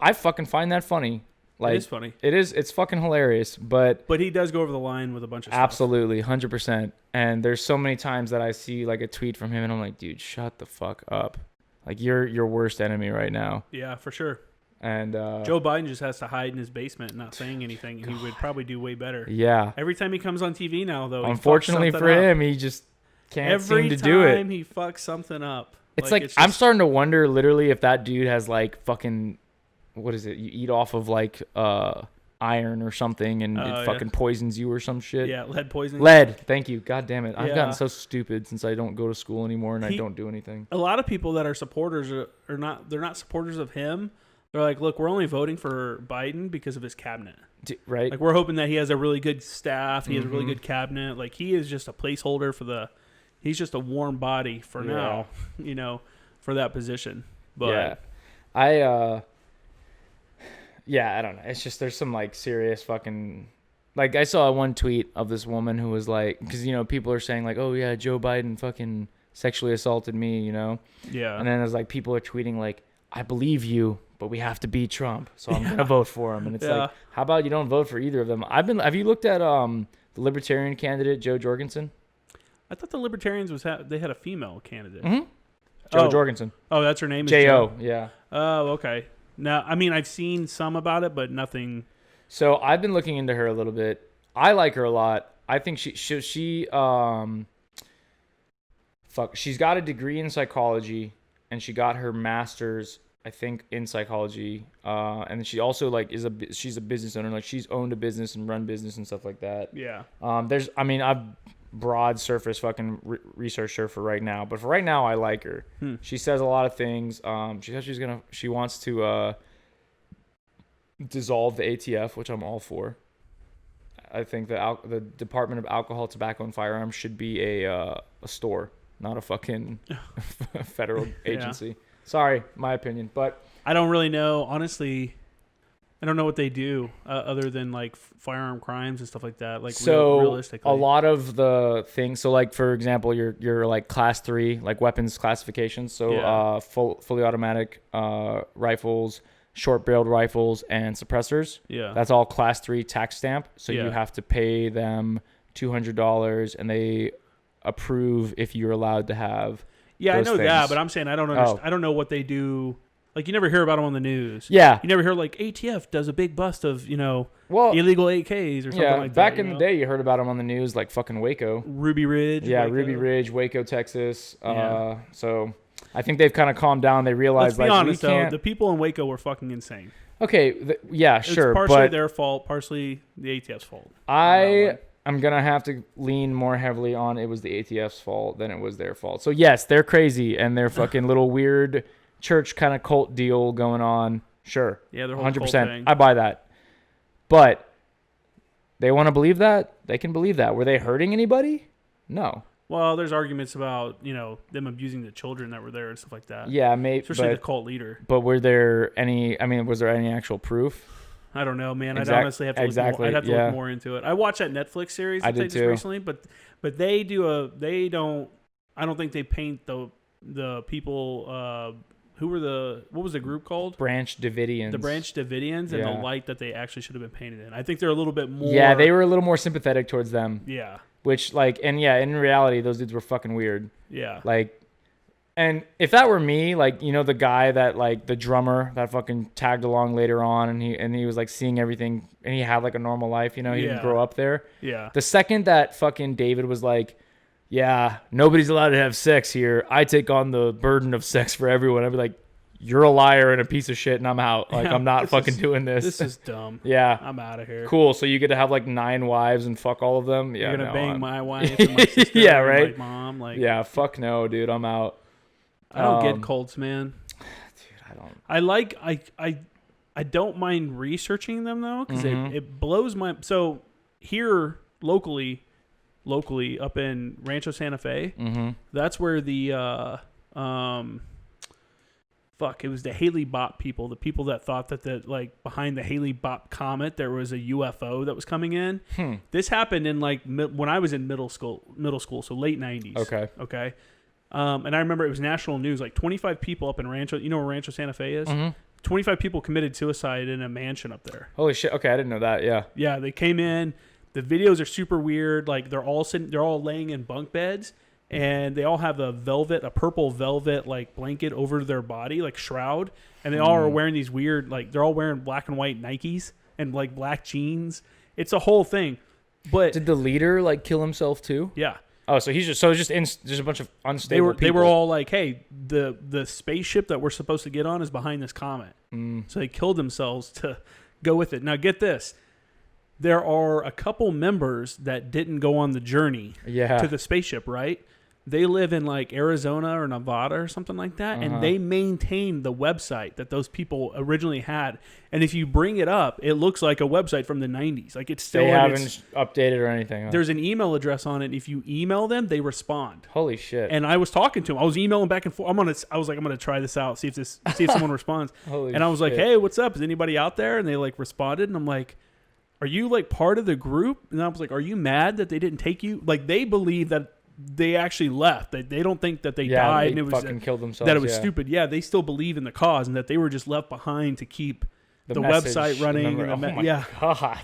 I fucking find that funny. Like, it is funny. It's fucking hilarious, but he does go over the line with a bunch of stuff. Absolutely, 100%. And there's so many times that I see like a tweet from him, and I'm like, dude, shut the fuck up. Like, you're your worst enemy right now. Yeah, for sure. And Joe Biden just has to hide in his basement, not saying anything, and he would probably do way better. Yeah. Every time he comes on TV now, though, unfortunately for him, he just can't seem to do it. Every time he fucks something up. It's like I'm starting to wonder, literally, if that dude has like fucking. What is it? You eat off of like iron or something, and it fucking poisons you or some shit. Yeah, lead poisoning. Lead. Thank you. God damn it. I've gotten so stupid since I don't go to school anymore and I don't do anything. A lot of people that are supporters are not. They're not supporters of him. They're like, look, we're only voting for Biden because of his cabinet. Right. Like, we're hoping that he has a really good staff. He has a really good cabinet. Like, he is just a placeholder he's just a warm body for now, for that position. But yeah, I don't know. It's just there's some like serious fucking like I saw one tweet of this woman who was like, because people are saying like, oh yeah, Joe Biden fucking sexually assaulted me, Yeah. And then there's like people are tweeting like, I believe you, but we have to beat Trump, so I'm gonna vote for him. And it's like, how about you don't vote for either of them? Have you looked at the Libertarian candidate Joe Jorgensen? I thought the Libertarians they had a female candidate. Joe Jorgensen. Oh, that's her name. J.O. Yeah. Oh, okay. Now, I mean, I've seen some about it, but nothing. So I've been looking into her a little bit. I like her a lot. I think she's got a degree in psychology, and she got her master's, I think, in psychology. And she also like she's a business owner. Like, she's owned a business and run business and stuff like that. Yeah. I've broad surface fucking researched her for right now, but for right now I like her. She says a lot of things. She says she wants to dissolve the ATF, which I'm all for. I think the Department of Alcohol, Tobacco, and Firearms should be a store, not a fucking federal agency. Yeah. Sorry, my opinion, but I don't really know, honestly. I don't know what they do other than like firearm crimes and stuff like that. Like, so realistically, a lot of the things. So like, for example, your like class 3 like weapons classifications. So fully automatic rifles, short barreled rifles, and suppressors. Yeah, that's all class 3 tax stamp. So you have to pay them $200, and they approve if you're allowed to have. Yeah, those I know things. that, but I'm saying I don't understand. I don't know what they do. Like, you never hear about them on the news. Yeah. You never hear, like, ATF does a big bust of, illegal AKs or something like that. Back in the day, you heard about them on the news, like fucking Waco. Ruby Ridge. Yeah, Waco. Ruby Ridge, Waco, Texas. So I think they've kind of calmed down. They realized, let's be honest, though, the people in Waco were fucking insane. Okay, sure. It's partially their fault, partially the ATF's fault. I'm going to have to lean more heavily on it was the ATF's fault than it was their fault. So, yes, they're crazy, and they're fucking little weird church kind of cult deal going on. Sure. Yeah, they're 100%. Thing. I buy that. But they want to believe that? They can believe that. Were they hurting anybody? No. Well, there's arguments about, them abusing the children that were there and stuff like that. Yeah, maybe. Especially the cult leader. But was there any actual proof? I don't know, man. I'd honestly have to look more. I'd have to look more into it. I watched that Netflix series that they just recently, but I don't think they paint the people. Who were what was the group called? Branch Davidians. The Branch Davidians and the light that they actually should have been painted in. I think they're a little bit more. Yeah, they were a little more sympathetic towards them. Yeah. Which, like, and yeah, in reality, those dudes were fucking weird. Yeah. Like, and if that were me, like, you know, the guy that, like, the drummer that fucking tagged along later on, and he was, like, seeing everything, and he had, like, a normal life, you know, he didn't grow up there. Yeah. The second that fucking David was like, yeah, nobody's allowed to have sex here, I take on the burden of sex for everyone, I'd be like, you're a liar and a piece of shit, and I'm out. Like, I'm not fucking doing this. This is dumb. Yeah. I'm out of here. Cool. So you get to have, like, 9 wives and fuck all of them? Yeah, you're going to bang my wife and my sister yeah, and right? my mom. Like, yeah, fuck no, dude. I'm out. I don't get cults, man. Dude, I like, I don't mind researching them, though, because it blows my... So here, locally up in Rancho Santa Fe, that's where the... it was the Haley Bopp people, the people that thought that like behind the Haley Bopp comet there was a UFO that was coming in. This happened in like when I was in middle school, so late 90s. Okay. And I remember it was national news, like 25 people up in Rancho, you know where Rancho Santa Fe is? 25 people committed suicide in a mansion up there. Holy shit. Okay, I didn't know that. Yeah. Yeah, they came in. The videos are super weird. Like they're all laying in bunk beds. And they all have a purple velvet like blanket over their body, like shroud. And they all are wearing these weird, like they're all wearing black and white Nikes and like black jeans. It's a whole thing. But did the leader like kill himself too? Yeah. Oh, so he's just a bunch of unstable people. They were all like, hey, the spaceship that we're supposed to get on is behind this comet. So they killed themselves to go with it. Now get this. There are a couple members that didn't go on the journey to the spaceship, right? They live in like Arizona or Nevada or something like that, and they maintain the website that those people originally had. And if you bring it up, it looks like a website from the 90s. Like it's still they haven't updated or anything. Huh? There's an email address on it. If you email them, they respond. Holy shit! And I was talking to them. I was emailing back and forth. I was like, I'm gonna try this out, see if someone responds. And I was like, hey, what's up? Is anybody out there? And they like responded, and I'm like, are you like part of the group? And I was like, are you mad that they didn't take you? Like they believe that they actually left. They don't think that they died and it was fucking killed themselves. That it was stupid. Yeah, they still believe in the cause and that they were just left behind to keep the website running. God.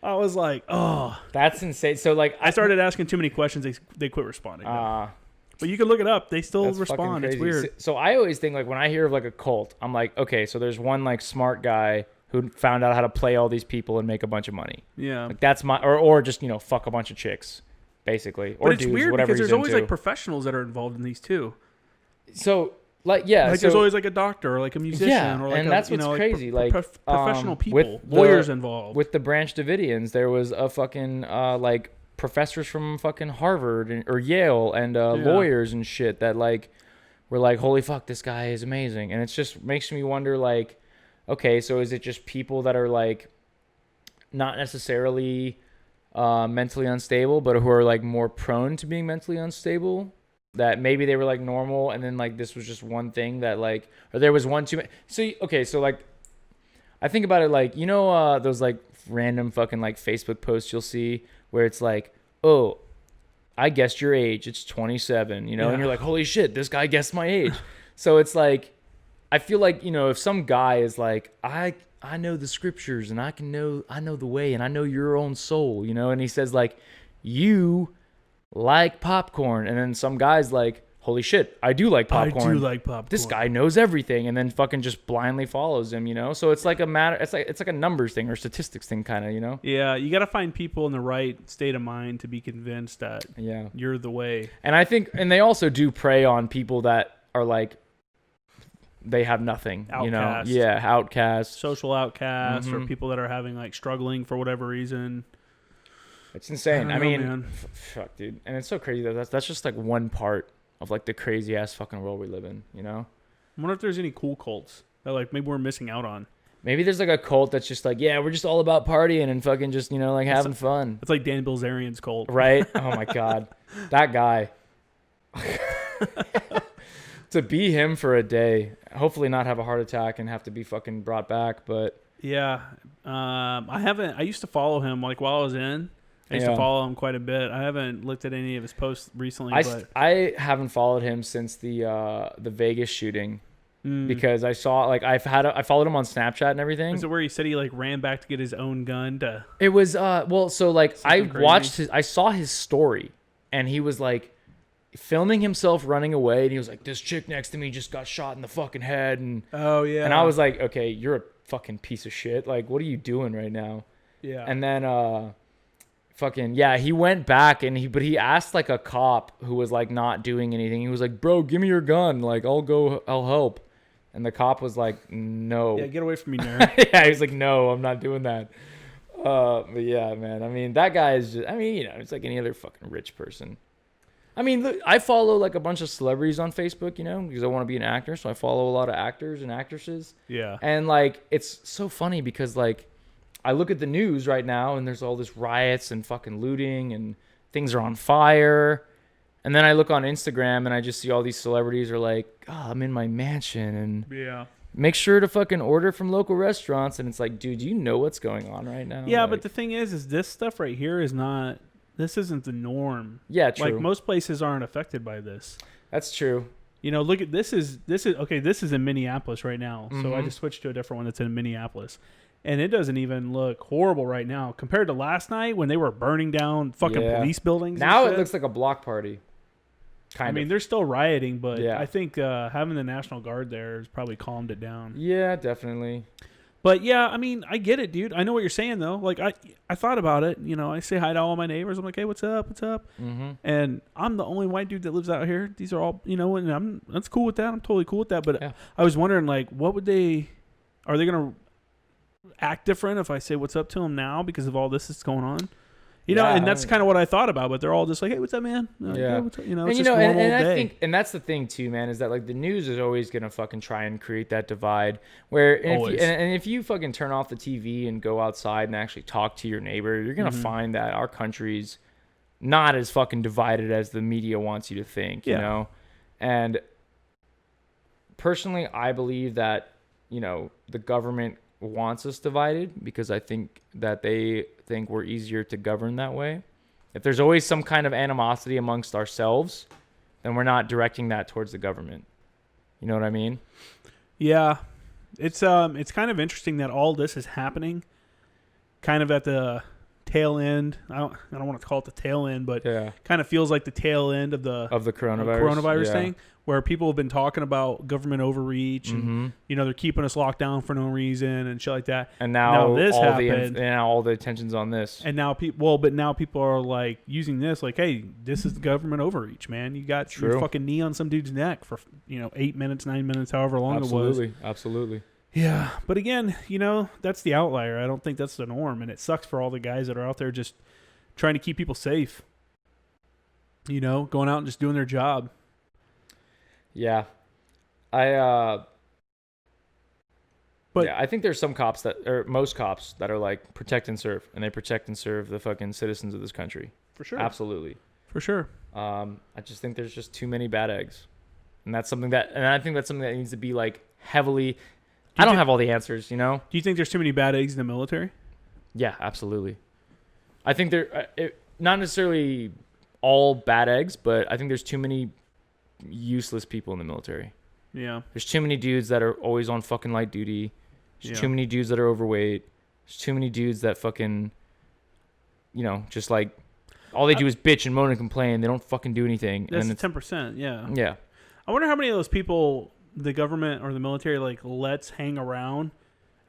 I was like, oh, that's insane. So like, I started asking too many questions. They quit responding. But you can look it up. They still respond. It's weird. So I always think like when I hear of like a cult, I'm like, okay, so there's one like smart guy who found out how to play all these people and make a bunch of money. Yeah, like that's or just fuck a bunch of chicks. Basically, or but it's dudes, weird whatever because there's always like professionals that are involved in these too. So there's always like a doctor or like a musician or like and that's what's crazy. Like professional people, lawyers involved. With the Branch Davidians, there was a fucking like professors from fucking Harvard or Yale and lawyers and shit that like were like, holy fuck, this guy is amazing, and it just makes me wonder like, okay, so is it just people that are like not necessarily mentally unstable, but who are like more prone to being mentally unstable, that maybe they were like normal and then like this was just one thing that like, or there was one too many. So okay, so like I think about it like, those like random fucking like Facebook posts you'll see where it's like, oh, I guessed your age, it's 27, and you're like, holy shit, this guy guessed my age. So it's like, I feel like, if some guy is like, I know the scriptures and I know the way and I know your own soul, and he says like, you like popcorn, and then some guy's like, holy shit, I do like popcorn. I do like popcorn. This guy knows everything, and then fucking just blindly follows him, So it's like it's like a numbers thing or statistics thing kind of, Yeah, you got to find people in the right state of mind to be convinced that you're the way. And I think, and they also do prey on people that are like, they have nothing, outcasts. Outcasts, social outcasts, or people that are having like struggling for whatever reason. It's insane. I mean, fuck, dude, and it's so crazy that that's just like one part of like the crazy ass fucking world we live in. I wonder if there's any cool cults that like maybe we're missing out on. Maybe there's like a cult that's just like, we're just all about partying and fucking just like having fun. It's like Dan Bilzerian's cult, right? Oh my god, that guy. To be him for a day, hopefully not have a heart attack and have to be fucking brought back, but I used to follow him like while I was in. I used to follow him quite a bit. I haven't looked at any of his posts recently. I haven't followed him since the Vegas shooting because I saw I followed him on Snapchat and everything. Was it where he said he ran back to get his own gun to? It was I saw his story and he was filming himself running away and he was like, this chick next to me just got shot in the fucking head and and I was like, okay, you're a fucking piece of shit. Like, what are you doing right now? Yeah. And then he went back and he asked a cop who was not doing anything. He was like, bro, give me your gun. I'll help. And the cop was like, no. Yeah, get away from me, nerd. Yeah, he was like, no, I'm not doing that. But yeah, man. I mean, that guy is just, it's like any other fucking rich person. I mean, look, I follow a bunch of celebrities on Facebook, because I want to be an actor. So I follow a lot of actors and actresses. Yeah. And it's so funny because I look at the news right now and there's all this riots and fucking looting and things are on fire. And then I look on Instagram and I just see all these celebrities are like, oh, I'm in my mansion and make sure to fucking order from local restaurants. And it's like, dude, do you know what's going on right now? Yeah, but the thing is this stuff right here this isn't the norm. Yeah, true. Most places aren't affected by this. That's true. Look at this is in Minneapolis right now. So I just switched to a different one that's in Minneapolis. And it doesn't even look horrible right now compared to last night when they were burning down fucking police buildings. Now it looks like a block party. I mean, they're still rioting, but I think having the National Guard there has probably calmed it down. Yeah, definitely. But yeah, I mean, I get it, dude. I know what you're saying though. I thought about it. I say hi to all my neighbors. I'm like, hey, what's up? What's up? Mm-hmm. And I'm the only white dude that lives out here. These are all, and that's cool with that. I'm totally cool with that. But I was wondering, what would are they gonna act different if I say what's up to them now because of all this that's going on? And that's kind of what I thought about, but they're all just like, "Hey, what's up, man?" Yeah, what's up? It's and just normal and I day. think, and that's the thing too, man, is that the news is always gonna fucking try and create that divide where, if you fucking turn off the TV and go outside and actually talk to your neighbor, you're gonna find that our country's not as fucking divided as the media wants you to think, you know. And personally, I believe that the government wants us divided because I think that they think we're easier to govern that way. If there's always some kind of animosity amongst ourselves, then we're not directing that towards the government. You know what I mean? Yeah. It's kind of interesting that all this is happening kind of at the tail end. I don't want to call it the tail end, but kind of feels like the tail end of the coronavirus thing, where people have been talking about government overreach and they're keeping us locked down for no reason and shit like that. And now this all happened, and now all the attention's on this. And now people are using this hey, this is the government overreach, man. You got your fucking knee on some dude's neck for 8 minutes, 9 minutes, however long it was. Absolutely. Yeah, but again, that's the outlier. I don't think that's the norm, and it sucks for all the guys that are out there just trying to keep people safe. Going out and just doing their job. Yeah, I think there's some cops most cops that are protect and serve, and they protect and serve the fucking citizens of this country. For sure, absolutely, for sure. I just think there's just too many bad eggs, and I think that's something that needs to be heavily. I don't have all the answers, Do you think there's too many bad eggs in the military? Yeah, absolutely. I think not necessarily all bad eggs, but I think there's too many useless people in the military. Yeah. There's too many dudes that are always on fucking light duty. There's too many dudes that are overweight. There's too many dudes that fucking, just all they do is bitch and moan and complain. They don't fucking do anything. That's 10%. Yeah. Yeah. I wonder how many of those people the government or the military lets hang around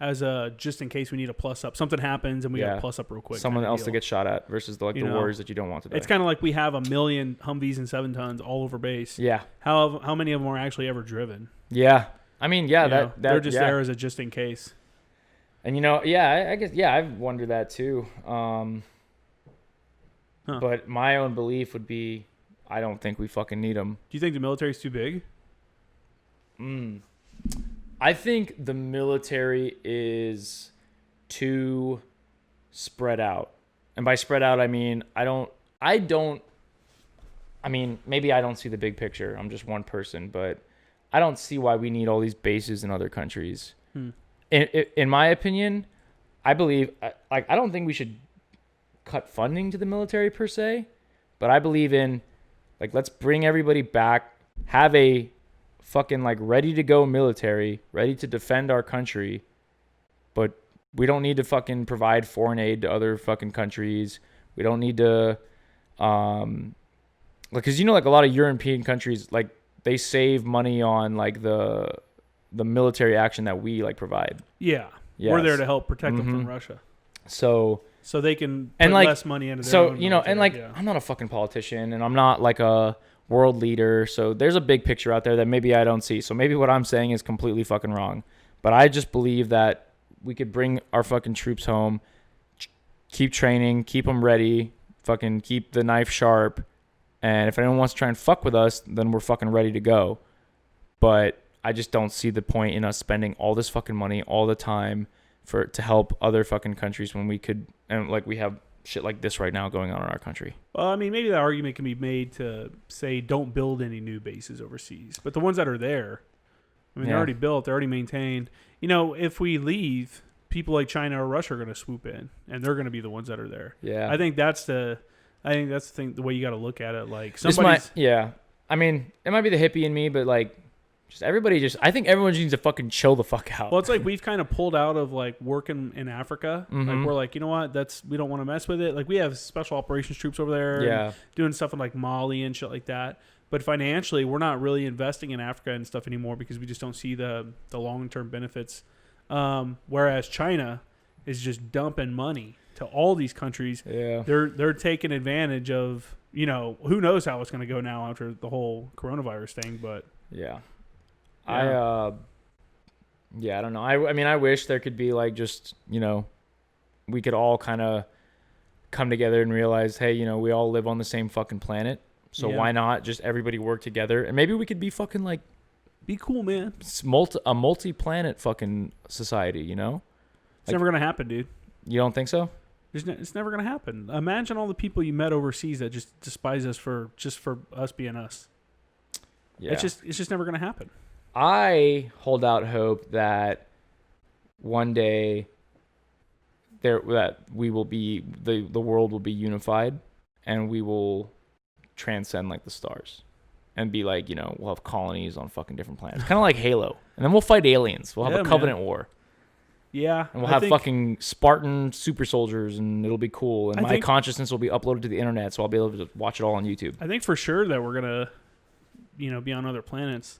as a just in case we need a plus up. Something happens and we got to plus up real quick. Someone else to get shot at versus the warriors that you don't want to die. It's kind of like we have 1 million Humvees and 7 tons all over base. Yeah. How many of them are actually ever driven? Yeah. I mean, they're just there as a just in case. And I guess I've wondered that too. But my own belief would be I don't think we fucking need them. Do you think the military's too big? I think the military is too spread out. And by spread out, I mean, maybe I don't see the big picture. I'm just one person, but I don't see why we need all these bases in other countries. In my opinion, I believe, I don't think we should cut funding to the military per se, but I believe in like, let's bring everybody back, have a fucking like ready to go military, ready to defend our country, but we don't need to fucking provide foreign aid to other fucking countries. We don't need to, because like a lot of European countries, like they save money on like the military action that we like provide. Yeah. Yes. We're there to help protect them from Russia. So they can put less money into their own military. And like, I'm not a fucking politician and I'm not like a world leader. So there's a big picture out there that maybe I don't see. So maybe what I'm saying is completely fucking wrong. But I just believe that we could bring our fucking troops home, keep training, keep them ready, fucking keep the knife sharp. And if anyone wants to try and fuck with us, then we're fucking ready to go. But I just don't see the point in us spending all this fucking money all the time to help other fucking countries when we could, and like we have shit like this right now going on in our country. Well, I mean, maybe that argument can be made to say don't build any new bases overseas. But the ones that are there, I mean, they're already built, they're already maintained. If we leave, people like China or Russia are going to swoop in, and they're going to be the ones that are there. Yeah. I think that's the thing, the way you got to look at it. Like somebody's... I mean, it might be the hippie in me, but like, I think everyone just needs to fucking chill the fuck out. Well, it's like we've kind of pulled out of like working in Africa. Mm-hmm. Like we're like, you know what? We don't want to mess with it. Like we have special operations troops over there. Yeah. Doing stuff in like Mali and shit like that. But financially, we're not really investing in Africa and stuff anymore because we just don't see the long-term benefits. Whereas China is just dumping money to all these countries. Yeah. They're taking advantage of, who knows how it's going to go now after the whole coronavirus thing, but yeah. Yeah. I don't know. I mean, I wish there could be like just, we could all kind of come together and realize, hey, we all live on the same fucking planet. So why not just everybody work together? And maybe we could be fucking like, be cool, man. A multi-planet fucking society, It's never going to happen, dude. You don't think so? It's never going to happen. Imagine all the people you met overseas that just despise us for us being us. Yeah. It's just never going to happen. I hold out hope that one day that we will be the world will be unified and we will transcend like the stars and be like, we'll have colonies on fucking different planets, kind of like Halo, and then we'll fight aliens. We'll have a covenant war. Yeah, and we'll have fucking Spartan super soldiers, and it'll be cool. And my consciousness will be uploaded to the internet, so I'll be able to watch it all on YouTube. I think for sure that we're gonna, be on other planets.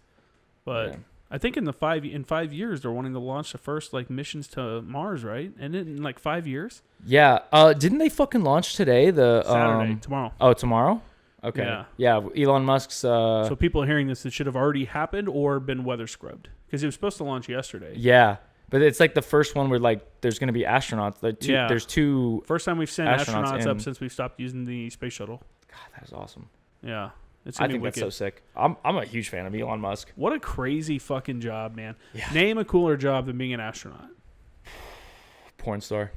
But I think in 5 years they're wanting to launch the first like missions to Mars, right? And in like 5 years. Yeah. Didn't they fucking launch today? Saturday, tomorrow. Oh, tomorrow? Okay. Yeah. Elon Musk's. So people hearing this, it should have already happened or been weather scrubbed because it was supposed to launch yesterday. Yeah, but it's like the first one where like there's going to be astronauts. There's two. First time we've sent astronauts in. up since we stopped using the space shuttle. God, that is awesome. Yeah. I think that's so sick. I'm a huge fan of Elon Musk. What a crazy fucking job, man. Yeah. Name a cooler job than being an astronaut. Porn star.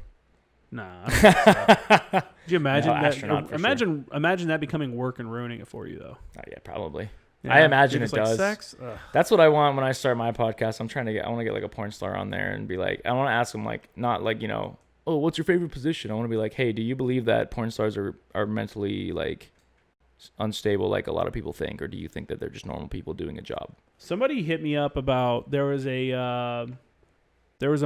Nah. I don't think so. Could you imagine that? Astronaut Imagine that becoming work and ruining it for you, though. Yeah, probably. Yeah, I imagine it like does. Sex? That's what I want when I start my podcast. I want to get like a porn star on there and be like, I want to ask them like, not like, oh, what's your favorite position? I want to be like, hey, do you believe that porn stars are mentally like unstable like a lot of people think, or do you think that they're just normal people doing a job? Somebody hit me up about there was a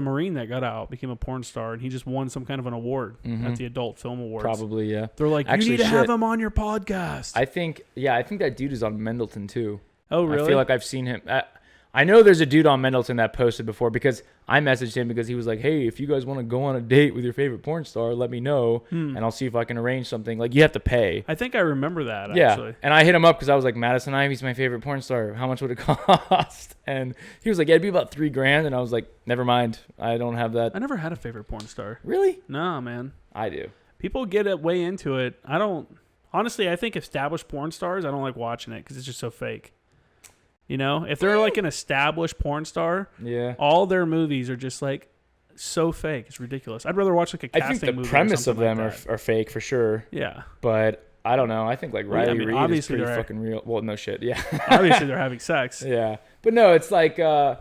Marine that got out, became a porn star, and he just won some kind of an award at the Adult Film Awards. Probably, yeah. They're like, you need to have him on your podcast. I think that dude is on Mendleton too. Oh, really? I feel like I've seen him. I know there's a dude on Mendleton that posted before because I messaged him because he was like, hey, if you guys want to go on a date with your favorite porn star, let me know, and I'll see if I can arrange something. Like, you have to pay. I think I remember that, yeah. actually. And I hit him up because I was like, Madison Ivy's my favorite porn star. How much would it cost? And he was like, yeah, it'd be about $3,000. And I was like, never mind. I don't have that. I never had a favorite porn star. Really? No, man. I do. People get way into it. I don't. Honestly, I think established porn stars, I don't like watching it because it's just so fake. If they're like an established porn star, all their movies are just like so fake. It's ridiculous. I'd rather watch like a casting movie. I think the premise of them are fake for sure. Yeah. But I don't know. I think like Riley Reid is pretty fucking real. Well, no shit. Yeah. Obviously they're having sex. Yeah. But no, it's like, I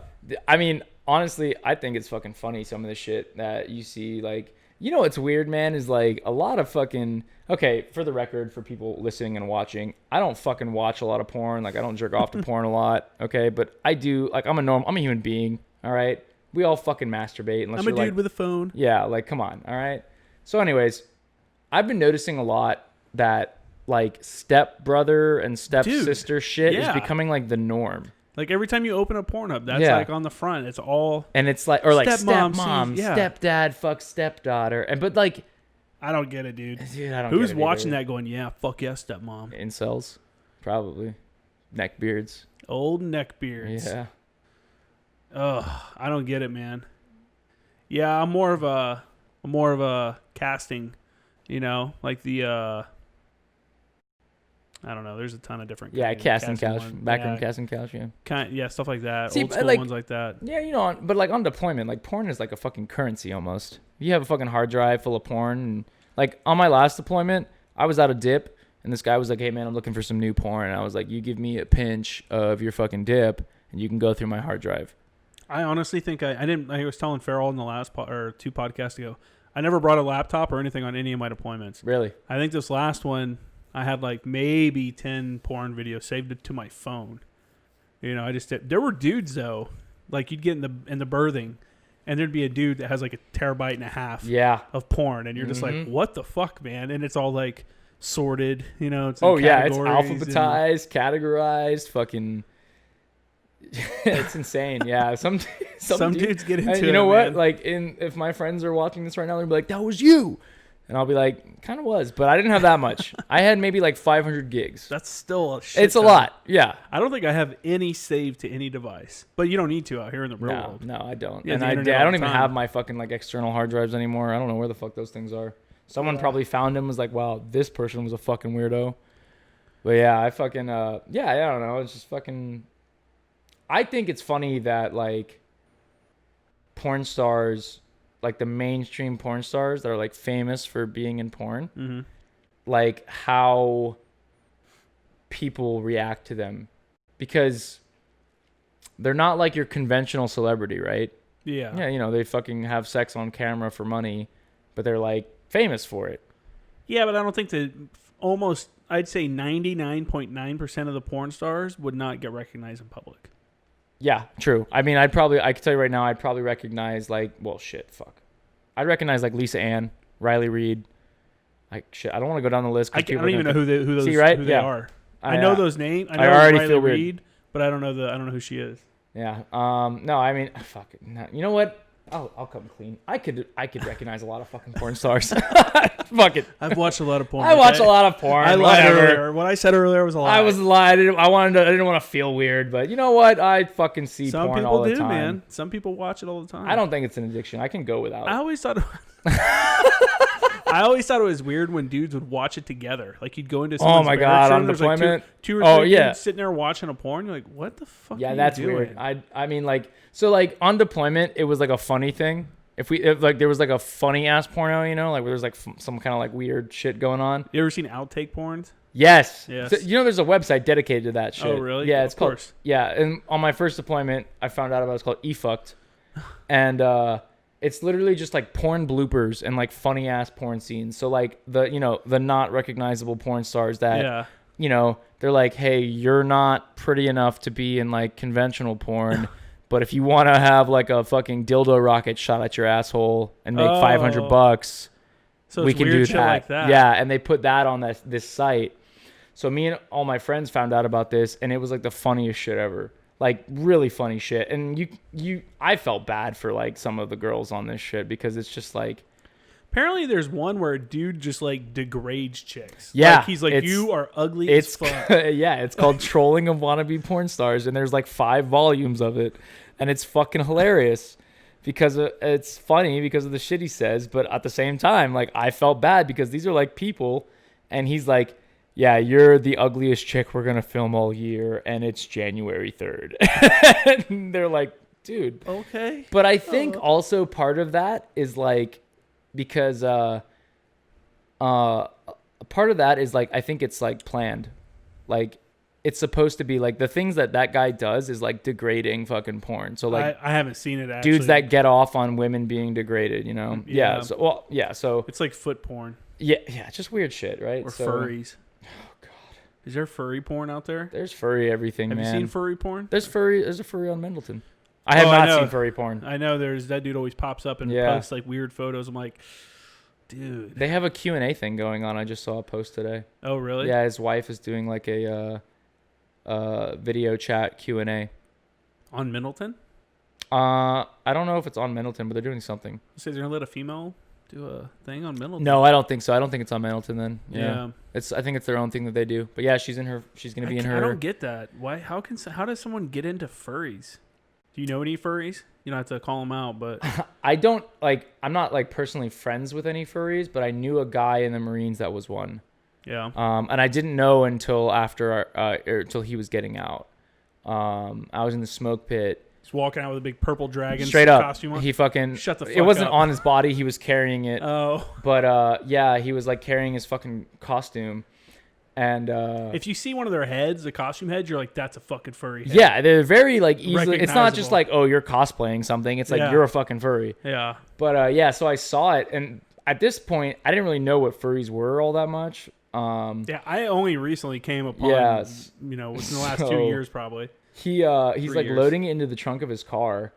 mean, honestly, I think it's fucking funny some of the shit that you see. Like, You know what's weird, man, is like a lot of fucking... Okay, for the record, for people listening and watching, I don't fucking watch a lot of porn. Like, I don't jerk off to porn a lot, okay? But I do, like, I'm a human being, all right? We all fucking masturbate. Unless I'm a you're dude like, with a phone. Yeah, like, come on, all right? So anyways, I've been noticing a lot that, like, step-brother and step-sister shit is becoming, like, the norm. Like, every time you open a Pornhub, that's, like, on the front. It's all... And it's like... Or, like, stepmom, stepdad, fuck stepdaughter. And But, like... I don't get it, dude. Dude, I don't Who's get it watching either. that going, yeah, fuck yeah, stepmom? Incels. Probably. Neckbeards. Old neckbeards. Yeah. Ugh, I don't get it, man. Yeah, I'm more of a casting, you know, like the... I don't know. There's a ton of different. Yeah, casting couch, ones. backroom casting couch. Yeah, stuff like that. See, Old school like, ones like that. Yeah, you know, but like on deployment, like porn is like a fucking currency almost. You have a fucking hard drive full of porn, and like on my last deployment, I was out of dip, and this guy was like, "Hey man, I'm looking for some new porn." And I was like, "You give me a pinch of your fucking dip, and you can go through my hard drive." I honestly think I didn't. I was telling Farrell in the last or 2 podcasts ago. I never brought a laptop or anything on any of my deployments. Really? I think this last one, I had like maybe 10 porn videos saved it to my phone. You know, I just did. There were dudes though, like you'd get in the birthing, and there'd be a dude that has like 1.5 terabytes of porn, and you're just like, what the fuck, man? And it's all like sorted, you know. It's it's alphabetized, categorized, fucking. It's insane. Yeah, some dudes get into it. You know what? Man. Like, if my friends are watching this right now, they'll be like, "That was you," and I'll be like, "Kind of was," but I didn't have that much. I had maybe like 500 gigs. That's still a shit. It's a lot. Yeah. I don't think I have any saved to any device, but you don't need to out here in the real world. No, I don't. Yeah, and I don't even have my fucking like external hard drives anymore. I don't know where the fuck those things are. Someone probably found them, was like, "Wow, this person was a fucking weirdo." But yeah, I fucking I don't know. It's just fucking. I think it's funny that like porn stars, like the mainstream porn stars that are like famous for being in porn, like how people react to them, because they're not like your conventional celebrity, right? Yeah. Yeah, you know, they fucking have sex on camera for money, but they're like famous for it. Yeah, but I don't think that I'd say 99.9% of the porn stars would not get recognized in public. Yeah, true. I mean, I can tell you right now, I'd probably recognize like, well, shit, fuck. I'd recognize like Lisa Ann, Riley Reid. Like, shit, I don't want to go down the list. I don't even know who they are. I know those names. I know already Riley feel weird. Reid, but I don't know who she is. Yeah. No, I mean, fuck it. No, you know what? I'll come clean. I could recognize a lot of fucking porn stars. Fuck it. I've watched a lot of porn. I watch a lot of porn. I lied earlier. What I said earlier was a lie. I was lying. I didn't want to feel weird, but you know what? I fucking see porn all the time. Some people do, man. Some people watch it all the time. I don't think it's an addiction. I can go without it. I always thought it was weird when dudes would watch it together. Like you'd go into someone's on there's deployment. Like two or three dudes sitting there watching a porn. You're like, what the fuck? Yeah, are that's you doing? weird. I mean, like, so like on deployment, it was like a funny thing. If like there was like a funny ass porno, you know, like where there's like some kind of like weird shit going on. You ever seen outtake porns? Yes. Yes. So, you know, there's a website dedicated to that shit. Oh, really? Yeah, it's called. Yeah, and on my first deployment, I found out about it's called eFucked, and it's literally just like porn bloopers and like funny ass porn scenes. So like the not recognizable porn stars that you know, they're like, hey, you're not pretty enough to be in like conventional porn. But if you want to have like a fucking dildo rocket shot at your asshole and make $500, so we can do shit like that. Yeah, and they put that on this site. So me and all my friends found out about this, and it was like the funniest shit ever. Like really funny shit. And I felt bad for like some of the girls on this shit because it's just like. Apparently, there's one where a dude just like degrades chicks. Yeah, like, he's like, you are ugly as fuck. Yeah, it's called Trolling of Wannabe Porn Stars, and there's like 5 volumes of it, and it's fucking hilarious because it's funny because of the shit he says, but at the same time, like I felt bad because these are like people, and he's like, yeah, you're the ugliest chick we're gonna film all year, and it's January 3rd. And they're like, dude, okay. But I think also part of that is like. Because part of that is like I think it's like planned, like it's supposed to be like the things that guy does is like degrading fucking porn. So like I haven't seen it actually. dudes that get off on women being degraded, you know? Yeah. So It's like foot porn. yeah, it's just weird shit, right? Or furries. Oh god. Is there furry porn out there? There's furry everything, Have man. you seen furry porn? There's a furry on Mendleton. I have not seen furry porn. I know there's that dude always pops up and posts like weird photos. I'm like, dude. They have a Q&A thing going on. I just saw a post today. Oh, really? Yeah, his wife is doing like a video chat Q&A. On Middleton? I don't know if it's on Mendleton, but they're doing something. So they're gonna let a female do a thing on Middleton? No, I don't think so. I don't think it's on Mendleton then. Yeah. I think it's their own thing that they do. But yeah, she's gonna be in her. I don't get that. Why? How does someone get into furries? Do you know any furries? You don't have to call them out, but I don't like. I'm not like personally friends with any furries, but I knew a guy in the Marines that was one. Yeah. And I didn't know until until he was getting out. I was in the smoke pit. He's walking out with a big purple dragon Straight up. costume on. He fucking shut the fuck It wasn't up. on his body. He was carrying it. Oh. But yeah, he was like carrying his fucking costume. And if you see one of their heads, the costume heads, you're like, that's a fucking furry head. yeah, they're very like easily. It's not just Recognizable. like, oh, you're cosplaying something. It's like Yeah. you're a fucking furry. Yeah. But yeah, so I saw it, and at this point, I didn't really know what furries were all that much. Yeah, I only recently came upon, within the last 2 years probably. He's like years. loading it into the trunk of his car,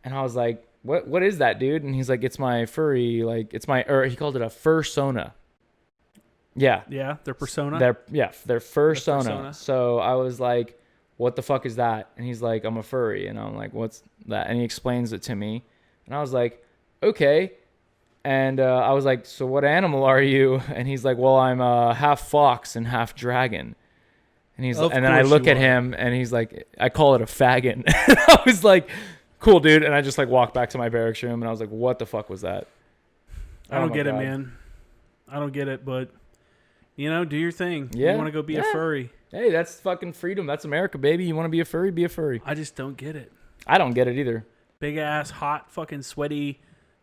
and I was like, "What is that, dude?" And he's like, "It's my furry, like it's my," or he called it a fursona. Yeah. Yeah, their persona. Their fursona. Fursona. So I was like, "What the fuck is that?" And he's like, "I'm a furry," and I'm like, "What's that?" And he explains it to me, and I was like, "Okay." And I was like, "So what animal are you?" And he's like, "Well, I'm half fox and half dragon." And then I look at him, and he's like, "I call it a faggot." And I was like, "Cool, dude." And I just like walked back to my barracks room, and I was like, "What the fuck was that?" I don't get it, man. I don't get it, but do your thing. Yeah. You want to go be a furry. Hey, that's fucking freedom. That's America, baby. You want to be a furry? Be a furry. I just don't get it. I don't get it either. Big ass, hot, fucking sweaty,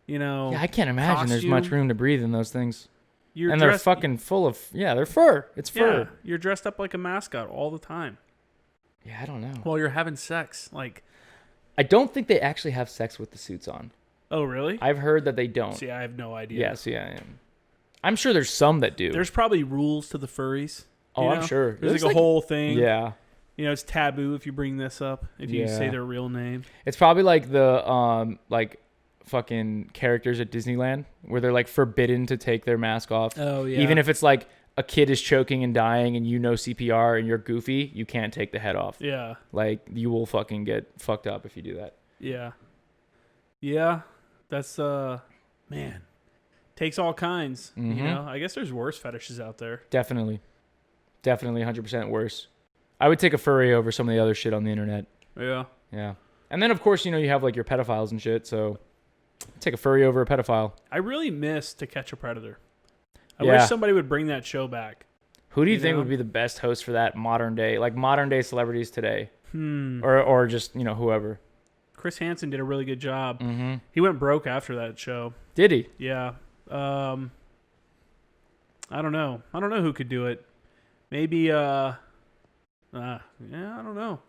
Yeah, I can't imagine there's much costume. room to breathe in those things. You're They're dressed, fucking full of, they're fur. It's fur. Yeah, you're dressed up like a mascot all the time Yeah, I don't know. while you're having sex. Like, I don't think they actually have sex with the suits on. oh, really? I've heard that they don't. See, I have no idea. Yeah, see, I'm sure there's some that do. There's probably rules to the furries. Oh, I'm sure. There's like a whole thing. Yeah. It's taboo if you bring this up, if you say their real name. It's probably like the fucking characters at Disneyland where they're like forbidden to take their mask off. Oh, yeah. Even if it's like a kid is choking and dying and CPR and you're goofy, you can't take the head off. Yeah. Like you will fucking get fucked up if you do that. Yeah. Yeah. That's, man. Takes all kinds. Mhm. I guess there's worse fetishes out there. Definitely 100% worse. I would take a furry over some of the other shit on the internet. Yeah. Yeah. And then of course, you have like your pedophiles and shit. So take a furry over a pedophile. I really miss To Catch a Predator. I Yeah. wish somebody would bring that show back. Who do you think would be the best host for that modern day celebrities today? Hmm. Or just, whoever. Chris Hansen did a really good job. Mm-hmm. He went broke after that show. Did he? Yeah. I don't know. I don't know who could do it. Maybe, I don't know.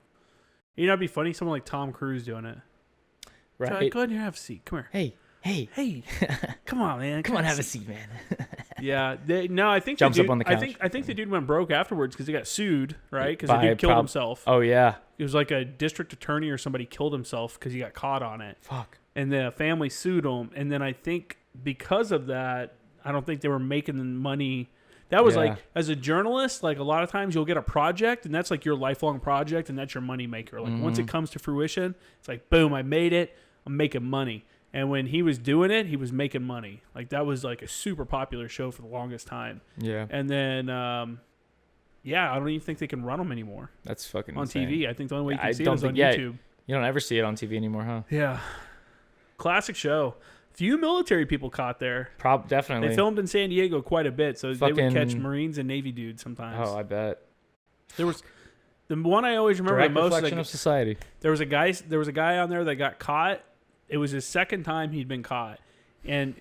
It'd be funny, someone like Tom Cruise doing it. Right. Go ahead and have a seat. Come here. Hey. Come on, man. Come on, have a seat, man. Yeah. I think Jumps the dude, up on the couch. I think the dude went broke afterwards because he got sued, right? Because the By dude killed himself. Oh, yeah. It was like a district attorney or somebody killed himself because he got caught on it. Fuck. And the family sued him. And then I think because of that, I don't think they were making the money. That was like, as a journalist, like a lot of times you'll get a project and that's like your lifelong project and that's your money maker. Like once it comes to fruition, it's like, boom, I made it. I'm making money. And when he was doing it, he was making money. Like that was like a super popular show for the longest time. Yeah. And then, I don't even think they can run them anymore That's fucking on insane. TV. I think the only way you I can see it don't is on think- YouTube. You don't ever see it on TV anymore, huh? Yeah. Classic show. Few military people caught there. Definitely. They filmed in San Diego quite a bit, so they would catch Fucking- Marines and Navy dudes sometimes. Oh, I bet. There was the one I always remember Direct the most. reflection of society. There was a guy on there that got caught. It was his second time he'd been caught, and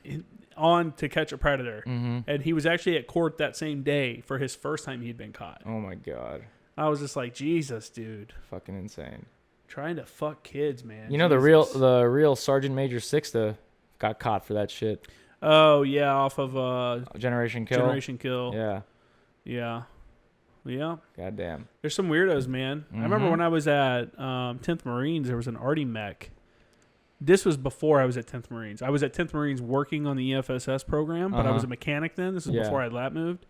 on To Catch a Predator. Mm-hmm. And he was actually at court that same day for his first time he'd been caught. Oh my god. I was just like, Jesus, dude. Fucking insane. Trying to fuck kids, man. You know, Jesus. the real Sergeant Major Sixta got caught for that shit. Oh, yeah, off of Generation Kill. Generation Kill. Yeah. Yeah. Yeah. Goddamn. There's some weirdos, man. I remember when I was at 10th Marines, there was an arty mech. This was before I was at 10th Marines. I was at 10th Marines working on the EFSS program, but I was a mechanic then. This is before I lap moved.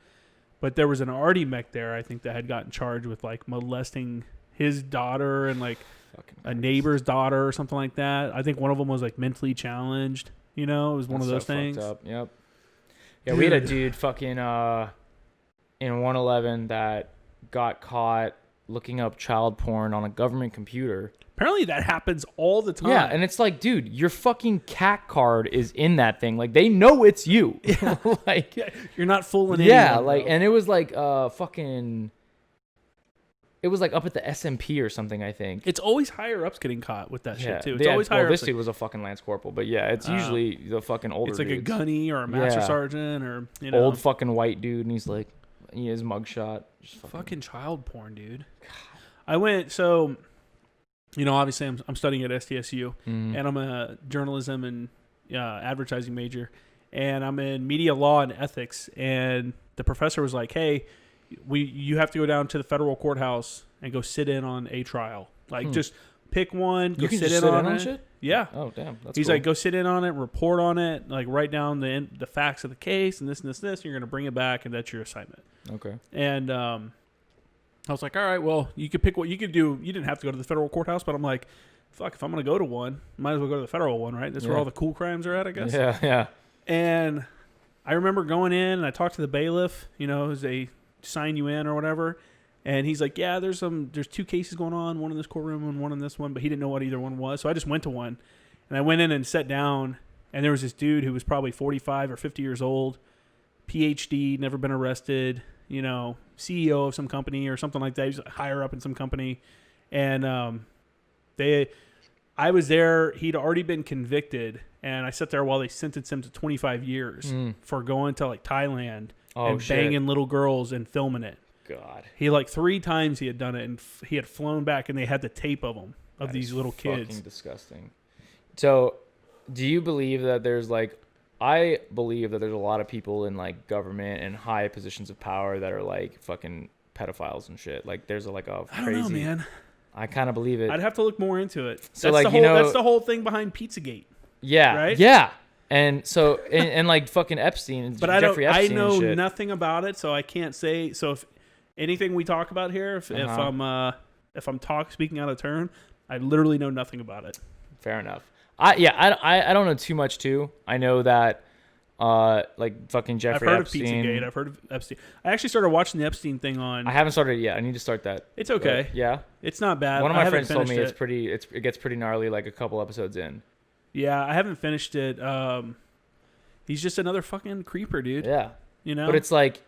But there was an arty mech there, I think, that had gotten charged with, like, molesting his daughter and, like, a neighbor's daughter or something like that. I think one of them was, like, mentally challenged. You know, it was one of those things. Fucked up. Yep. Yeah, we had a dude fucking in 111 that got caught looking up child porn on a government computer. Apparently that happens all the time. Yeah, and it's like, dude, your fucking CAC card is in that thing. Like, they know it's you. Yeah. Like, you're not fooling yeah, anyone, like, bro. and it was like fucking... It was like up at the SMP or something, I think. It's always higher ups getting caught with that shit, too. It's Yeah, always higher this ups. dude was a fucking Lance Corporal, but yeah, it's usually the fucking older It's like dudes. a gunny or a master sergeant or, you know. Old fucking white dude, and he's like, his mugshot. Fucking child porn, dude. I went, so, you know, obviously I'm studying at STSU, and I'm a journalism and advertising major, and I'm in media law and ethics, and the professor was like, hey, you have to go down to the federal courthouse and go sit in on a trial. Like, just pick one, go You can sit just in sit on in it. on shit? Yeah. Oh, damn. That's He's cool. like, go sit in on it, report on it, like write down the facts of the case and this and this and this. And you're going to bring it back, and that's your assignment. Okay. And I was like, all right, well, you could pick what you could do. You didn't have to go to the federal courthouse, but I'm like, fuck, if I'm going to go to one, might as well go to the federal one, right? That's where all the cool crimes are at, I guess. Yeah, yeah. And I remember going in, and I talked to the bailiff, you know, as they sign you in or whatever. And he's like, yeah, there's 2 cases going on, one in this courtroom and one in this one, but he didn't know what either one was. So I just went to one, and I went in and sat down, and there was this dude who was probably 45 or 50 years old, PhD, never been arrested, you know, CEO of some company or something like that. He was higher up in some company. And I was there. He'd already been convicted, and I sat there while they sentenced him to 25 years for going to, like, Thailand and banging little girls and filming it. God. He, like, 3 times he had done it, and he had flown back, and they had the tape of him, of these little kids. Fucking disgusting. So, do you believe that there's, like, I believe that there's a lot of people in, like, government and high positions of power that are, like, fucking pedophiles and shit. Like, there's a crazy... I don't know, man. I kind of believe it. I'd have to look more into it. So, that's like, that's the whole thing behind Pizzagate. Yeah. Right? Yeah. And so, and like fucking Epstein, but Jeffrey Epstein I know and shit. nothing about it, so I can't say. So if anything we talk about here, if I'm speaking out of turn, I literally know nothing about it. Fair enough. I don't know too much too. I know that like fucking Jeffrey Epstein. I've heard of Pizzagate. I've heard of Epstein. I actually started watching the Epstein thing on. I haven't started it yet. I need to start that. It's okay. Yeah. It's not bad. One of my friends told me it it gets pretty gnarly like a couple episodes in. Yeah, I haven't finished it. He's just another fucking creeper, dude. Yeah. You know? But it's like,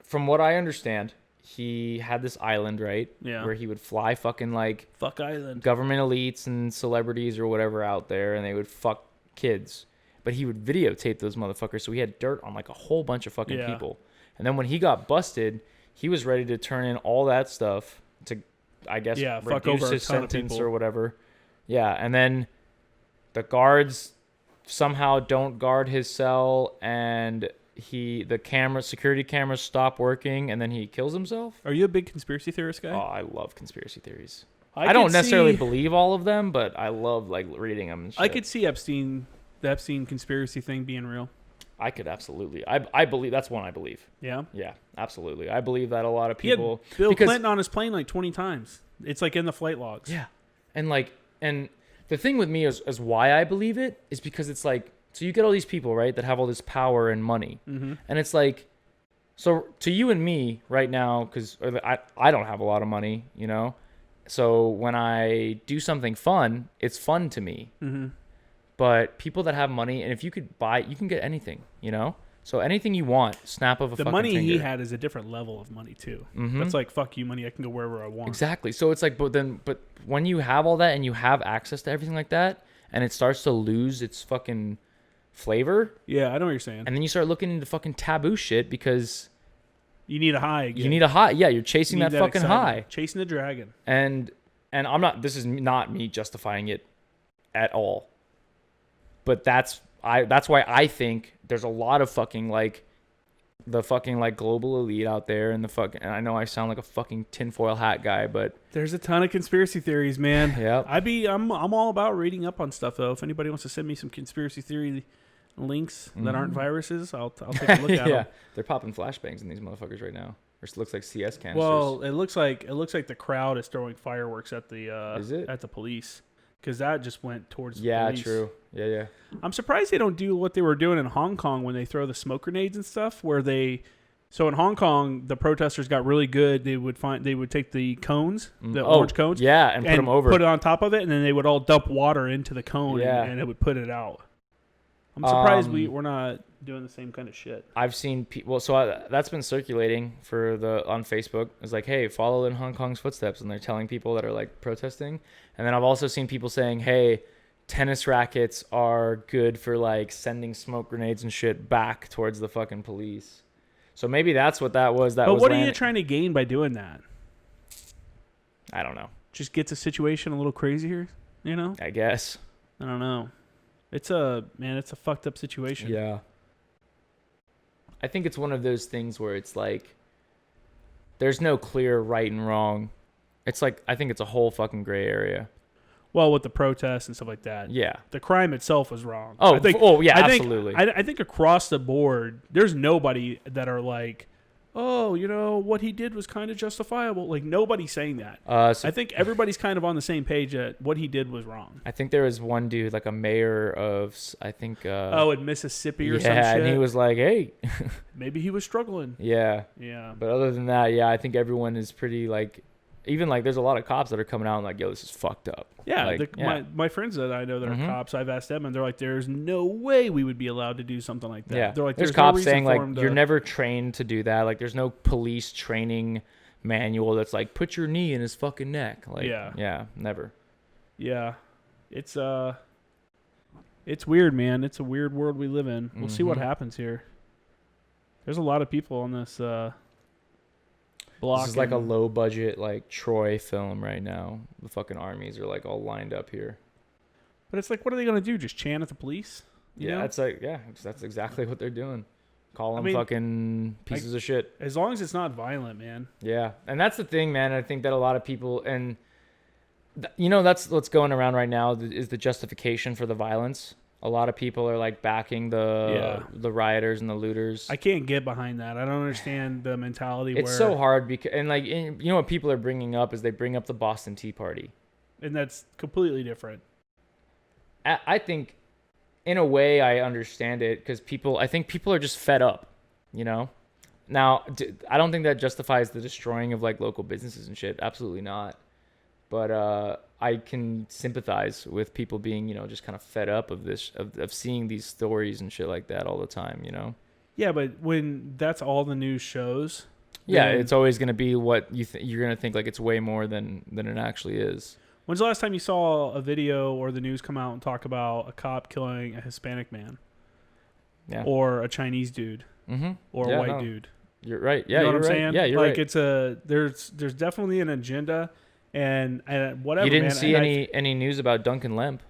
from what I understand, he had this island, right? Yeah. Where he would fly fucking like fuck island government elites and celebrities or whatever out there, and they would fuck kids. But he would videotape those motherfuckers, so he had dirt on like a whole bunch of fucking people. And then when he got busted, he was ready to turn in all that stuff to, I guess, fuck over reduce his a ton of sentence people. or whatever. Yeah, and then the guards somehow don't guard his cell, and security cameras stop working, and then he kills himself. Are you a big conspiracy theorist guy? Oh, I love conspiracy theories. I don't necessarily believe all of them, but I love like reading them and shit. I could see the Epstein conspiracy thing being real. I could absolutely. I believe that's one I believe. Yeah? Yeah, absolutely. I believe that a lot of people... He had Bill Clinton on his plane like 20 times. It's like in the flight logs. Yeah. And the thing with me is why I believe it is because it's like, so you get all these people, right, that have all this power and money. Mm-hmm. And it's like, so to you and me right now, because I don't have a lot of money, you know? So when I do something fun, it's fun to me. Mm-hmm. But people that have money, and if you could buy, you can get anything, you know? So anything you want, snap of a fucking finger. The money he had is a different level of money too. Mm-hmm. That's like, fuck you money, I can go wherever I want. Exactly. So it's like, but when you have all that and you have access to everything like that, and it starts to lose its fucking flavor. Yeah, I know what you're saying. And then you start looking into fucking taboo shit because You need a high again. You need a high. Yeah, you're chasing that fucking excitement. high. Chasing the dragon. And I'm not. This is not me justifying it at all. But that's why I think there's a lot of fucking like the fucking like global elite out there and and I know I sound like a fucking tinfoil hat guy, but there's a ton of conspiracy theories, man. Yeah. I'm all about reading up on stuff though. If anybody wants to send me some conspiracy theory links that aren't viruses, I'll take a look at them. They're popping flashbangs in these motherfuckers right now. It looks like CS canisters. Well, it looks like the crowd is throwing fireworks at the at the police. Because that just went towards the police. True. Yeah. I'm surprised they don't do what they were doing in Hong Kong when they throw the smoke grenades and stuff. So in Hong Kong, the protesters got really good. They would take the cones, the orange cones, and put them over, put it on top of it, and then they would all dump water into the cone, and it would put it out. I'm surprised we're not doing the same kind of shit. I've seen people. That's been circulating on Facebook. It's like, hey, follow in Hong Kong's footsteps, and they're telling people that are like protesting. And then I've also seen people saying, hey, tennis rackets are good for like sending smoke grenades and shit back towards the fucking police. So maybe that's what that was. But what are you trying to gain by doing that? I don't know. Just gets a situation a little crazier, you know? I guess. I don't know. It's a fucked up situation. Yeah. I think it's one of those things where it's like there's no clear right and wrong. It's like I think it's a whole fucking gray area. Well, with the protests and stuff like that. Yeah. The crime itself was wrong. Absolutely. I think across the board, there's nobody that are like, oh, what he did was kind of justifiable. Like, nobody's saying that. I think everybody's kind of on the same page that what he did was wrong. I think there was one dude, like a mayor of, in Mississippi or some shit. Yeah, and he was like, hey. Maybe he was struggling. Yeah. Yeah. But other than that, I think everyone is pretty, like, even, like, there's a lot of cops that are coming out and like, yo, this is fucked up. Yeah. My friends that I know that are cops, I've asked them, and they're like, there's no way we would be allowed to do something like that. Yeah. They're like, there's cops saying, like, you're never trained to do that. Like, there's no police training manual that's like, put your knee in his fucking neck. Like, yeah, never. Yeah. It's weird, man. It's a weird world we live in. We'll see what happens here. There's a lot of people on this block. This is like a low budget, like, Troy film right now. The fucking armies are like all lined up here. But it's like, what are they going to do? Just chant at the police? You know? That's exactly what they're doing. Call them fucking pieces of shit. As long as it's not violent, man. Yeah. And that's the thing, man. I think that a lot of people, and that's what's going around right now is the justification for the violence. A lot of people are like backing the rioters and the looters. I can't get behind that. I don't understand the mentality. It's so hard because, what people are bringing up is they bring up the Boston Tea Party, and that's completely different. I think, in a way, I understand it because I think people are just fed up. Now, I don't think that justifies the destroying of like local businesses and shit. Absolutely not. But I can sympathize with people being, just kind of fed up of this, of seeing these stories and shit like that all the time, Yeah, but when that's all the news shows. Yeah, it's always going to be what you're going to think like it's way more than it actually is. When's the last time you saw a video or the news come out and talk about a cop killing a Hispanic man? Yeah. Or a Chinese dude? Mm-hmm. Or a white dude? You're right. Yeah, you know what I'm right. saying? Yeah, you're right. Like there's definitely an agenda. And whatever. You didn't see any news about Duncan Lemp.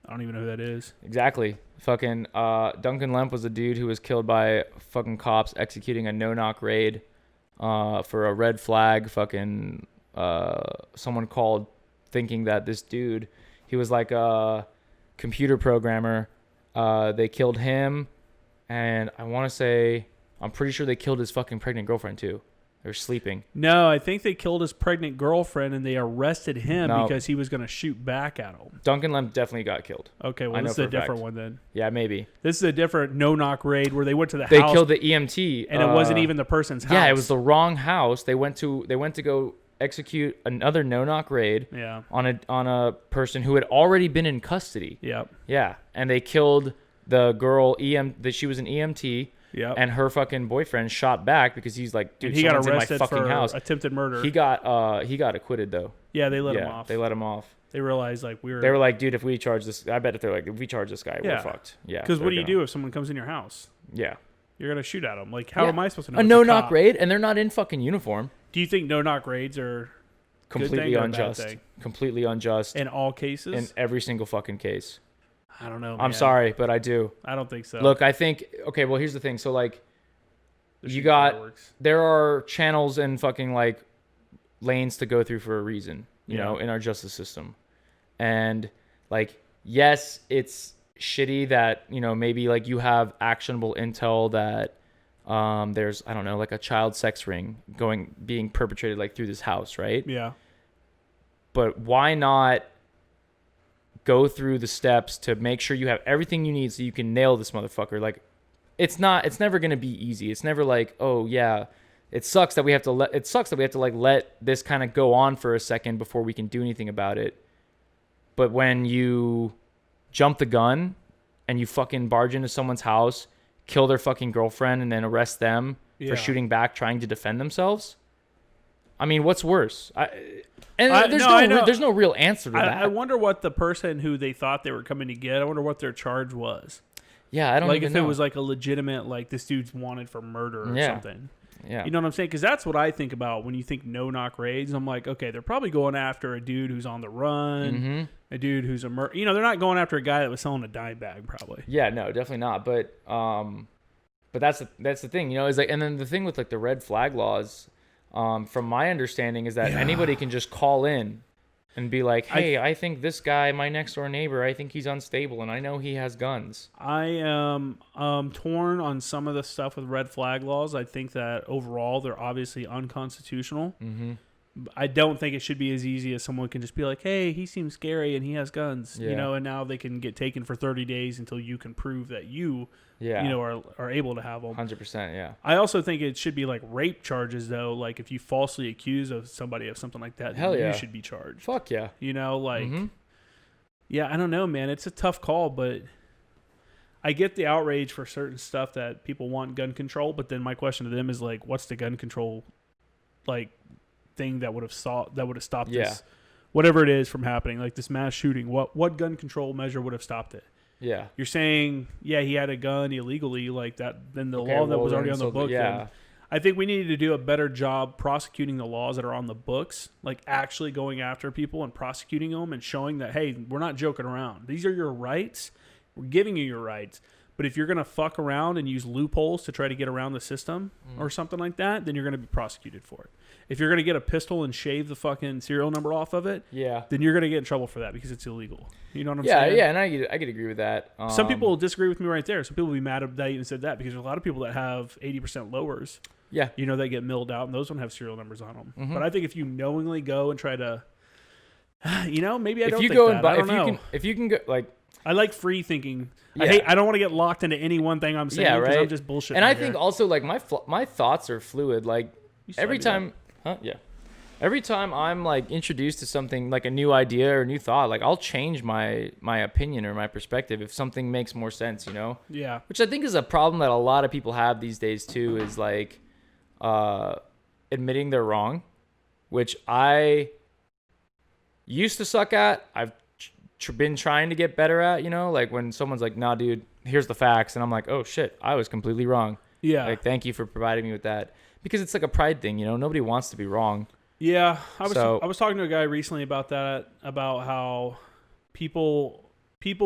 I don't even know who that is. Exactly. Fucking Duncan Lemp was a dude who was killed by fucking cops executing a no-knock raid for a red flag. Fucking someone called thinking that this dude, he was like a computer programmer. They killed him, and I'm pretty sure they killed his fucking pregnant girlfriend too. They're sleeping. No, I think they killed his pregnant girlfriend and they arrested him because he was going to shoot back at him. Duncan Lemp definitely got killed. Okay, well, this is a different one then. Yeah, maybe. This is a different no-knock raid where they went to the house. They killed the EMT. And it wasn't even the person's house. Yeah, it was the wrong house. They went to go execute another no-knock raid on a person who had already been in custody. Yep. Yeah, and they killed the girl, that she was an EMT. Yep. And her fucking boyfriend shot back because he's like, dude, he got someone's arrested in my fucking for house. Attempted murder. He got acquitted though. Yeah, they let him off. They let him off. They realized They were like, dude, if we charge this, I bet if they're like, if we charge this guy, we're fucked. Yeah. Because what do you do if someone comes in your house? Yeah. You're gonna shoot at them. Like, how am I supposed to know? A it's no-knock cop? raid, and they're not in fucking uniform. Do you think no-knock raids are Completely unjust. Completely unjust. In all cases? In every single fucking case. I don't know, man. I'm sorry, but I do. I don't think so. Look, I think, okay, well, here's the thing. So, like, there are channels and fucking, like, lanes to go through for a reason, you know, in our justice system. And, like, yes, it's shitty that, you know, maybe, like, you have actionable intel that there's, I don't know, like a child sex ring being perpetrated, like, through this house, right? Yeah. But why not go through the steps to make sure you have everything you need so you can nail this motherfucker? Like, it's never going to be easy. It's never like, oh yeah, it sucks that we have to like let this kind of go on for a second before we can do anything about it. But when you jump the gun and you fucking barge into someone's house, kill their fucking girlfriend, and then arrest them for shooting back, trying to defend themselves. I mean, what's worse? There's no real answer to that. I wonder what the person who they thought they were coming to get, I wonder what their charge was. Yeah, I don't like even if know. It was like a legitimate, like this dude's wanted for murder or something. Yeah. You know what I'm saying? Because that's what I think about when you think no-knock raids. I'm like, okay, they're probably going after a dude who's on the run, a dude who's you know, they're not going after a guy that was selling a dime bag, probably. Yeah, no, definitely not. But that's the thing, you know, is like, and then the thing with like the red flag laws, from my understanding, is that anybody can just call in and be like, hey, I think this guy, my next door neighbor, I think he's unstable and I know he has guns. I am torn on some of the stuff with red flag laws. I think that overall they're obviously unconstitutional. I don't think it should be as easy as someone can just be like, hey, he seems scary and he has guns, you know, and now they can get taken for 30 days until you can prove that you know, are able to have them. 100%, yeah. I also think it should be like rape charges, though. Like if you falsely accuse of somebody of something like that, then you should be charged. Fuck yeah. You know, like, yeah, I don't know, man. It's a tough call, but I get the outrage for certain stuff that people want gun control. But then my question to them is like, what's the gun control, like, thing that would have stopped this, whatever it is, from happening, like this mass shooting? What gun control measure would have stopped it? Yeah, you're saying he had a gun illegally, like that, then the law that was already on the book. Then I think we needed to do a better job prosecuting the laws that are on the books, like actually going after people and prosecuting them and showing that, hey, we're not joking around, these are your rights, we're giving you your rights. But if you're going to fuck around and use loopholes to try to get around the system or something like that, then you're going to be prosecuted for it. If you're going to get a pistol and shave the fucking serial number off of it, then you're going to get in trouble for that because it's illegal. You know what I'm saying? Yeah, and I could agree with that. Some people will disagree with me right there. Some people will be mad that I even said that because there's a lot of people that have 80% lowers. Yeah. You know, they get milled out, and those don't have serial numbers on them. But I think if you knowingly go and try to, you know, maybe I don't think that. I don't know. If you can go, like, I like free thinking. I don't want to get locked into any one thing I'm saying because I'm just bullshitting. And I think also, like, my thoughts are fluid. Like, every time I'm like introduced to something, like a new idea or a new thought, like I'll change my opinion or my perspective if something makes more sense, you know? Yeah. Which I think is a problem that a lot of people have these days too, is like admitting they're wrong, which I used to suck at. I've been trying to get better at, you know, like when someone's like, nah, dude, here's the facts. And I'm like, oh shit, I was completely wrong. Yeah. Like, thank you for providing me with that. Because it's like a pride thing, you know, nobody wants to be wrong. Yeah. I was talking to a guy recently about that, about how people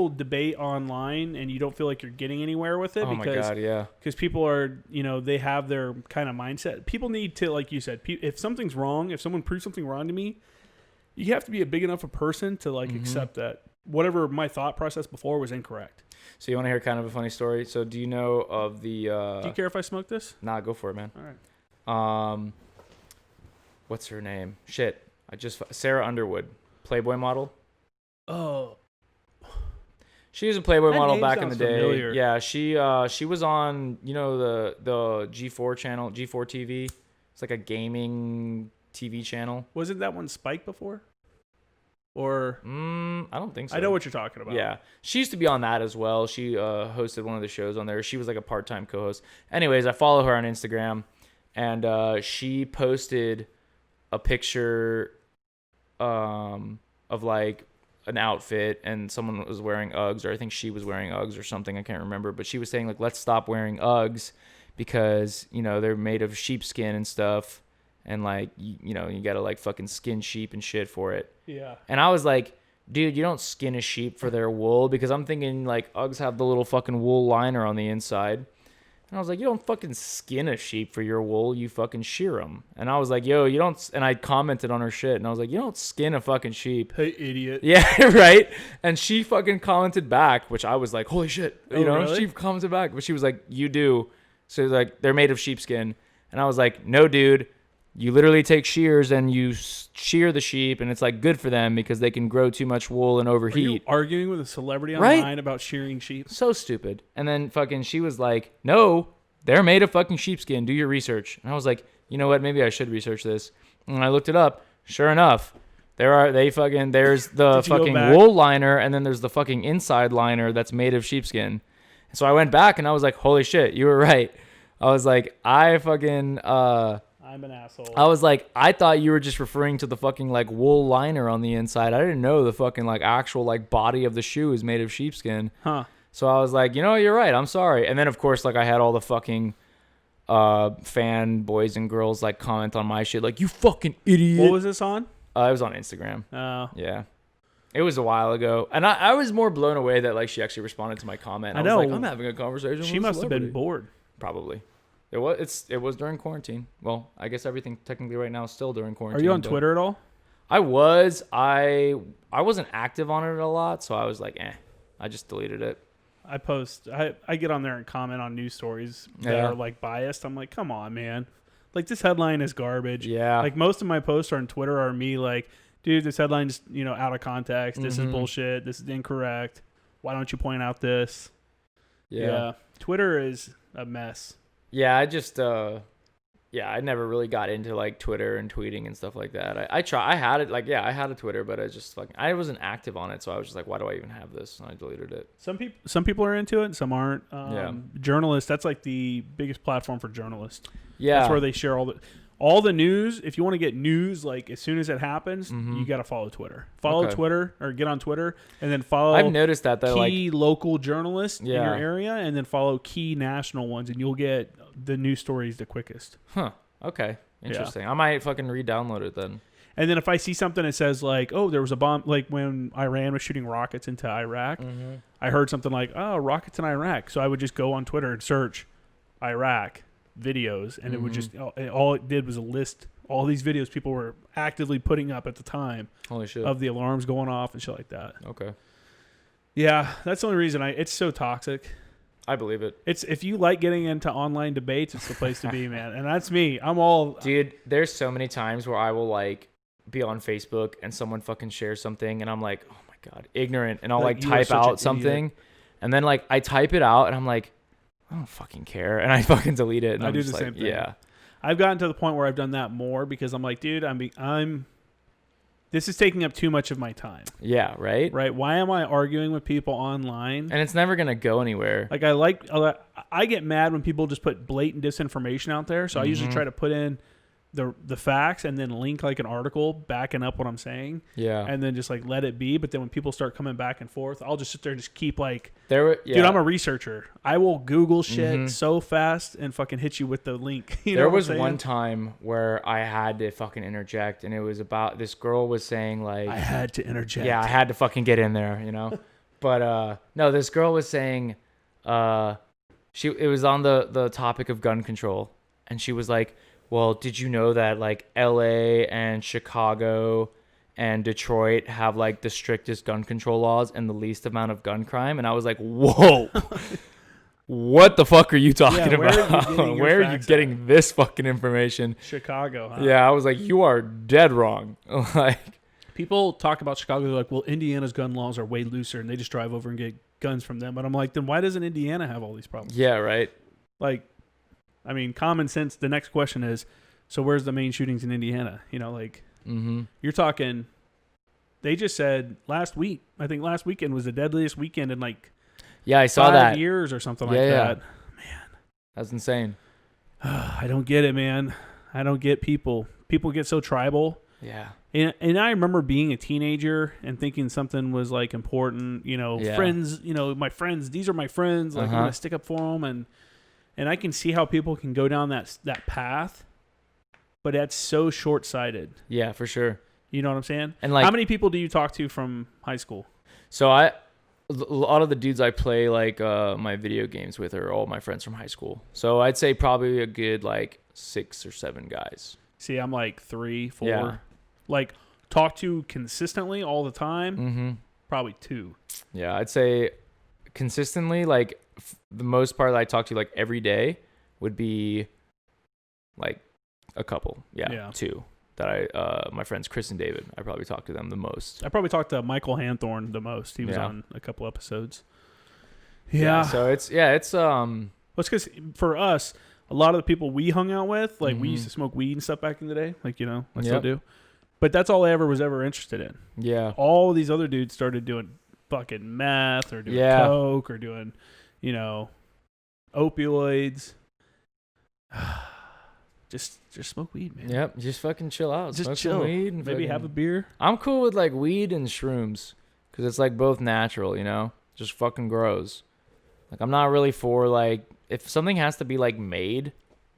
debate online and you don't feel like you're getting anywhere with it. Oh because, my God, yeah. Because people are, you know, they have their kind of mindset. People need to, like you said, if something's wrong, if someone proves something wrong to me, you have to be a big enough a person to like accept that whatever my thought process before was incorrect. So you want to hear kind of a funny story? So do you know of the... do you care if I smoke this? Nah, go for it, man. All right. What's her name? Shit. Sarah Underwood, Playboy model. Oh. She was a Playboy That model name back in the sounds day. familiar. Yeah, she was on, you know, the G4 channel, G4 TV. It's like a gaming TV channel. Wasn't that one Spike before? Or I don't think so. I know what you're talking about. Yeah. She used to be on that as well. She hosted one of the shows on there. She was like a part-time co-host. Anyways, I follow her on Instagram, and she posted a picture of like an outfit, and someone was wearing Uggs, or I think she was wearing Uggs or something. I can't remember, but she was saying like, let's stop wearing Uggs. because, you know, they're made of sheepskin and stuff. And like, you know, you got to like fucking skin sheep and shit for it. Yeah. And I was like, dude, you don't skin a sheep for their wool, because I'm thinking like Uggs have the little fucking wool liner on the inside. And I was like, you don't fucking skin a sheep for your wool, you fucking shear them. And I was like, yo, you don't, and I commented on her shit, and I was like, you don't skin a fucking sheep. Hey, idiot. Yeah, right? And she fucking commented back, which I was like, holy shit. You know, really? she commented back, but she was like, you do. So like, they're made of sheepskin. And I was like, no, dude. You literally take shears and you shear the sheep, and it's like good for them because they can grow too much wool and overheat. Are you arguing with a celebrity Right? online about shearing sheep? So stupid. And then fucking she was like, no, they're made of fucking sheepskin. Do your research. And I was like, you know what? Maybe I should research this. And I looked it up. Sure enough, there's the fucking wool liner, and then there's the fucking inside liner that's made of sheepskin. So I went back and I was like, holy shit, you were right. I was like, I'm an asshole. I was like, I thought you were just referring to the fucking like wool liner on the inside. I didn't know the fucking like actual like body of the shoe is made of sheepskin. Huh. So I was like, you know, you're right. I'm sorry. And then of course, like I had all the fucking fan boys and girls like comment on my shit, like, you fucking idiot. What was this on? It was on Instagram. Oh. Yeah. It was a while ago. And I was more blown away that like she actually responded to my comment. I know. was like, I'm having a conversation with She a must have been celebrity. bored. Probably. It was during quarantine. Well, I guess everything technically right now is still during quarantine. Are you on Twitter at all? I was. I wasn't active on it a lot, so I was like, I just deleted it. I get on there and comment on news stories that Yeah. are like biased. I'm like, come on, man. Like, this headline is garbage. Yeah. Like, most of my posts on Twitter are me like, dude, this headline's, you know, out of context. This is bullshit. This is incorrect. Why don't you point out this? Yeah. Twitter is a mess. Yeah, I just I never really got into like Twitter and tweeting and stuff like that. I had it, like, I had a Twitter, but I wasn't active on it, so I was just like, why do I even have this? And I deleted it. Some people are into it and some aren't. Yeah. Journalists, that's like the biggest platform for journalists. Yeah. That's where they share all the news. If you want to get news, like, as soon as it happens, you got to follow Twitter. Follow Twitter, or get on Twitter, and then follow. I've noticed that key local journalists in your Yeah. area, and then follow key national ones, and you'll get the news stories the quickest. Huh. Okay. Interesting. I might fucking re-download it then. And then if I see something that says like, oh, there was a bomb, like when Iran was shooting rockets into Iraq, I heard something like, oh, rockets in Iraq. So I would just go on Twitter and search Iraq videos, and it would just, all it did was list all these videos people were actively putting up at the time. Holy shit. Of the alarms going off and shit like that. Okay. Yeah, that's the only reason it's so toxic. I believe it. It's, if you like getting into online debates, it's the place to be, man. And that's me. I'm all, dude, there's so many times where I will like be on Facebook and someone fucking shares something and I'm like, oh my God, ignorant. And I'll like you are type such an out something idiot. and then like I type it out and I'm like, I don't fucking care. And I fucking delete it. And I I'm do just the like, same thing. yeah. I've gotten to the point where I've done that more because I'm like, dude, this is taking up too much of my time. Yeah. Right. Right? Why am I arguing with people online? And it's never going to go anywhere. Like, I get mad when people just put blatant disinformation out there. So I usually try to put in the facts and then link like an article backing up what I'm saying. Yeah. And then just like let it be. But then when people start coming back and forth, I'll just sit there and just keep like, dude, I'm a researcher. I will Google shit so fast and fucking hit you with the link. You know there what was I'm saying? one time where I had to fucking interject, and it was about this girl was saying like, I had to interject. yeah, I had to fucking get in there, you know. But no, this girl was saying, it was on the topic of gun control, and she was like, well, did you know that like LA and Chicago and Detroit have like the strictest gun control laws and the least amount of gun crime? And I was like, whoa, what the fuck are you talking about? Where are you getting this fucking information? Chicago, huh? Yeah, I was like, you are dead wrong. Like, people talk about Chicago, they're like, well, Indiana's gun laws are way looser and they just drive over and get guns from them. But I'm like, then why doesn't Indiana have all these problems? yeah, right. Like, I mean, common sense. The next question is, so where's the main shootings in Indiana? You know, like, you're talking, they just said last weekend was the deadliest weekend in like Yeah, I saw 5 that. years or something like Yeah. that. Man, That's insane. I don't get it, man. I don't get people. People get so tribal. Yeah. And I remember being a teenager and thinking something was like important, you know, Yeah. friends, you know, my friends, these are my friends. Like, I'm going to stick up for them. And I can see how people can go down that path, but that's so short-sighted. Yeah, for sure. You know what I'm saying? And like, how many people do you talk to from high school? So a lot of the dudes I play like my video games with are all my friends from high school. So I'd say probably a good like 6 or 7 guys. See, I'm like 3, 4. Yeah. Like talk to consistently all the time. Mm-hmm. Probably 2. Yeah, I'd say consistently, like the most part that I talk to like every day would be like a couple. Yeah. 2 that I my friends Chris and David. I probably talk to them the most. I probably talked to Michael Hanthorne the most. He was on a couple episodes. So it's Well, it's because for us, a lot of the people we hung out with, like we used to smoke weed and stuff back in the day, like I still do. But that's all I was ever interested in. Yeah. All these other dudes started doing fucking meth or doing coke or doing, opioids. Just smoke weed, man. Yep, just fucking chill out. Just smoke chill. some weed and maybe have a beer. I'm cool with like weed and shrooms because it's like both natural, just fucking grows. Like I'm not really for like if something has to be like made,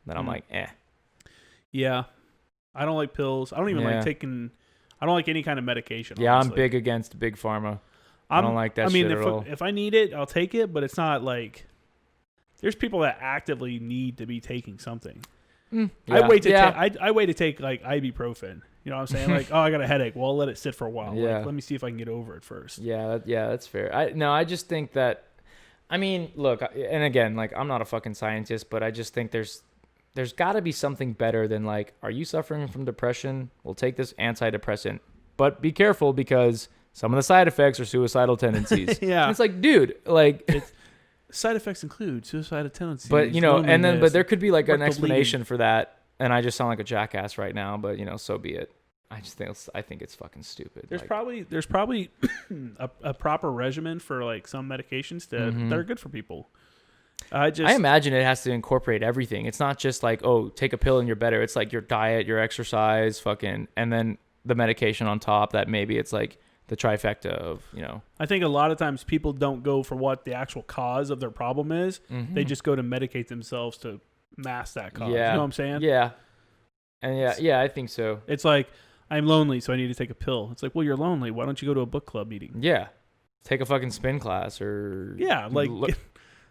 then I'm like Yeah, I don't like pills. I don't even like taking. I don't like any kind of medication. Yeah, honestly. I'm big against big pharma. I don't like that shit at all. If I need it, I'll take it, but it's not like there's people that actively need to be taking something. I wait to take like ibuprofen. You know what I'm saying? Like, oh, I got a headache. Well, I'll let it sit for a while. Yeah. Like, let me see if I can get over it first. Yeah, that's fair. I just think that. I mean, look, and again, like I'm not a fucking scientist, but I just think there's got to be something better than like, are you suffering from depression? We'll take this antidepressant, but be careful because some of the side effects are suicidal tendencies. Yeah, and it's like, dude, like. Side effects include suicidal tendencies. But, but there could be like an explanation for that. And I just sound like a jackass right now, but, so be it. I think it's fucking stupid. There's probably a proper regimen for like some medications that are good for people. I imagine it has to incorporate everything. It's not just like, oh, take a pill and you're better. It's like your diet, your exercise, fucking, and then the medication on top that maybe it's like, the trifecta of, I think a lot of times people don't go for what the actual cause of their problem is. Mm-hmm. They just go to medicate themselves to mask that cause. Yeah. You know what I'm saying? Yeah. And I think so. It's like, I'm lonely, so I need to take a pill. It's like, well, you're lonely. Why don't you go to a book club meeting? Yeah. Take a fucking spin class or... Yeah, like...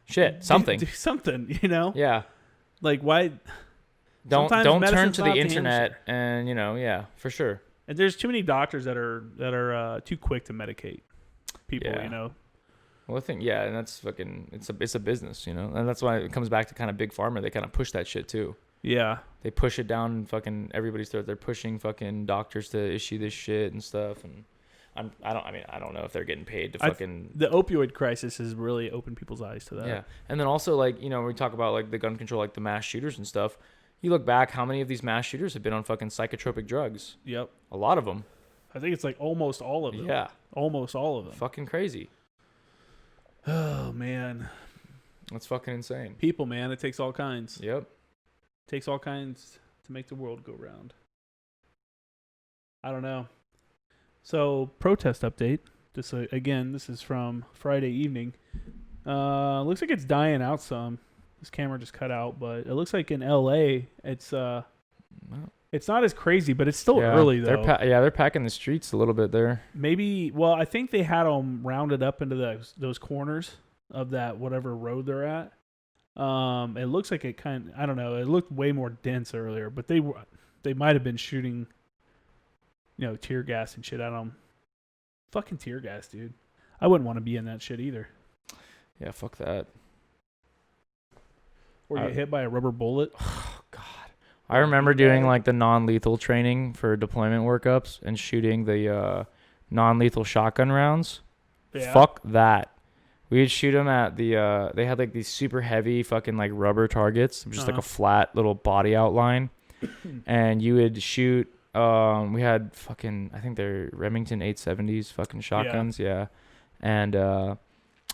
shit, something. Do something, Yeah. Like, why... Don't turn to the internet and, for sure. And there's too many doctors that are too quick to medicate people, Well, I think, and that's fucking, it's a business, and that's why it comes back to kind of big pharma. They kind of push that shit too. Yeah. They push it down fucking everybody's throat. They're pushing fucking doctors to issue this shit and stuff. And I don't know if they're getting paid to fucking. The opioid crisis has really opened people's eyes to that. Yeah. And then also like, when we talk about like the gun control, like the mass shooters and stuff, you look back, how many of these mass shooters have been on fucking psychotropic drugs? Yep. A lot of them. I think it's like almost all of them. Yeah. Almost all of them. Fucking crazy. Oh, man. That's fucking insane. People, man. It takes all kinds. Yep. It takes all kinds to make the world go round. I don't know. So, protest update. This is from Friday evening. Looks like it's dying out some. This camera just cut out, but it looks like in LA, it's not as crazy, but it's still early though. They're packing the streets a little bit there. Maybe, well, I think they had them rounded up into those corners of that whatever road they're at. It looks like I don't know. It looked way more dense earlier, but they might have been shooting, tear gas and shit at them. Fucking tear gas, dude. I wouldn't want to be in that shit either. Yeah, fuck that. Or get hit by a rubber bullet. Oh, God. I remember doing like the non-lethal training for deployment workups and shooting the non-lethal shotgun rounds. Yeah. Fuck that. We would shoot them at the, they had like these super heavy fucking like rubber targets, just like a flat little body outline. And you would shoot, we had fucking, I think they're Remington 870s fucking shotguns. Yeah. And,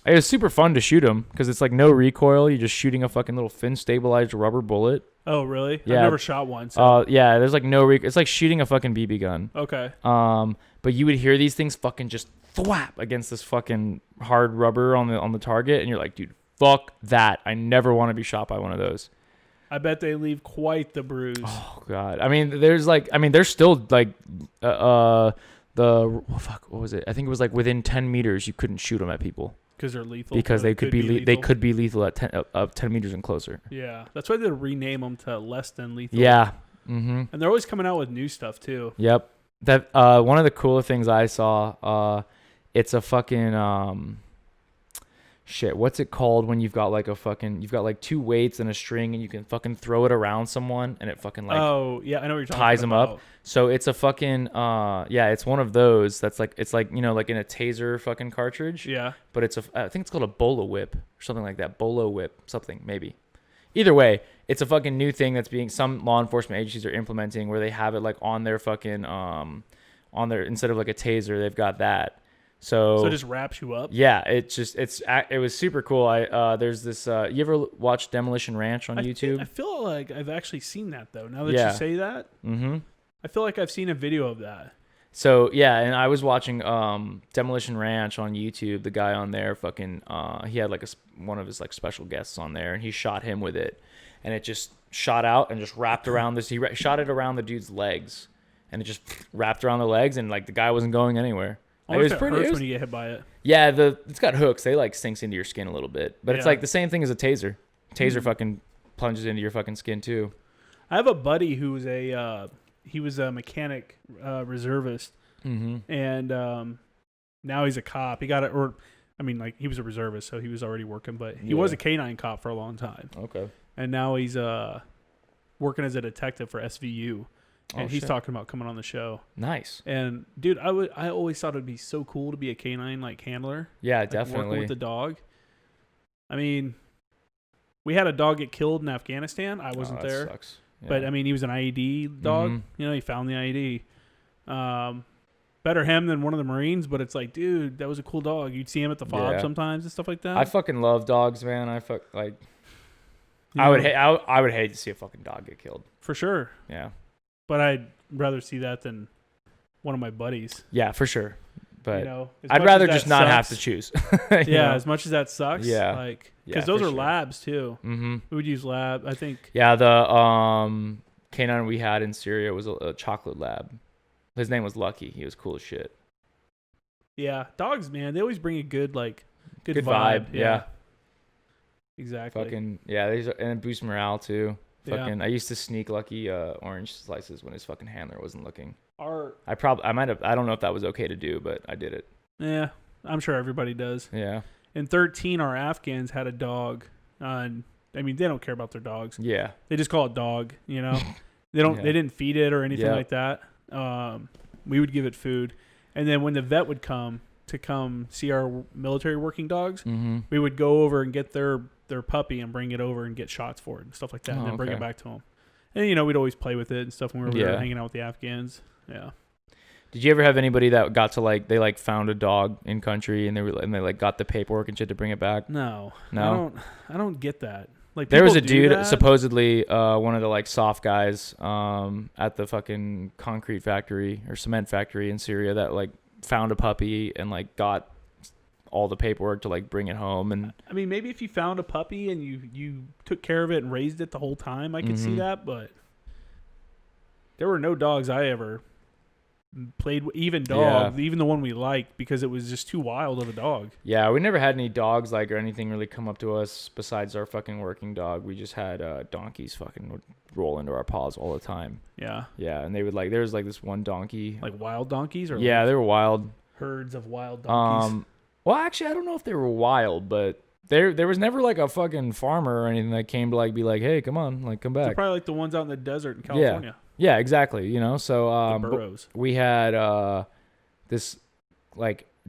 it was super fun to shoot them because it's like no recoil. You're just shooting a fucking little fin stabilized rubber bullet. Oh, really? Yeah. I've never shot one. So. Yeah, there's like no recoil. It's like shooting a fucking BB gun. Okay. But you would hear these things fucking just thwap against this fucking hard rubber on the target, and you're like, dude, fuck that. I never want to be shot by one of those. I bet they leave quite the bruise. Oh God. I mean, there's still like, what was it? I think it was like within 10 meters, you couldn't shoot them at people. Because they're lethal. Because they could be lethal at 10 meters and closer. Yeah. That's why they rename them to less than lethal. Yeah. Mm-hmm. And they're always coming out with new stuff too. Yep. That one of the cooler things I saw, it's a fucking shit. What's it called when you've got like two weights and a string and you can fucking throw it around someone and it fucking like oh yeah, I know what you're talking ties them about. up. So it's a fucking it's one of those that's like it's like like in a taser fucking cartridge. Yeah. But I think it's called a bolo whip or something like that. Bolo whip something maybe. Either way, it's a fucking new thing that's being some law enforcement agencies are implementing where they have it like on their fucking instead of like a taser, they've got that. So it just wraps you up. Yeah, it was super cool. There's this. You ever watch Demolition Ranch on YouTube? I feel like I've actually seen that though. Now that you say that, I feel like I've seen a video of that. So yeah, and I was watching Demolition Ranch on YouTube. The guy on there, fucking, he had like one of his like special guests on there, and he shot him with it, and it just shot out and just wrapped around this. He shot it around the dude's legs, and it just wrapped around the legs, and like the guy wasn't going anywhere. It was pretty. Hurts when you get hit by it. Yeah, it's got hooks. They like sinks into your skin a little bit, but it's like the same thing as a taser. Taser fucking plunges into your fucking skin too. I have a buddy who was he was a mechanic reservist, and now he's a cop. He got it, he was a reservist, so he was already working, but he was a canine cop for a long time. Okay, and now he's working as a detective for SVU. And he's talking about coming on the show. Nice. And dude, I always thought it'd be so cool to be a canine like handler. Yeah, like, definitely. Working with the dog. I mean, we had a dog get killed in Afghanistan. I wasn't there. Sucks. Yeah. But I mean, he was an IED dog. He found the IED. Better him than one of the Marines, but it's like, dude, that was a cool dog. You'd see him at the fob sometimes and stuff like that. I fucking love dogs, man. I would hate to see a fucking dog get killed. For sure. Yeah. But I'd rather see that than one of my buddies. Yeah, for sure. But I'd rather just not have to choose. Yeah, as much as that sucks. Yeah. Because those are labs too. Mm-hmm. We would use lab, I think. Yeah, the canine we had in Syria was a chocolate lab. His name was Lucky. He was cool as shit. Yeah, dogs, man, they always bring a good good vibe. Yeah. Exactly. And it boosts morale too. I used to sneak Lucky orange slices when his fucking handler wasn't looking. I don't know if that was okay to do, but I did it. Yeah, I'm sure everybody does. Yeah. In 13, our Afghans had a dog. They don't care about their dogs. Yeah. They just call it dog. They don't. They didn't feed it or anything like that. We would give it food, and then when the vet would come to see our military working dogs, we would go over and get their puppy and bring it over and get shots for it and stuff like that, and then bring it back to them. And we'd always play with it and stuff when we were hanging out with the Afghans. Yeah. Did you ever have anybody that got to they found a dog in country and they got the paperwork and shit to bring it back? No. I don't get that. There was a dude supposedly one of the soft guys at the fucking concrete factory or cement factory in Syria that found a puppy and got all the paperwork to bring it home. And maybe if you found a puppy and you took care of it and raised it the whole time, I could see that, but there were no dogs I ever played with, even the one we liked, because it was just too wild of a dog. Yeah, we never had any dogs or anything really come up to us besides our fucking working dog. We just had donkeys fucking would roll into our paws all the time. Yeah. Yeah, and they would there was this one donkey. Wild donkeys? Or yeah, they were wild. Herds of wild donkeys. Well, actually, I don't know if they were wild, but there was never a fucking farmer or anything that came to be hey, come on, come back. They're probably the ones out in the desert in California. Yeah, exactly. So the burros. We had this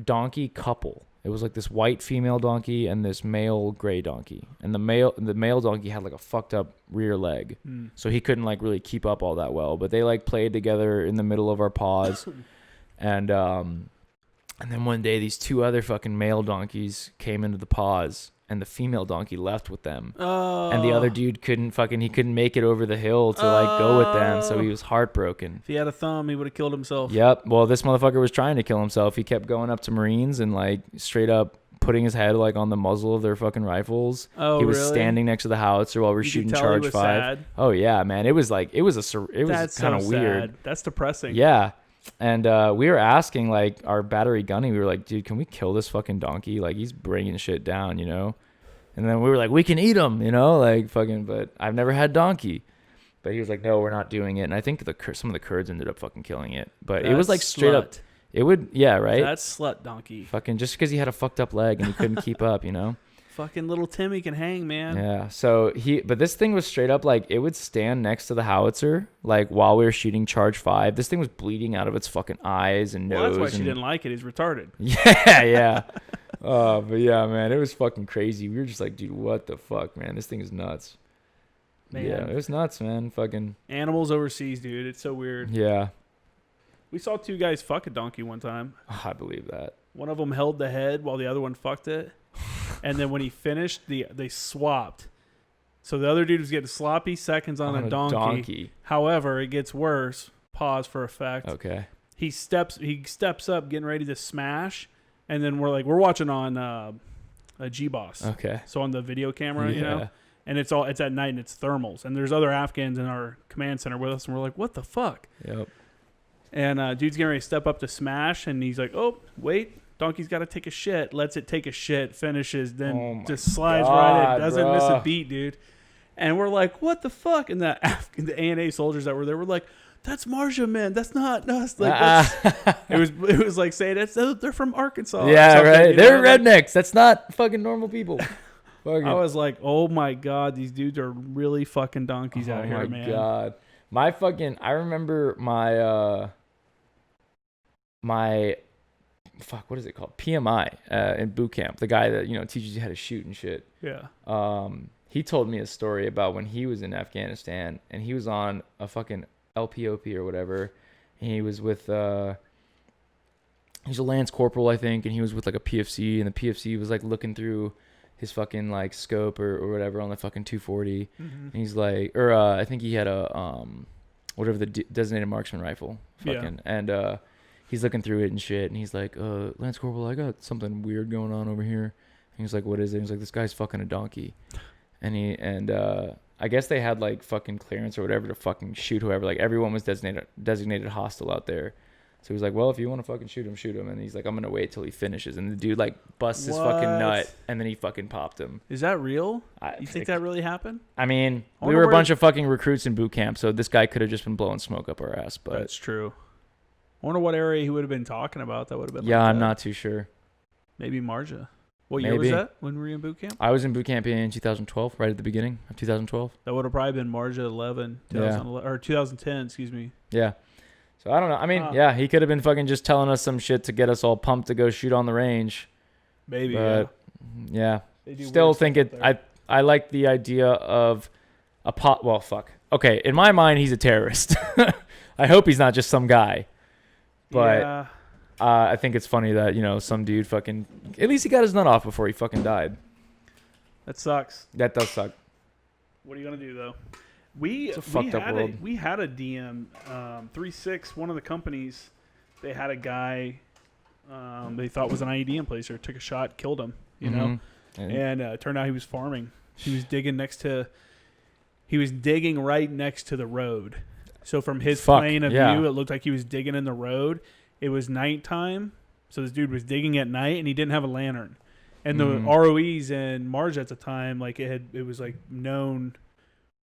donkey couple. It was this white female donkey and this male gray donkey. And the male donkey had a fucked up rear leg, so he couldn't really keep up all that well. But they played together in the middle of our paws, and then one day, these two other fucking male donkeys came into the paws, and the female donkey left with them. Oh. And the other dude couldn't make it over the hill to go with them, so he was heartbroken. If he had a thumb, he would have killed himself. Yep. Well, this motherfucker was trying to kill himself. He kept going up to Marines and straight up putting his head like on the muzzle of their fucking rifles. Oh, he was really? standing next to the howitzer while we're You shooting could tell he charge was 5. sad. Oh yeah, man. It was kind of weird. Sad. That's depressing. Yeah. And we were asking like our battery gunny, we were like, dude, can we kill this fucking donkey? Like he's bringing shit down, you know? And then we were like, we can eat him, you know, like fucking, but I've never had donkey. But he was like, no, we're not doing it. And I think some of the Kurds ended up fucking killing it. But it was like straight up. It would, yeah, right? That's slut donkey. Fucking just because he had a fucked up leg and he couldn't keep up, you know? Fucking little Timmy can hang, man. Yeah. So but this thing was straight up like it would stand next to the howitzer, like while we were shooting charge 5. This thing was bleeding out of its fucking eyes and nose. Well, that's why she didn't like it. He's retarded. Yeah, yeah. But yeah, man, it was fucking crazy. We were just like, dude, what the fuck, man? This thing is nuts. Man. Yeah, it was nuts, man. Fucking animals overseas, dude. It's so weird. Yeah. We saw 2 guys fuck a donkey one time. Oh, I believe that. One of them held the head while the other one fucked it. And then when he finished, they swapped. So the other dude was getting sloppy seconds on a donkey. However, it gets worse. Pause for effect. Okay. He steps up, getting ready to smash, and then we're watching on a G-Boss. Okay. So on the video camera, you know, and it's at night and it's thermals, and there's other Afghans in our command center with us, and we're like, what the fuck? Yep. And dude's getting ready to step up to smash, and he's like, oh, wait. Donkey's got to take a shit. Lets it take a shit. Finishes. Then just slides right in. Doesn't miss a beat, dude. And we're like, what the fuck? And the ANA soldiers that were there were like, that's Marja, man. That's not us. Like, it was like saying they're from Arkansas. Yeah, right. They're know? rednecks. That's not fucking normal people. I was like, oh my god, these dudes are really fucking donkeys out here, man. Oh my god. I remember my fuck, what is it called? PMI in boot camp. The guy that, you know, teaches you how to shoot and shit. Yeah. He told me a story about when he was in Afghanistan and he was on a fucking LPOP or whatever. And he was with he's a lance corporal, I think, and he was with like a PFC, and the PFC was like looking through his fucking like scope or whatever on the fucking 240. Mm-hmm. And he's like, I think he had a whatever the designated marksman rifle. Fucking and he's looking through it and shit, and he's like, Lance Corporal, I got something weird going on over here. And he's like, what is it? And he's like, this guy's fucking a donkey. And I guess they had like fucking clearance or whatever to fucking shoot whoever. Like everyone was designated hostile out there. So he was like, well, if you want to fucking shoot him. And he's like, I'm going to wait till he finishes. And the dude like busts his fucking nut, and then he fucking popped him. Is that real? You think that really happened? I mean, we were a bunch of fucking recruits in boot camp, so this guy could have just been blowing smoke up our ass. But that's true. I wonder what area he would have been talking about. That would have been. Yeah, I'm not too sure. Maybe Marja. What year was that? When were you in boot camp? I was in boot camp in 2012, right at the beginning of 2012. That would have probably been Marja 11, 2011 or 2010. Excuse me. Yeah. So I don't know. I mean, he could have been fucking just telling us some shit to get us all pumped to go shoot on the range. Maybe. But yeah. Still think it. I like the idea of a pot. Well, fuck. Okay, in my mind, he's a terrorist. I hope he's not just some guy. But I think it's funny that, you know, some dude fucking... At least he got his nut off before he fucking died. That sucks. That does suck. What are you going to do, though? It's a fucked up world. We had a DM, 3-6, one of the companies, they had a guy they thought was an IED in place, or took a shot, killed him, you know? And it turned out he was farming. He was digging right next to the road. So from his plane of view, it looked like he was digging in the road. It was nighttime, so this dude was digging at night, and he didn't have a lantern. And the ROEs in Marj at the time, like it was like known.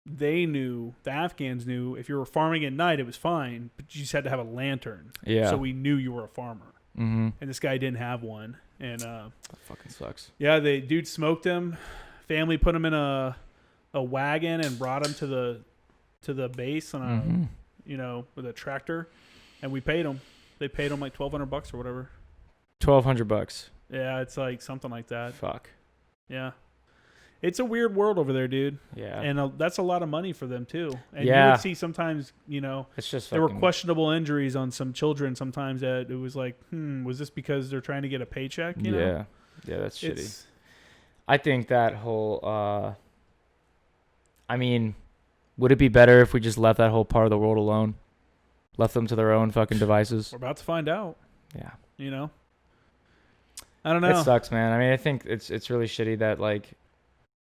They knew, the Afghans knew, if you were farming at night, it was fine, but you just had to have a lantern. Yeah. So we knew you were a farmer. Mm-hmm. And this guy didn't have one. And that fucking sucks. Yeah, dude smoked him. Family put him in a wagon and brought him to the base on with a tractor, and we paid him. They paid him like $1,200 or whatever. $1,200. Yeah, it's like something like that. Fuck. Yeah. It's a weird world over there, dude. Yeah. And that's a lot of money for them, too. And you would see sometimes, it's just there were questionable injuries on some children sometimes that it was like, was this because they're trying to get a paycheck? You know? Yeah, that's shitty. I think that whole, I mean, would it be better if we just left that whole part of the world alone? Left them to their own fucking devices? We're about to find out. Yeah. I don't know. It sucks, man. I mean, I think it's really shitty that like,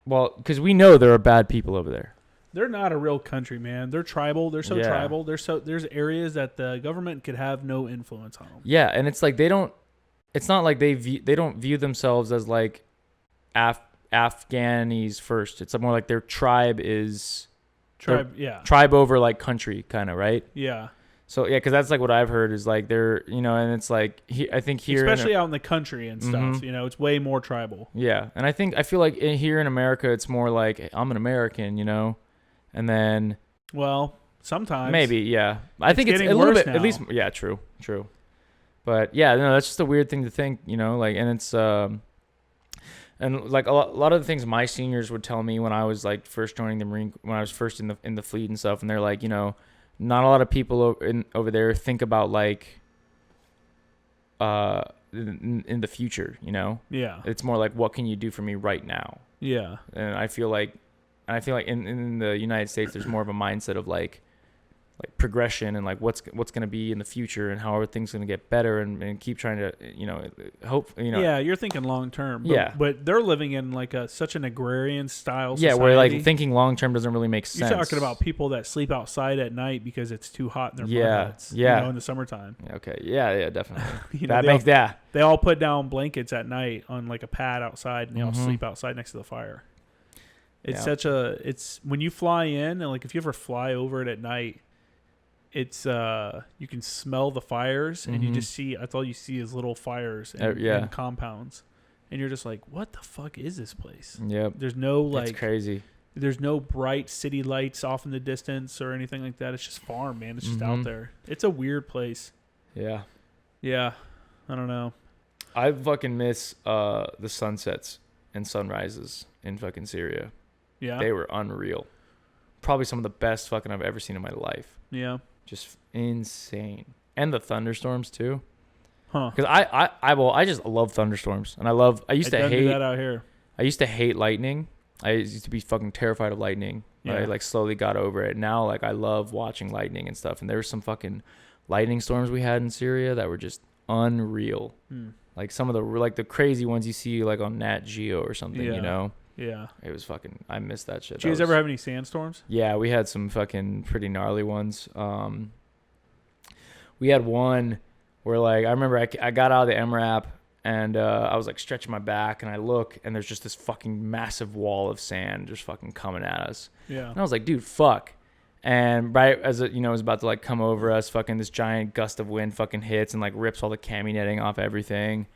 well, because we know there are bad people over there. They're not a real country, man. They're tribal. They're so Yeah. tribal. There's areas that the government could have no influence on them. Yeah, and it's like they don't. It's not like they don't view themselves as like Afghanis first. It's more like their tribe is tribe over like country kind of, right? Yeah. So yeah, because that's like what I've heard is like they're and it's like I think here especially out in the country and stuff, it's way more tribal. Yeah, and I feel like here in America it's more like hey, I'm an American, and then sometimes maybe yeah. I think it's a little bit now. At least yeah, true. But yeah, no, that's just a weird thing to think, like, and it's and like a lot of the things my seniors would tell me when I was like first joining the Marine, when I was first in the fleet and stuff, and they're like, not a lot of people over there think about like in the future, Yeah. It's more like what can you do for me right now? Yeah. And I feel like in the United States there's more of a mindset of like progression and like what's going to be in the future and how are things going to get better and keep trying to hope Yeah, you're thinking long term. But they're living in like such an agrarian style society. Yeah, where like thinking long term doesn't really make sense. You're talking about people that sleep outside at night because it's too hot in their mud huts, in the summertime. Okay. Yeah, definitely. They all put down blankets at night on like a pad outside and they all sleep outside next to the fire. It's it's when you fly in and like if you ever fly over it at night, it's you can smell the fires and you just see that's all you see is little fires and compounds, and you're just like, what the fuck is this place? Yep. There's no like it's crazy. There's no bright city lights off in the distance or anything like that. It's just farm, man. It's just out there. It's a weird place. Yeah. I don't know. I fucking miss the sunsets and sunrises in fucking Syria. Yeah. They were unreal. Probably some of the best fucking I've ever seen in my life. Yeah. Just insane. And the thunderstorms too. Huh. Because I just love thunderstorms. And I used to hate that out here. I used to hate lightning. I used to be fucking terrified of lightning. Yeah. I like slowly got over it. Now like I love watching lightning and stuff. And there were some fucking lightning storms we had in Syria that were just unreal. Like some of the crazy ones you see like on Nat Geo or something, Yeah. It was fucking, I miss that shit. Did you guys ever have any sandstorms? Yeah, we had some fucking pretty gnarly ones. We had one where like, I remember I got out of the MRAP and I was like stretching my back and I look and there's just this fucking massive wall of sand just fucking coming at us. Yeah. And I was like, dude, fuck. And right as it, was about to like come over us, fucking this giant gust of wind fucking hits and like rips all the cami netting off everything.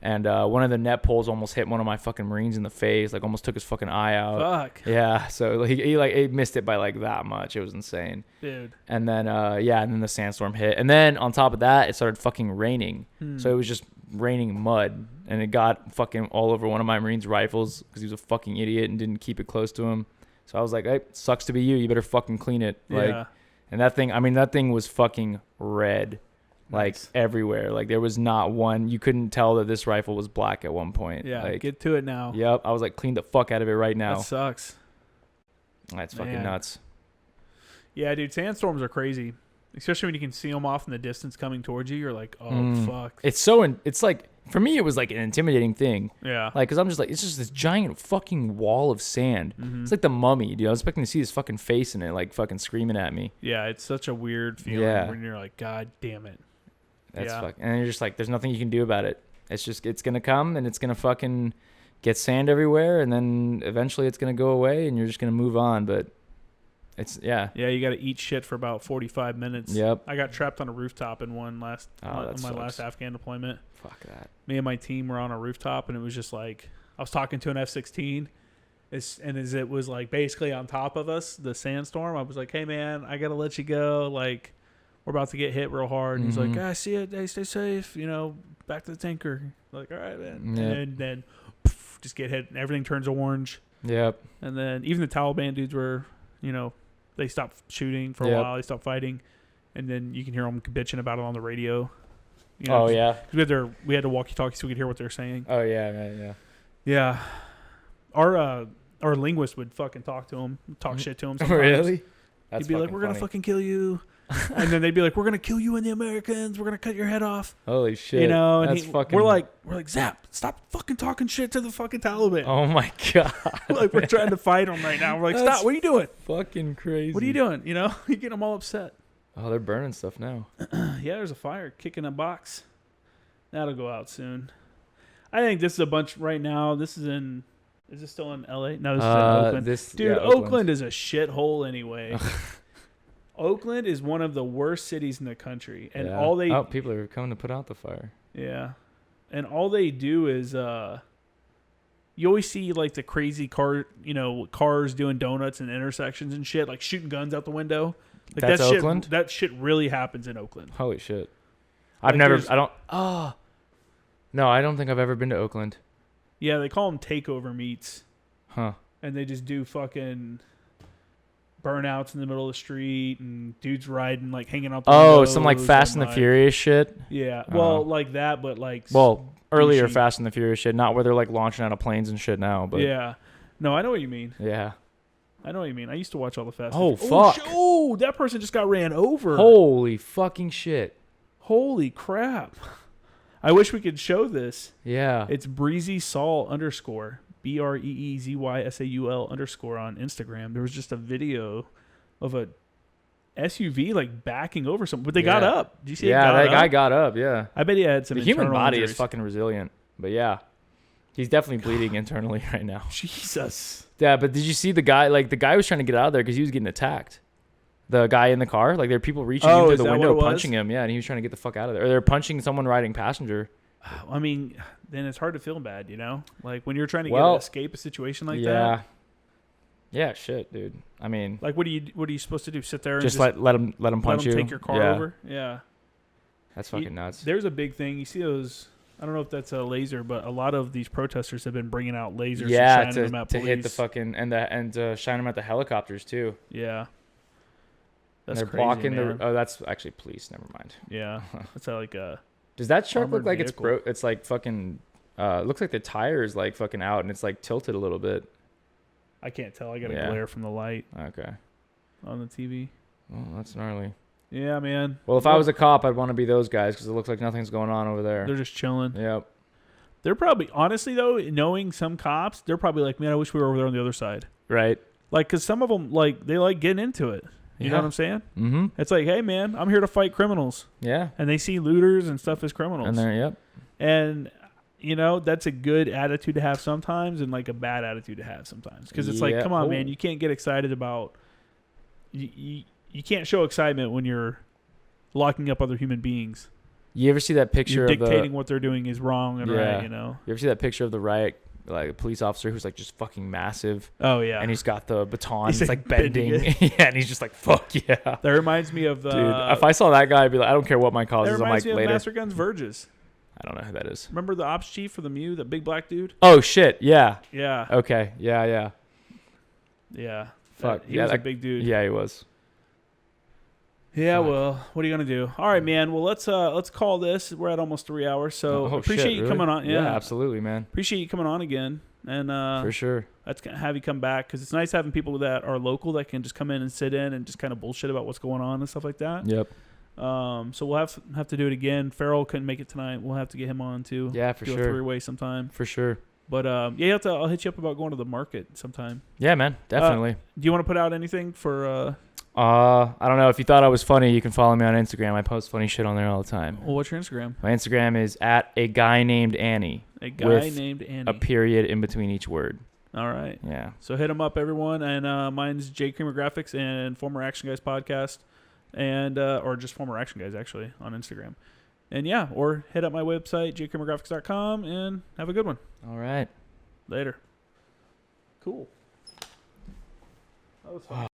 And one of the net poles almost hit one of my fucking Marines in the face, like almost took his fucking eye out. Fuck. Yeah, so he missed it by like that much. It was insane. Dude. And then and then the sandstorm hit. And then on top of that, it started fucking raining. So it was just raining mud. And it got fucking all over one of my Marines' rifles because he was a fucking idiot and didn't keep it close to him. So I was like, hey, sucks to be you. You better fucking clean it. Like, and that thing was fucking red. Like everywhere. Like there was not one. You couldn't tell that this rifle was black at one point. Yeah, like, get to it now. Yep. I was like, clean the fuck out of it right now. That sucks. That's fucking nuts. Yeah, dude. Sandstorms are crazy. Especially when you can see them off in the distance coming towards you. You're like, oh, fuck. It's like, for me, it was like an intimidating thing. Yeah. Like, because I'm just like, it's just this giant fucking wall of sand. It's like the Mummy, dude. I was expecting to see his fucking face in it, like fucking screaming at me. Yeah, it's such a weird feeling when you're like, God damn it. That's and you're just like, there's nothing you can do about it. It's just, it's going to come and it's going to fucking get sand everywhere. And then eventually it's going to go away and you're just going to move on. But it's, Yeah, you got to eat shit for about 45 minutes. Yep. I got trapped on a rooftop in my last Afghan deployment. Fuck that. Me and my team were on a rooftop and it was just like, I was talking to an F-16 and as it was like basically on top of us, the sandstorm, I was like, hey man, I got to let you go. Like, we're about to get hit real hard. And he's like, I see it. Hey, stay safe. Back to the tanker. Like, all right, man. Yep. And then just get hit and everything turns orange. Yep. And then even the Taliban dudes were, they stopped shooting for a while. They stopped fighting. And then you can hear them bitching about it on the radio. Oh, yeah. We had to walkie-talkie so we could hear what they're saying. Oh, yeah, man, yeah. Yeah. Our linguist would fucking talk to him, talk shit to him sometimes. Really? He'd be like, we're going to fucking kill you. And then they'd be like, we're going to kill you and the Americans. We're going to cut your head off. Holy shit. You know, and that's fucking... we're like, Zap, stop fucking talking shit to the fucking Taliban. Oh my God. Like, we're trying to fight them right now. We're like, stop, what are you doing? Fucking crazy. What are you doing? You know, you get them all upset. Oh, they're burning stuff now. Yeah, there's a fire kicking a box. That'll go out soon. I think this is a bunch right now. Is this still in LA? No, this is in Oakland. Oakland is a shithole anyway. Oakland is one of the worst cities in the country. And people are coming to put out the fire. Yeah. And all they do is you always see like the crazy cars doing donuts in intersections and shit, like shooting guns out the window. Like That's Oakland? That shit really happens in Oakland. Holy shit. Like No, I don't think I've ever been to Oakland. Yeah, they call them takeover meets. Huh. And they just do fucking burnouts in the middle of the street and dudes riding, like hanging out the windows. Some like Fast and the Furious shit? Yeah. Well, like that, but like... Well, earlier Fast and the Furious shit, not where they're like launching out of planes and shit now, but... Yeah. No, I know what you mean. Yeah. I know what you mean. I used to watch all the Fast and Furious. Fuck. Oh, that person just got ran over. Holy fucking shit. Holy crap. I wish we could show this. Yeah. It's BreezySaul _ BreezySaul _ on Instagram. There was just a video of a SUV like backing over something, but they got up. Did you see? Yeah, that guy got up. Yeah. I bet he had some. The human body injuries. is fucking resilient, but yeah, he's definitely bleeding internally right now. Jesus. Yeah, but did you see the guy? Like the guy was trying to get out of there because he was getting attacked. The guy in the car, like there were people reaching into the window, punching him. Yeah, and he was trying to get the fuck out of there. Or they're punching someone riding passenger. I mean, then it's hard to feel bad, you know? Like when you're trying to escape a situation like that. Yeah, shit, dude. I mean, like what are you supposed to do? Sit there and just let him punch you? Take your car over? Yeah. That's fucking nuts. There's a big thing. You see those? I don't know if that's a laser, but a lot of these protesters have been bringing out lasers. Yeah, and shining them at to police. hit the fucking and shine them at the helicopters too. Yeah. That's they're crazy, blocking man. that's actually police. Never mind. Yeah, that's like a. Does that truck look like vehicle. it's like fucking? Looks like the tire is like fucking out and it's like tilted a little bit. I can't tell. I got a glare from the light. Okay. On the TV. Well, that's gnarly. Yeah, man. Well, if I was a cop, I'd want to be those guys because it looks like nothing's going on over there. They're just chilling. Yep. They're probably, honestly though, knowing some cops, they're probably like, man, I wish we were over there on the other side. Right. Like, because some of them, like, they like getting into it. You know what I'm saying? Mm-hmm. It's like, hey, man, I'm here to fight criminals. Yeah. And they see looters and stuff as criminals. And they're, And, you know, that's a good attitude to have sometimes and, like, a bad attitude to have sometimes. Because it's like, come on, man, you can't get excited about... You can't show excitement when you're locking up other human beings. You ever see that picture You're dictating what they're doing is wrong and right, you know? You ever see that picture of the riot? Like a police officer who's like just fucking massive. Oh yeah, and he's got the baton. He's like bending. Yeah, and he's just like, fuck yeah. That reminds me of dude. If I saw that guy, I'd be like, I don't care what my cause is. I'm like, me of later. Master Guns Verges. I don't know who that is. Remember the ops chief for the Mew, that big black dude? Oh shit, yeah. Yeah. Okay, yeah. Fuck, he was a big dude. Yeah, he was. Yeah, well, what are you gonna do? All right, man. Well, let's call this. We're at almost 3 hours, so appreciate you coming on. Yeah, absolutely, man. Appreciate you coming on again, and for sure. Let's have you come back because it's nice having people that are local that can just come in and sit in and just kind of bullshit about what's going on and stuff like that. Yep. So we'll have to do it again. Farrell couldn't make it tonight. We'll have to get him on too. Yeah, for do sure. A three-way sometime. For sure. But yeah, I'll hit you up about going to the market sometime. Yeah, man, definitely. Do you want to put out anything for? I don't know. If you thought I was funny, you can follow me on Instagram. I post funny shit on there all the time. Well, what's your Instagram? My Instagram is @aguy_named_Annie. A guy named Annie. A period in between each word. All right. Yeah. So hit them up, everyone. And mine's J Creamer Graphics and Former Action Guys Podcast, and or just Former Action Guys actually on Instagram. And yeah, or hit up my website jcreamergraphics.com and have a good one. All right. Later. Cool. That was fun.